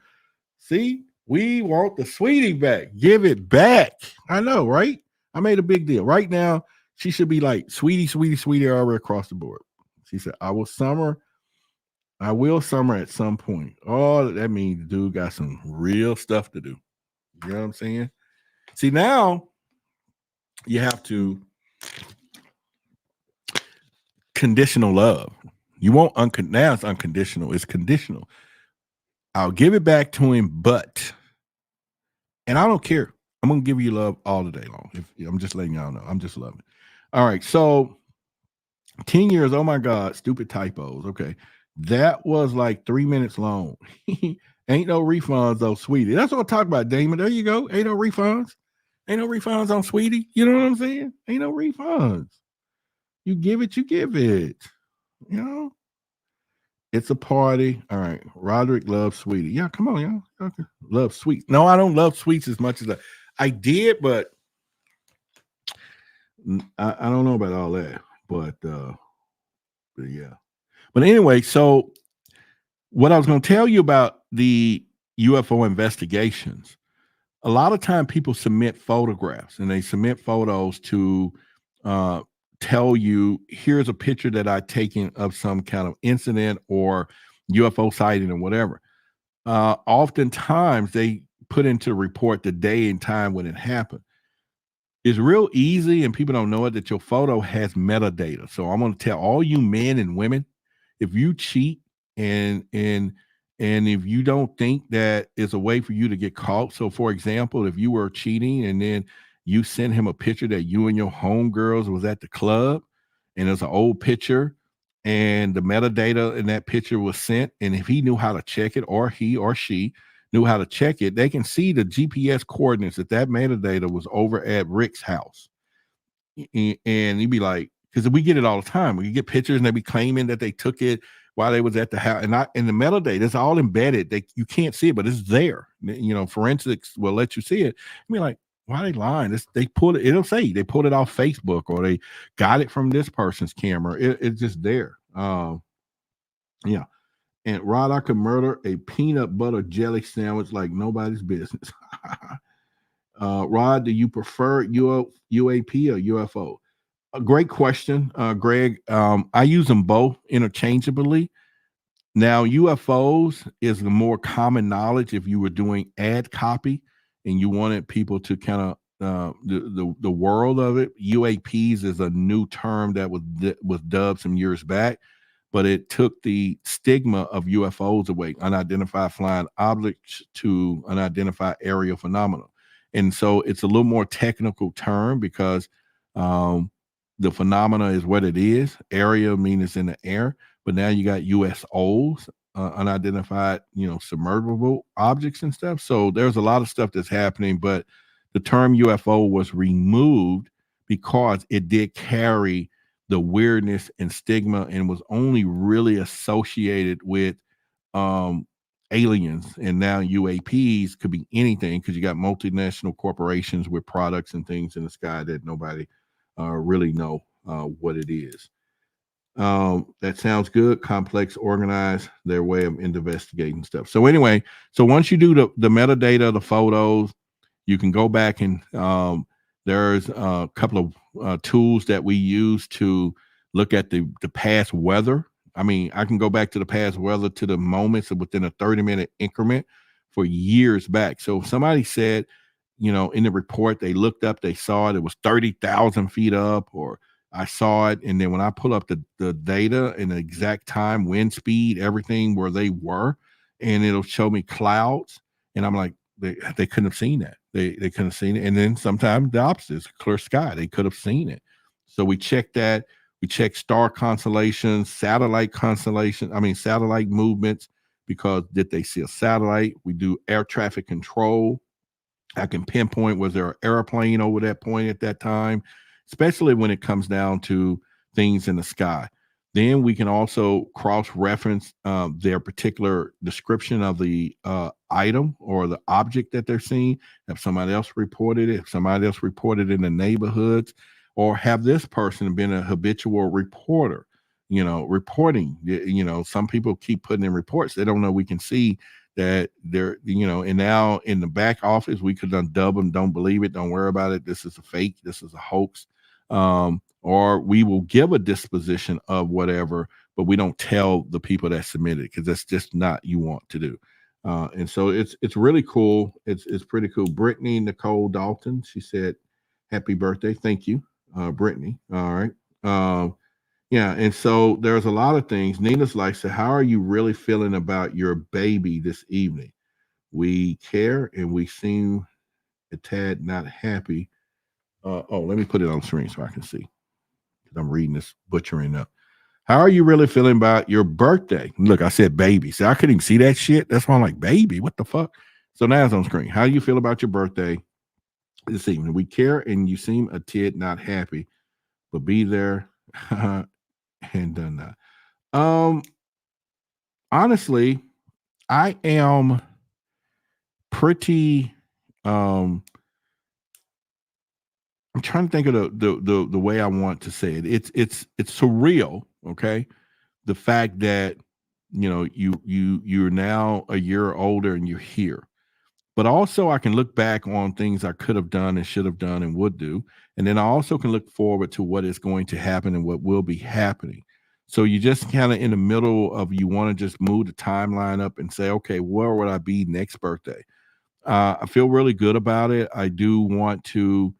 See, we want the sweetie back. Give it back. I know, right? I made a big deal. Right now, she should be like, sweetie, sweetie, sweetie, all the way across the board. She said, I will summer at some point. Oh, that means the dude got some real stuff to do. You know what I'm saying? See, now you have to conditional love. You won't now it's unconditional. It's conditional. I'll give it back to him, but, and I don't care. I'm gonna give you love all the day long. I'm just letting y'all know. I'm just loving. All right. So 10 years. Oh my God. Stupid typos. Okay. That was like 3 minutes long. Ain't no refunds though, sweetie. That's what I'm talking about, Damon. There you go. Ain't no refunds. Ain't no refunds on sweetie. You know what I'm saying? Ain't no refunds. You give it, you give it. You know, it's a party. All right. Roderick loves sweetie. Yeah, come on, y'all. Okay. Love sweets. No, I don't love sweets as much as I did, but I don't know about all that. But yeah. But anyway, so what I was going to tell you about the UFO investigations, a lot of time people submit photographs and they submit photos to tell you, here's a picture that I taken of some kind of incident or UFO sighting or whatever. Oftentimes they put into the report the day and time when it happened. It's real easy, and people don't know it, that your photo has metadata. So I'm going to tell all you men and women, if you cheat and if you don't think that is a way for you to get caught. So for example, if you were cheating and then you sent him a picture that you and your homegirls was at the club, and it's an old picture, and the metadata in that picture was sent. And if he knew how to check it, or he or she knew how to check it, they can see the GPS coordinates that metadata was over at Rick's house. And you'd be like, because we get it all the time. We get pictures and they be claiming that they took it while they was at the house. And the metadata is all embedded. You can't see it, but it's there. Forensics will let you see it. I mean, like, why are they lying? They pulled it. It'll say they pulled it off Facebook, or they got it from this person's camera. It's just there. Yeah. And Rod, I could murder a peanut butter jelly sandwich like nobody's business. Rod, do you prefer UAP or UFO? A great question, Greg. I use them both interchangeably. Now, UFOs is the more common knowledge if you were doing ad copy and you wanted people to kind of the world of it. UAPs is a new term that was dubbed some years back, but it took the stigma of UFOs away, unidentified flying objects, to unidentified aerial phenomena. And so it's a little more technical term because the phenomena is what it is. Area means it's in the air, but now you got USOs, unidentified, submersible objects and stuff. So there's a lot of stuff that's happening, but the term UFO was removed because it did carry the weirdness and stigma and was only really associated with aliens. And now UAPs could be anything because you got multinational corporations with products and things in the sky that nobody really know what it is. That sounds good. Complex, organized, their way of investigating stuff. So anyway, so once you do the metadata, the photos, you can go back and there's a couple of tools that we use to look at the past weather. I mean, I can go back to the past weather to the moments within a 30-minute increment for years back. So if somebody said, in the report, they looked up, they saw it was 30,000 feet up, or I saw it. And then when I pull up the data and the exact time, wind speed, everything where they were, and it'll show me clouds. And I'm like, they couldn't have seen that. They couldn't have seen it. And then sometimes the opposite is clear sky. They could have seen it. So we check that. We check star constellations, satellite movements, because did they see a satellite? We do air traffic control. I can pinpoint, was there an airplane over that point at that time, especially when it comes down to things in the sky. Then we can also cross-reference their particular description of the item or the object that they're seeing. If somebody else reported it, if somebody else reported in the neighborhoods, or have this person been a habitual reporter, reporting. Some people keep putting in reports. They don't know we can see that they're, and now in the back office, we could undub them. Don't believe it. Don't worry about it. This is a fake. This is a hoax. Or we will give a disposition of whatever, but we don't tell the people that submitted, because that's just not you want to do. And so it's really cool. It's pretty cool. Brittany Nicole Dalton, she said, happy birthday. Thank you, Brittany. All right. Yeah, and so there's a lot of things. Nina's like, so how are you really feeling about your baby this evening? We care and we seem a tad not happy. Let me put it on the screen so I can see. I'm reading this butchering up. How are you really feeling about your birthday? Look, I said baby. See, I couldn't even see that shit. That's why I'm like, baby, what the fuck? So now it's on screen. How do you feel about your birthday this evening? We care and you seem a tad not happy, but be there and done that. Honestly, I am pretty I'm trying to think of the way I want to say it. It's surreal, okay? The fact that you're now a year older and you're here. But also I can look back on things I could have done and should have done and would do. And then I also can look forward to what is going to happen and what will be happening. So you just kind of in the middle of, you want to just move the timeline up and say, okay, where would I be next birthday? I feel really good about it. I do want to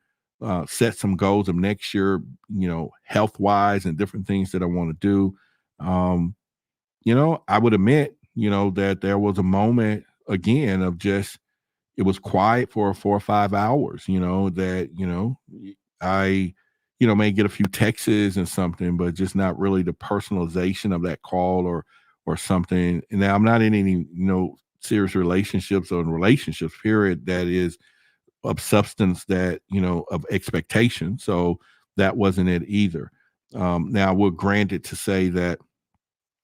set some goals of next year, health wise and different things that I want to do. I would admit, that there was a moment again of just, it was quiet for 4 or 5 hours, that, I may get a few texts and something, but just not really the personalization of that call or something. And now I'm not in any, serious relationships or relationships, period, that is of substance, that, of expectation. So that wasn't it either. Now we're granted to say that,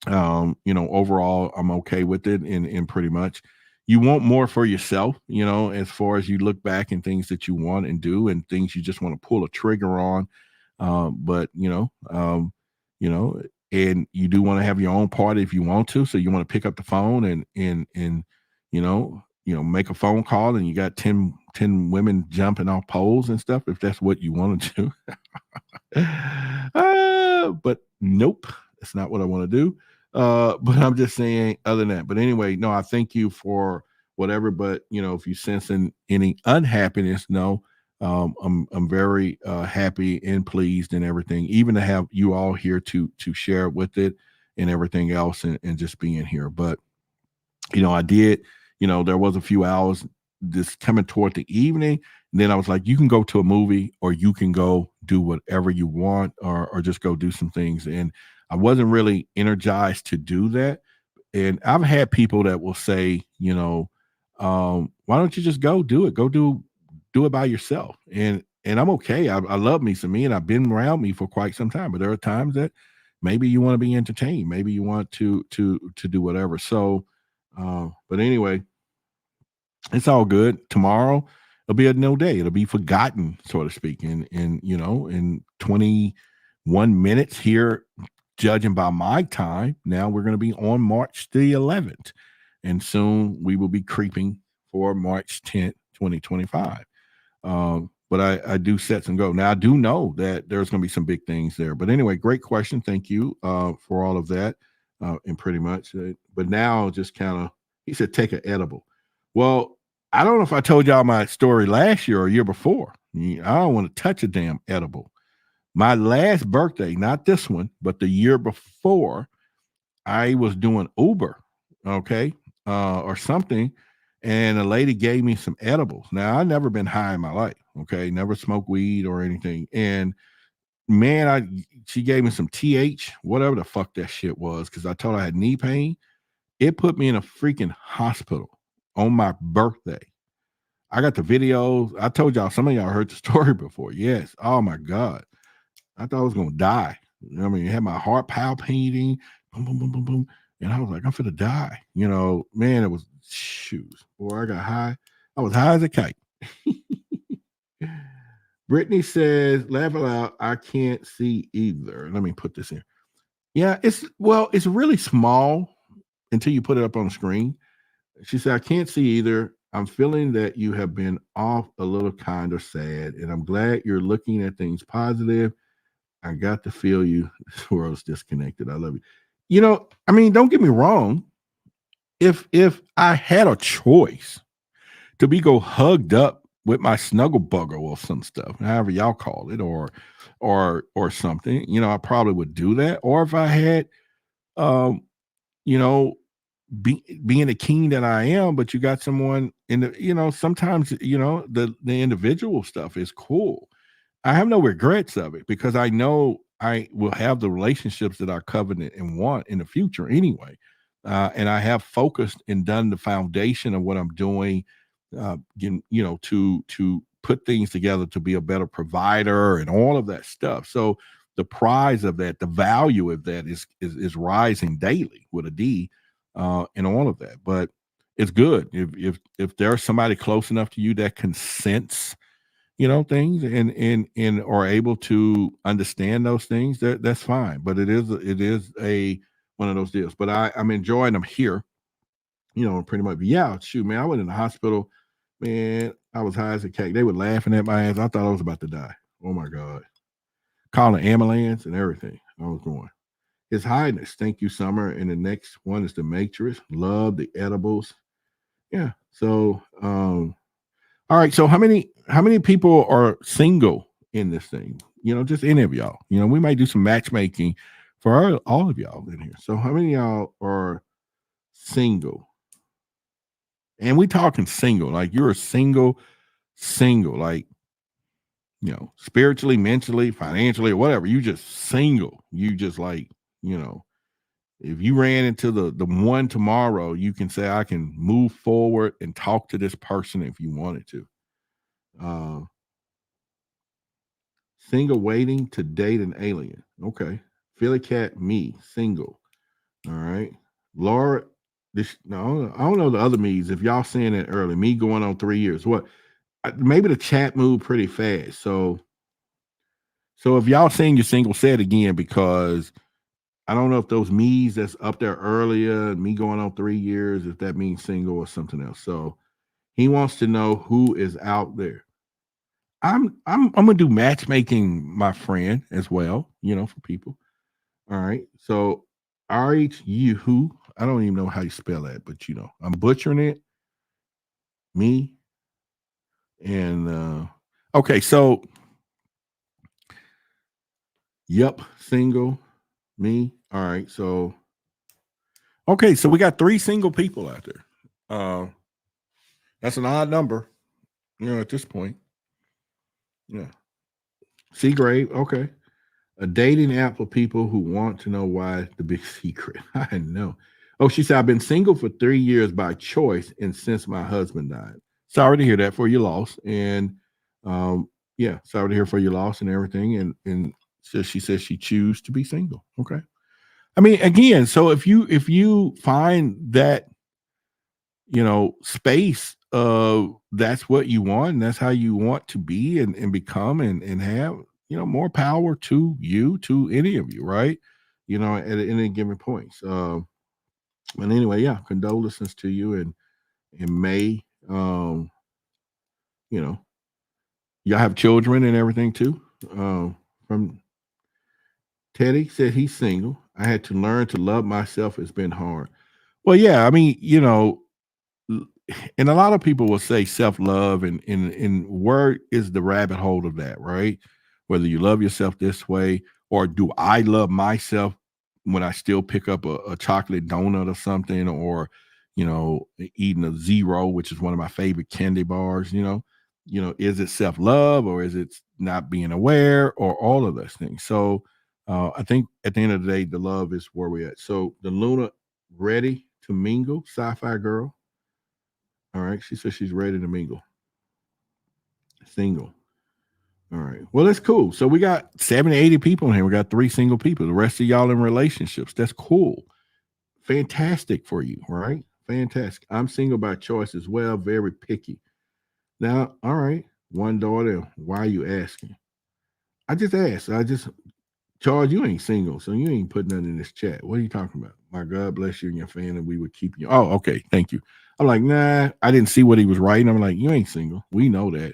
overall I'm okay with it, and pretty much you want more for yourself, as far as you look back and things that you want and do and things you just want to pull a trigger on. But you know, and you do want to have your own party if you want to. So you want to pick up the phone and make a phone call, and you got 10 women jumping off poles and stuff, if that's what you want to do. But nope, that's not what I want to do. But I'm just saying, other than that. But anyway, no, I thank you for whatever. But if you sensing any unhappiness, no, I'm very happy and pleased and everything, even to have you all here to share with it and everything else, and just being here. But I did, there was a few hours this coming toward the evening. And then I was like, you can go to a movie, or you can go do whatever you want, or just go do some things. And I wasn't really energized to do that. And I've had people that will say, why don't you just go do it? Go do it by yourself. And I'm okay. I love me some me, and I've been around me for quite some time. But there are times that maybe you want to be entertained. Maybe you want to do whatever. So, but anyway, it's all good. Tomorrow it'll be a no day. It'll be forgotten, so to speak. In 21 minutes here, judging by my time, now we're going to be on March the 11th, and soon we will be creeping for March 10th, 2025. But I do set some go. Now I do know that there's going to be some big things there. But anyway, great question. Thank you for all of that, and pretty much. But now just kind of, he said, take an edible. Well, I don't know if I told y'all my story last year or year before. I don't want to touch a damn edible. My last birthday, not this one, but the year before, I was doing Uber, okay, or something, and a lady gave me some edibles. Now, I've never been high in my life, okay, never smoked weed or anything. And man, she gave me some TH, whatever the fuck that shit was, because I told her I had knee pain. It put me in a freaking hospital on my birthday. I got the videos. I told y'all, some of y'all heard the story before. Yes. Oh my God. I thought I was gonna die. I mean, it had my heart palpitating, boom, boom, boom, boom, boom. And I was like, I'm finna die. Man, it was shoes. Boy, I got high. I was high as a kite. Brittany says, laugh aloud, I can't see either. Let me put this in. Yeah, it's really small until you put it up on the screen. She said, I can't see either. I'm feeling that you have been off a little kind of sad, and I'm glad you're looking at things positive. I got to feel you. This world's disconnected. I love you. Don't get me wrong. If I had a choice to go hugged up with my snuggle bugger or some stuff, however y'all call it, or something, I probably would do that. Or if I had, being the king that I am, but you got someone in the, sometimes, the individual stuff is cool. I have no regrets of it, because I know I will have the relationships that I covenant and want in the future anyway. And I have focused and done the foundation of what I'm doing, to put things together to be a better provider and all of that stuff. So the prize of that, the value of that is rising daily with a D, and all of that. But it's good if there's somebody close enough to you that can sense, things and are able to understand those things, that's fine. But it is a one of those deals. But I'm enjoying them here, pretty much. Yeah, shoot, man, I went in the hospital, man. I was high as a cake. They were laughing at my ass. I thought I was about to die. Oh my God. Calling ambulance and everything. I was going. His Highness, thank you, Summer. And the next one is the Matrix. Love the edibles. Yeah. So all right. So how many people are single in this thing? Just any of y'all. We might do some matchmaking for all of y'all in here. So how many of y'all are single? And we talking single, like you're a single, like spiritually, mentally, financially, or whatever. You just single. You just like, if you ran into the one tomorrow, you can say, I can move forward and talk to this person if you wanted to. Single waiting to date an alien. Okay. Philly Cat, me, single. All right. Laura, I don't know the other me's. If y'all saying it early, me going on 3 years. What? Maybe the chat moved pretty fast. So if y'all saying you're single, say it again, because I don't know if those me's that's up there earlier, me going on 3 years, if that means single or something else. So he wants to know who is out there. I'm gonna do matchmaking, my friend, as well, for people. All right. So RH who, I don't even know how you spell that, but I'm butchering it. Me. And okay, so yep, single, me. All right, so okay, so we got 3 single people out there. That's an odd number, at this point. Yeah. Seagrave, okay. A dating app for people who want to know why the big secret. I know. Oh, she said, I've been single for 3 years by choice and since my husband died. Sorry to hear that for your loss. And yeah, sorry to hear for your loss and everything. And so she says she choose to be single. Okay. I mean, again, so if you find that, space, that's what you want, and that's how you want to be and become and have, more power to you, to any of you, right? At any given point. But anyway, yeah, condolences to you and May. You know, y'all have children and everything too. From Teddy said he's single. I had to learn to love myself. It's been hard. Well, yeah, I mean, and a lot of people will say self-love and where is the rabbit hole of that, right? Whether you love yourself this way, or do I love myself when I still pick up a chocolate donut or something, or eating a zero, which is one of my favorite candy bars. Is it self-love, or is it not being aware, or all of those things? So I think at the end of the day, the love is where we're at. So the Luna, ready to mingle, sci-fi girl. All right. She says she's ready to mingle. Single. All right. Well, that's cool. So we got 70, 80 people in here. We got 3 single people. The rest of y'all in relationships. That's cool. Fantastic for you, right? Fantastic. I'm single by choice as well. Very picky. Now, all right. One daughter. Why are you asking? I just asked. Charles, you ain't single, so you ain't putting nothing in this chat. What are you talking about? My God bless you and your family. We would keep you. Oh, okay. Thank you. I'm like, nah, I didn't see what he was writing. I'm like, you ain't single. We know that.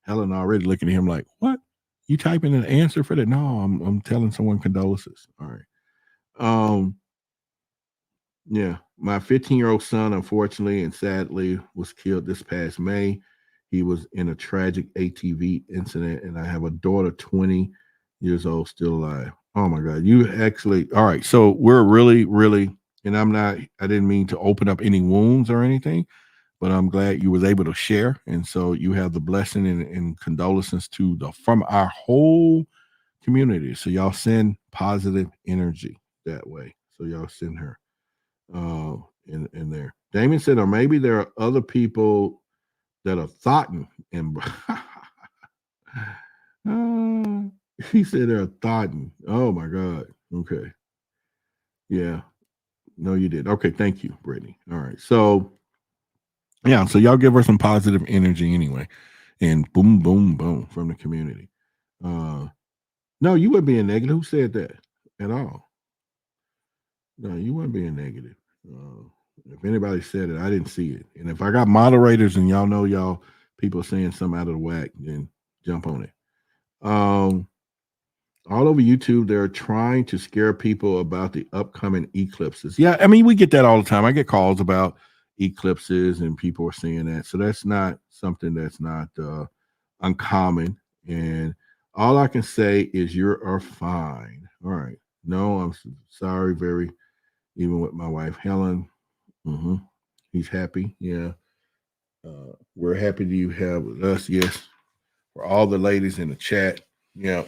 Helen already looking at him like, what? You typing an answer for that? No, I'm telling someone condolences. All right. Yeah. My 15-year-old son, unfortunately and sadly, was killed this past May. He was in a tragic ATV incident, and I have a daughter, 20 years old, still alive. Oh my God. You actually, all right. So we're really, really, and I didn't mean to open up any wounds or anything, but I'm glad you was able to share. And so you have the blessing and condolences from our whole community. So y'all send positive energy that way. So y'all send her in there. Damien said, or maybe there are other people that are thoughting and he said they're thoughting. Oh my God. Okay. Yeah. No, you did. Okay, thank you, Brittany. All right. So yeah, so y'all give her some positive energy anyway. And boom, boom, boom from the community. No, you weren't being negative. Who said that at all? No, you weren't being negative. If anybody said it, I didn't see it. And if I got moderators and y'all people saying something out of the whack, then jump on it. All over YouTube, they're trying to scare people about the upcoming eclipses. Yeah, I mean, we get that all the time. I get calls about eclipses and people are saying that. So that's not something that's not uncommon. And all I can say is you are fine. All right. No, I'm sorry, even with my wife, Helen. He's happy. Yeah. We're happy that you have with us. Yes. for all the ladies in the chat. Yeah.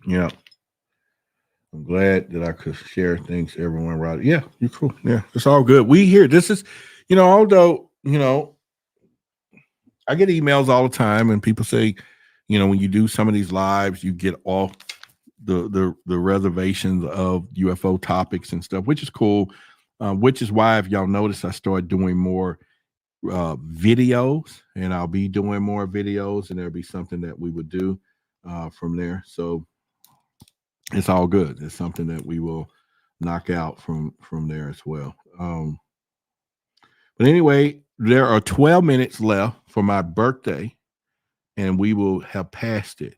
Yeah. I'm glad that I could share things to everyone. Right? Yeah, you're cool. Yeah, it's all good. We here. This is, although, I get emails all the time and people say, when you do some of these lives, you get off the reservations of UFO topics and stuff, which is cool. Which is why, if y'all notice, I started doing more videos, and I'll be doing more videos, and there'll be something that we would do from there. So it's all good. It's something that we will knock out from there as well. But anyway, there are 12 minutes left for my birthday, and we will have passed it.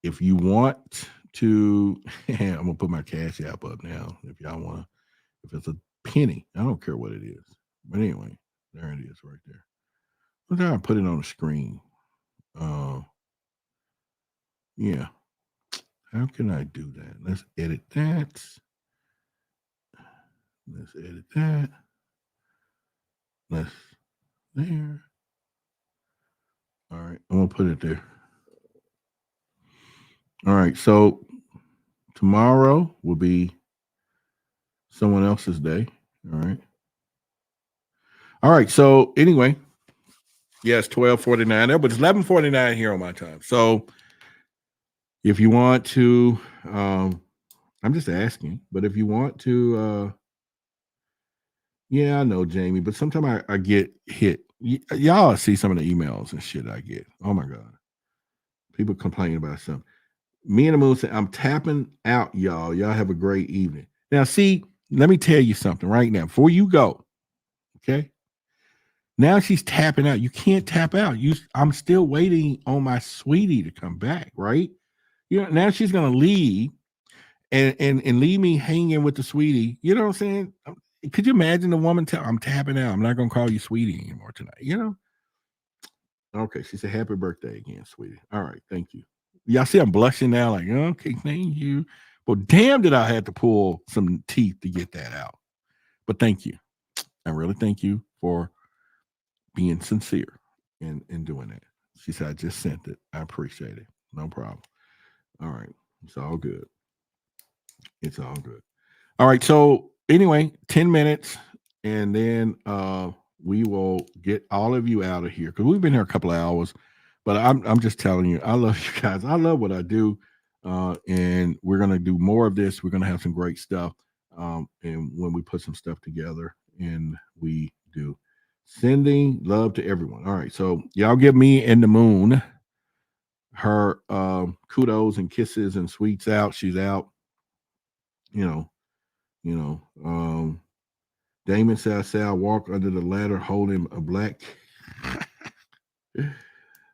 If you want to, I'm gonna put my Cash App up now. If y'all want to, if it's a penny, I don't care what it is. But anyway, there it is right there. I'm trying to put it on the screen. Yeah. How can I do that? Let's edit that. Let's edit that. Let's there. All right, I'm gonna put it there. All right, so tomorrow will be someone else's day. All right. All right. So anyway, yes, 12:49 there, but it's 11:49 here on my time. So if you want to, I'm just asking, but if you want to, yeah, I know, Jamie, but sometimes I get hit. Y'all see some of the emails and shit I get. Oh my God. People complaining about something. Me and the Moon say, I'm tapping out, y'all. Y'all have a great evening. Now, see, let me tell you something right now before you go. Okay. Now she's tapping out. You can't tap out. I'm still waiting on my sweetie to come back, right? Now she's gonna leave and leave me hanging with the sweetie. You know what I'm saying? Could you imagine the woman tell I'm tapping out? I'm not gonna call you sweetie anymore tonight, Okay, she said happy birthday again, sweetie. All right, thank you. Y'all see I'm blushing now, like, okay, thank you. Well, damn did I have to pull some teeth to get that out. But thank you. I really thank you for being sincere in doing that. She said, I just sent it. I appreciate it. No problem. All right. It's all good. It's all good. All right. So anyway, 10 minutes, and then we will get all of you out of here because we've been here a couple of hours. But I'm just telling you, I love you guys. I love what I do. And we're gonna do more of this. We're gonna have some great stuff. And when we put some stuff together, and we do. Sending love to everyone. All right. So y'all give me and the Moon her kudos and kisses and sweets out. She's out. Damon said, I say I walk under the ladder holding a black.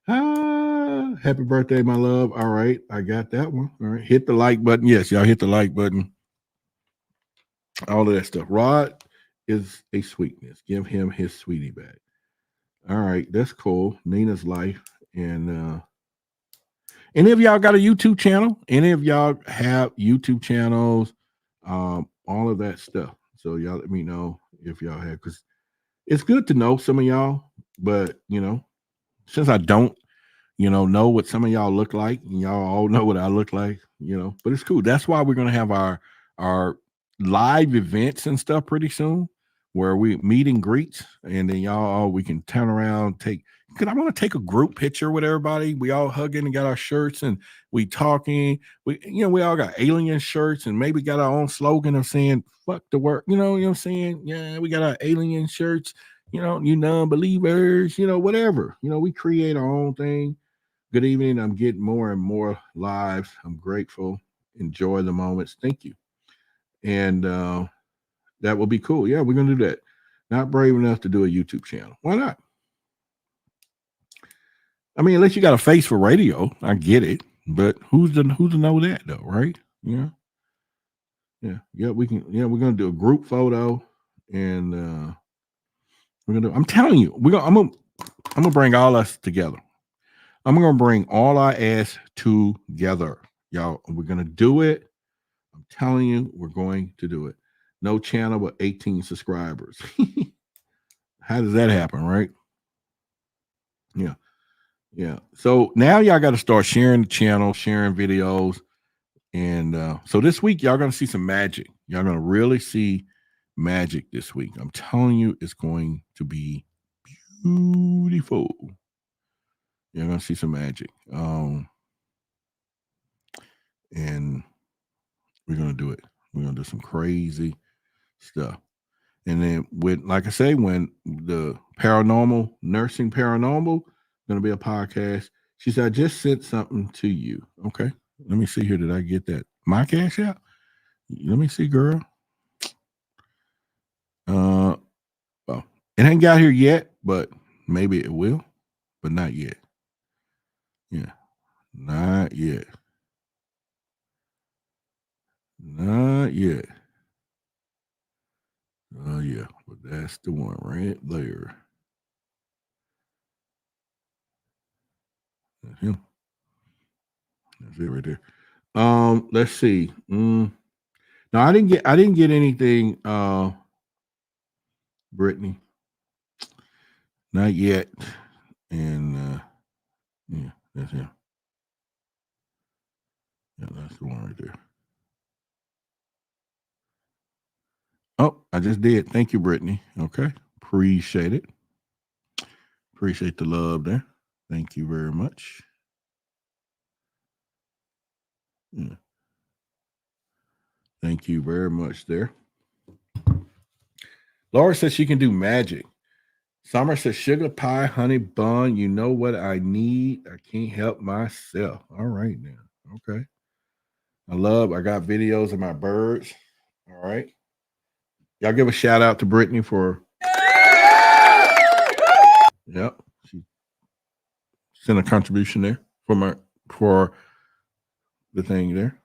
Happy birthday, my love. All right, I got that one. All right, hit the like button. Yes, y'all hit the like button. All of that stuff. Rod is a sweetness. Give him his sweetie back. All right, that's cool. Nina's life. And any of y'all got a YouTube channel? Any of y'all have YouTube channels? All of that stuff. So y'all let me know if y'all have, because it's good to know some of y'all, but since I don't, know what some of y'all look like, and y'all all know what I look like, but it's cool. That's why we're gonna have our live events and stuff pretty soon, where we meet and greets, and then we can turn around, because I want to take a group picture with everybody. We all hugging and got our shirts and we talking. We all got alien shirts and maybe got our own slogan of saying "fuck the work." You know what I'm saying? Yeah, we got our alien shirts. You non-believers. Whatever. We create our own thing. Good evening. I'm getting more and more lives. I'm grateful. Enjoy the moments. Thank you. And that will be cool. Yeah, we're gonna do that. Not brave enough to do a YouTube channel. Why not? I mean, unless you got a face for radio, I get it. But who's to know that though, right? Yeah. We can. Yeah, we're gonna do a group photo, and we're gonna. I'm telling you, I'm gonna bring all us together. I'm gonna bring all our ass together, y'all. We're gonna do it. I'm telling you, we're going to do it. No channel with 18 subscribers. How does that happen, right? Yeah. Yeah. So now y'all got to start sharing the channel, sharing videos. And so this week, y'all going to see some magic. Y'all going to really see magic this week. I'm telling you, it's going to be beautiful. You're going to see some magic. And we're going to do it. We're going to do some crazy stuff. And then when, like I say, when the nursing paranormal, going to be a podcast. She said, I just sent something to you. Okay. Let me see here. Did I get that? My cash out? Let me see, girl. Well, it ain't got here yet, but maybe it will, but not yet. Yeah. Not yet. Not yet. Oh, yeah. But that's the one right there. That's him. That's it right there. Let's see. No, I didn't get anything, Brittany. Not yet. And yeah, that's him. Yeah, that's the one right there. Oh, I just did. Thank you, Brittany. Okay. Appreciate it. Appreciate the love there. Thank you very much. Yeah. Thank you very much there. Laura says she can do magic. Summer says sugar pie, honey bun. You know what I need? I can't help myself. All right now. Okay. I got videos of my birds. All right. Y'all give a shout out to Brittany for. Yep. She sent a contribution there for the thing there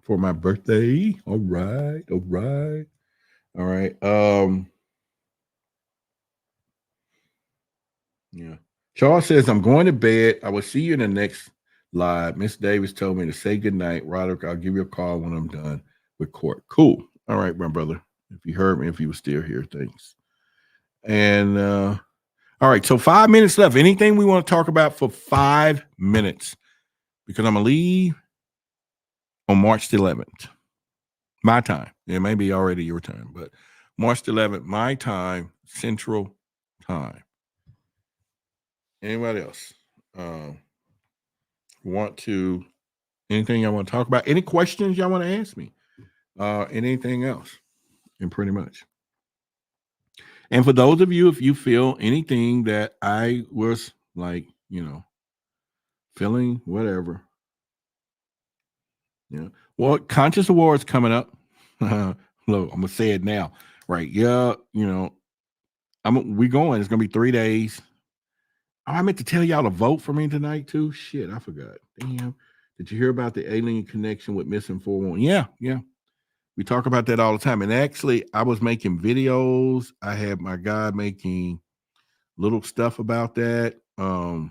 for my birthday. All right. All right. All right. Yeah. Charles says, I'm going to bed. I will see you in the next live. Miss Davis told me to say goodnight. Roderick, I'll give you a call when I'm done with court. Cool. All right, my brother. If you heard me, if you were still here, thanks. And all right, so 5 minutes left. Anything we want to talk about for 5 minutes? Because I'm going to leave on March the 11th. My time. It may be already your time, but March the 11th, my time, Central Time. Anybody else anything y'all want to talk about? Any questions y'all want to ask me? Anything else? And pretty much. And for those of you, if you feel anything that I was like, feeling whatever. Yeah. Well, Conscious Awards coming up. Look, I'm gonna say it now. Right. Yeah, we going. It's gonna be 3 days. Oh, I meant to tell y'all to vote for me tonight too. Shit, I forgot. Damn. Did you hear about the alien connection with missing 411? Yeah. We talk about that all the time. And actually, I was making videos. I had my guy making little stuff about that. I'll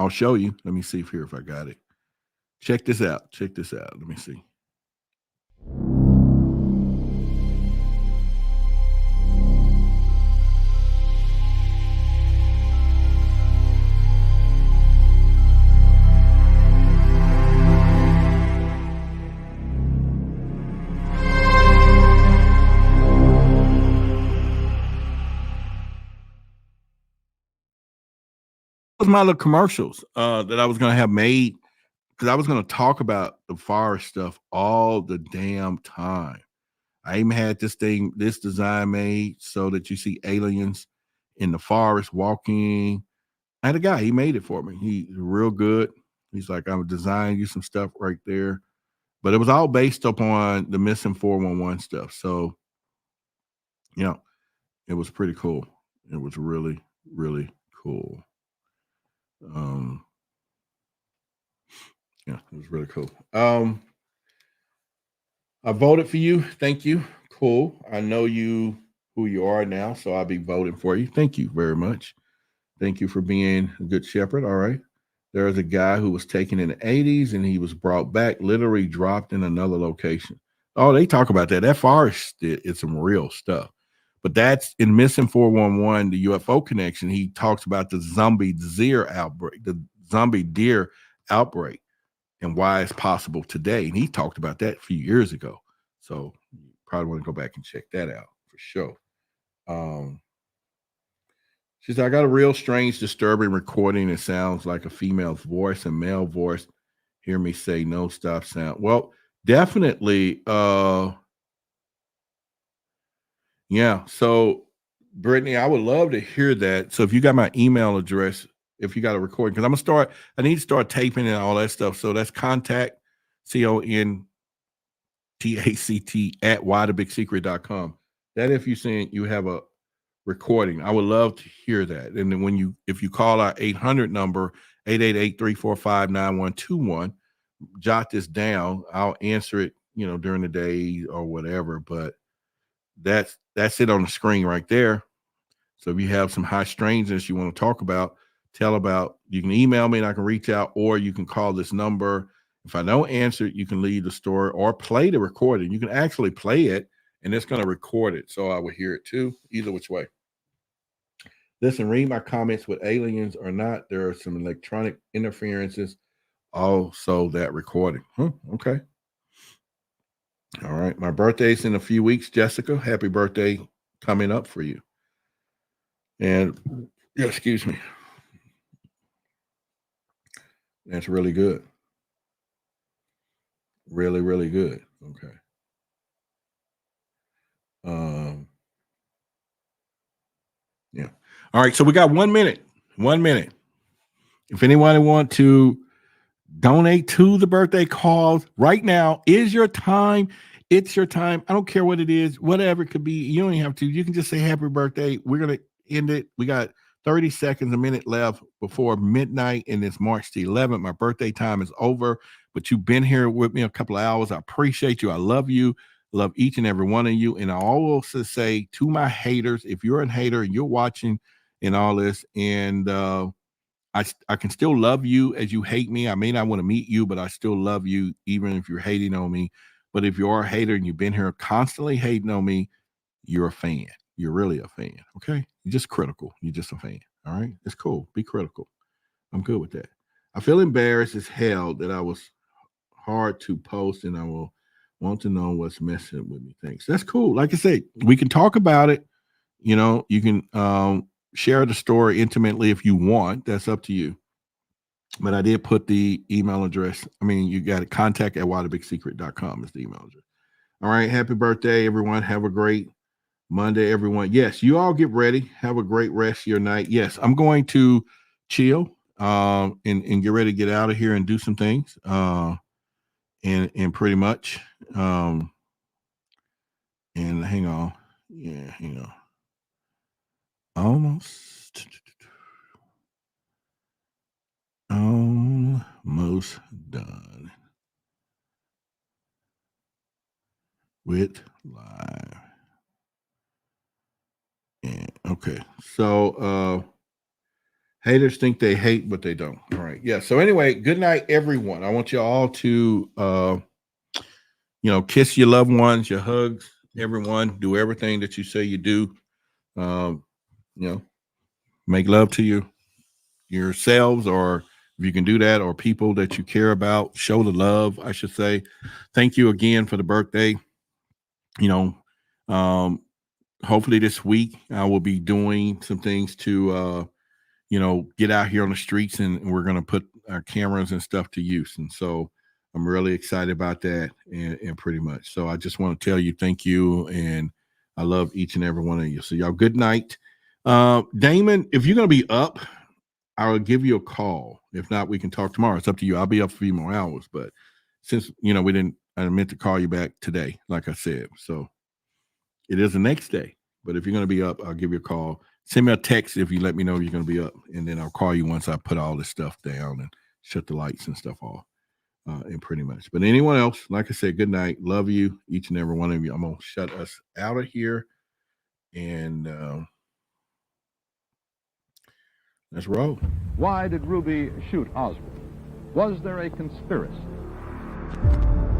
show you. Let me see if I got it. Check this out. Let me see. My little commercials that I was going to have made because I was going to talk about the forest stuff all the damn time. I even had this design made so that you see aliens in the forest walking. I had a guy, he made it for me. He's real good. He's like, I'm designing you some stuff right there. But it was all based upon the missing 411 stuff. So, it was pretty cool. It was really, really cool. Yeah, it was really cool. I voted for you. Thank you. Cool. I know who you are now, so I'll be voting for you. Thank you very much. Thank you for being a good shepherd. All right. There was a guy who was taken in the 80s and he was brought back, literally dropped in another location. Oh, they talk about that. That forest is some real stuff. But that's in Missing 411, the UFO connection. He talks about the zombie deer outbreak, and why it's possible today. And he talked about that a few years ago. So you probably want to go back and check that out for sure. She said, I got a real strange, disturbing recording. It sounds like a female's voice and male voice. Hear me say no stop sound. Well, definitely. Yeah. So, Brittany, I would love to hear that. So if you got my email address, if you got a recording, because I need to start taping and all that stuff. So that's contact, CONTACT at whythebigsecret.com. That if you're saying you have a recording, I would love to hear that. And then if you call our 800 number, 888-345-9121, jot this down. I'll answer it, during the day or whatever. But that's it on the screen right there. So if you have some high strangeness you want to talk about, you can email me and I can reach out, or you can call this number. If I don't answer it, you can leave the story or play the recording. You can actually play it and it's going to record it. So I will hear it too, either which way. Listen, read my comments with aliens or not. There are some electronic interferences. Also that recording. Okay. All right. My birthday's in a few weeks, Jessica. Happy birthday coming up for you. And excuse me. That's really good. Really, really good. Okay. Yeah. All right. So we got 1 minute. 1 minute. If anyone want to donate to the birthday cause right now is your time. It's your time. I don't care what it is, whatever it could be. You don't even have to. You can just say happy birthday. We're going to end it. We got 30 seconds, a minute left before midnight, and it's March the 11th. My birthday time is over, but you've been here with me a couple of hours. I appreciate you. I love you. Love each and every one of you. And I also say to my haters, if you're a hater and you're watching and all this, and I can still love you as you hate me. I may not want to meet you, but I still love you, even if you're hating on me. But if you are a hater and you've been here constantly hating on me, you're a fan. You're really a fan. Okay. You're just critical. You're just a fan. All right. It's cool. Be critical. I'm good with that. I feel embarrassed as hell that I was hard to post, and I will want to know what's messing with me. Thanks. That's cool. Like I said, we can talk about it. You can share the story intimately if you want. That's up to you. But I did put the email address. I mean, you got it. Contact at whythebigsecret.com is the email address. All right. Happy birthday, everyone. Have a great Monday, everyone. Yes, you all get ready. Have a great rest of your night. Yes, I'm going to chill and get ready to get out of here and do some things. And pretty much and hang on. Yeah, hang on. Almost done with live. And okay, so haters think they hate, but they don't. All right, yeah. So anyway, good night, everyone. I want you all to kiss your loved ones, your hugs, everyone. Do everything that you say you do. Make love to yourselves, or if you can do that, or people that you care about, show the love, I should say. Thank you again for the birthday. Hopefully this week I will be doing some things to, get out here on the streets, and we're going to put our cameras and stuff to use. And so I'm really excited about that, and pretty much. So I just want to tell you, thank you. And I love each and every one of you. So y'all, good night. Damon, if you're going to be up, I'll give you a call. If not, we can talk tomorrow. It's up to you. I'll be up for a few more hours, but since, I meant to call you back today, like I said. So it is the next day, but if you're going to be up, I'll give you a call. Send me a text if you let me know you're going to be up, and then I'll call you once I put all this stuff down and shut the lights and stuff off, and pretty much. But anyone else, like I said, good night. Love you, each and every one of you. I'm going to shut us out of here, and let's roll. Why did Ruby shoot Oswald? Was there a conspiracy?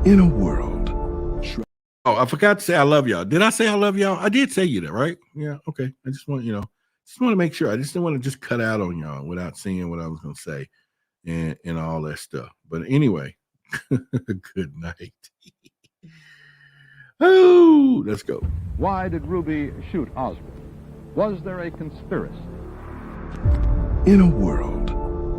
In a world Oh, I forgot to say I love y'all. Did I say I love y'all? I did say you that, right? Yeah. Okay. I just want to make sure. I just didn't want to just cut out on y'all without saying what I was going to say and all that stuff. But anyway, good night. Oh, let's go. Why did Ruby shoot Oswald? Was there a conspiracy? In a world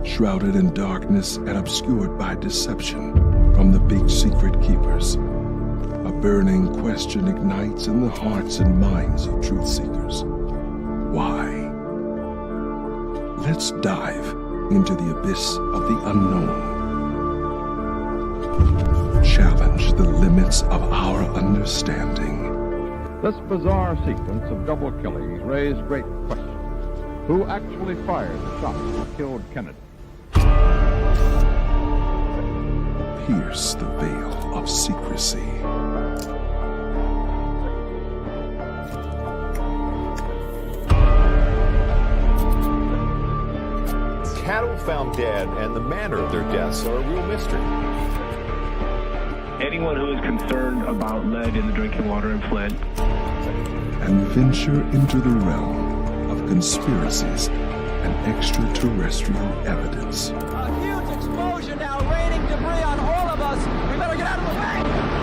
shrouded in darkness and obscured by deception from the big secret keepers, a burning question ignites in the hearts and minds of truth seekers. Why? Let's dive into the abyss of the unknown. Challenge the limits of our understanding. This bizarre sequence of double killings raised great questions. Who actually fired the shots that killed Kennedy? Pierce the veil of secrecy. Cattle found dead and the manner of their deaths are a real mystery. Anyone who is concerned about lead in the drinking water in Flint. And venture into the realm of conspiracies and extraterrestrial evidence. A huge explosion now, raining debris on all of us. We better get out of the way.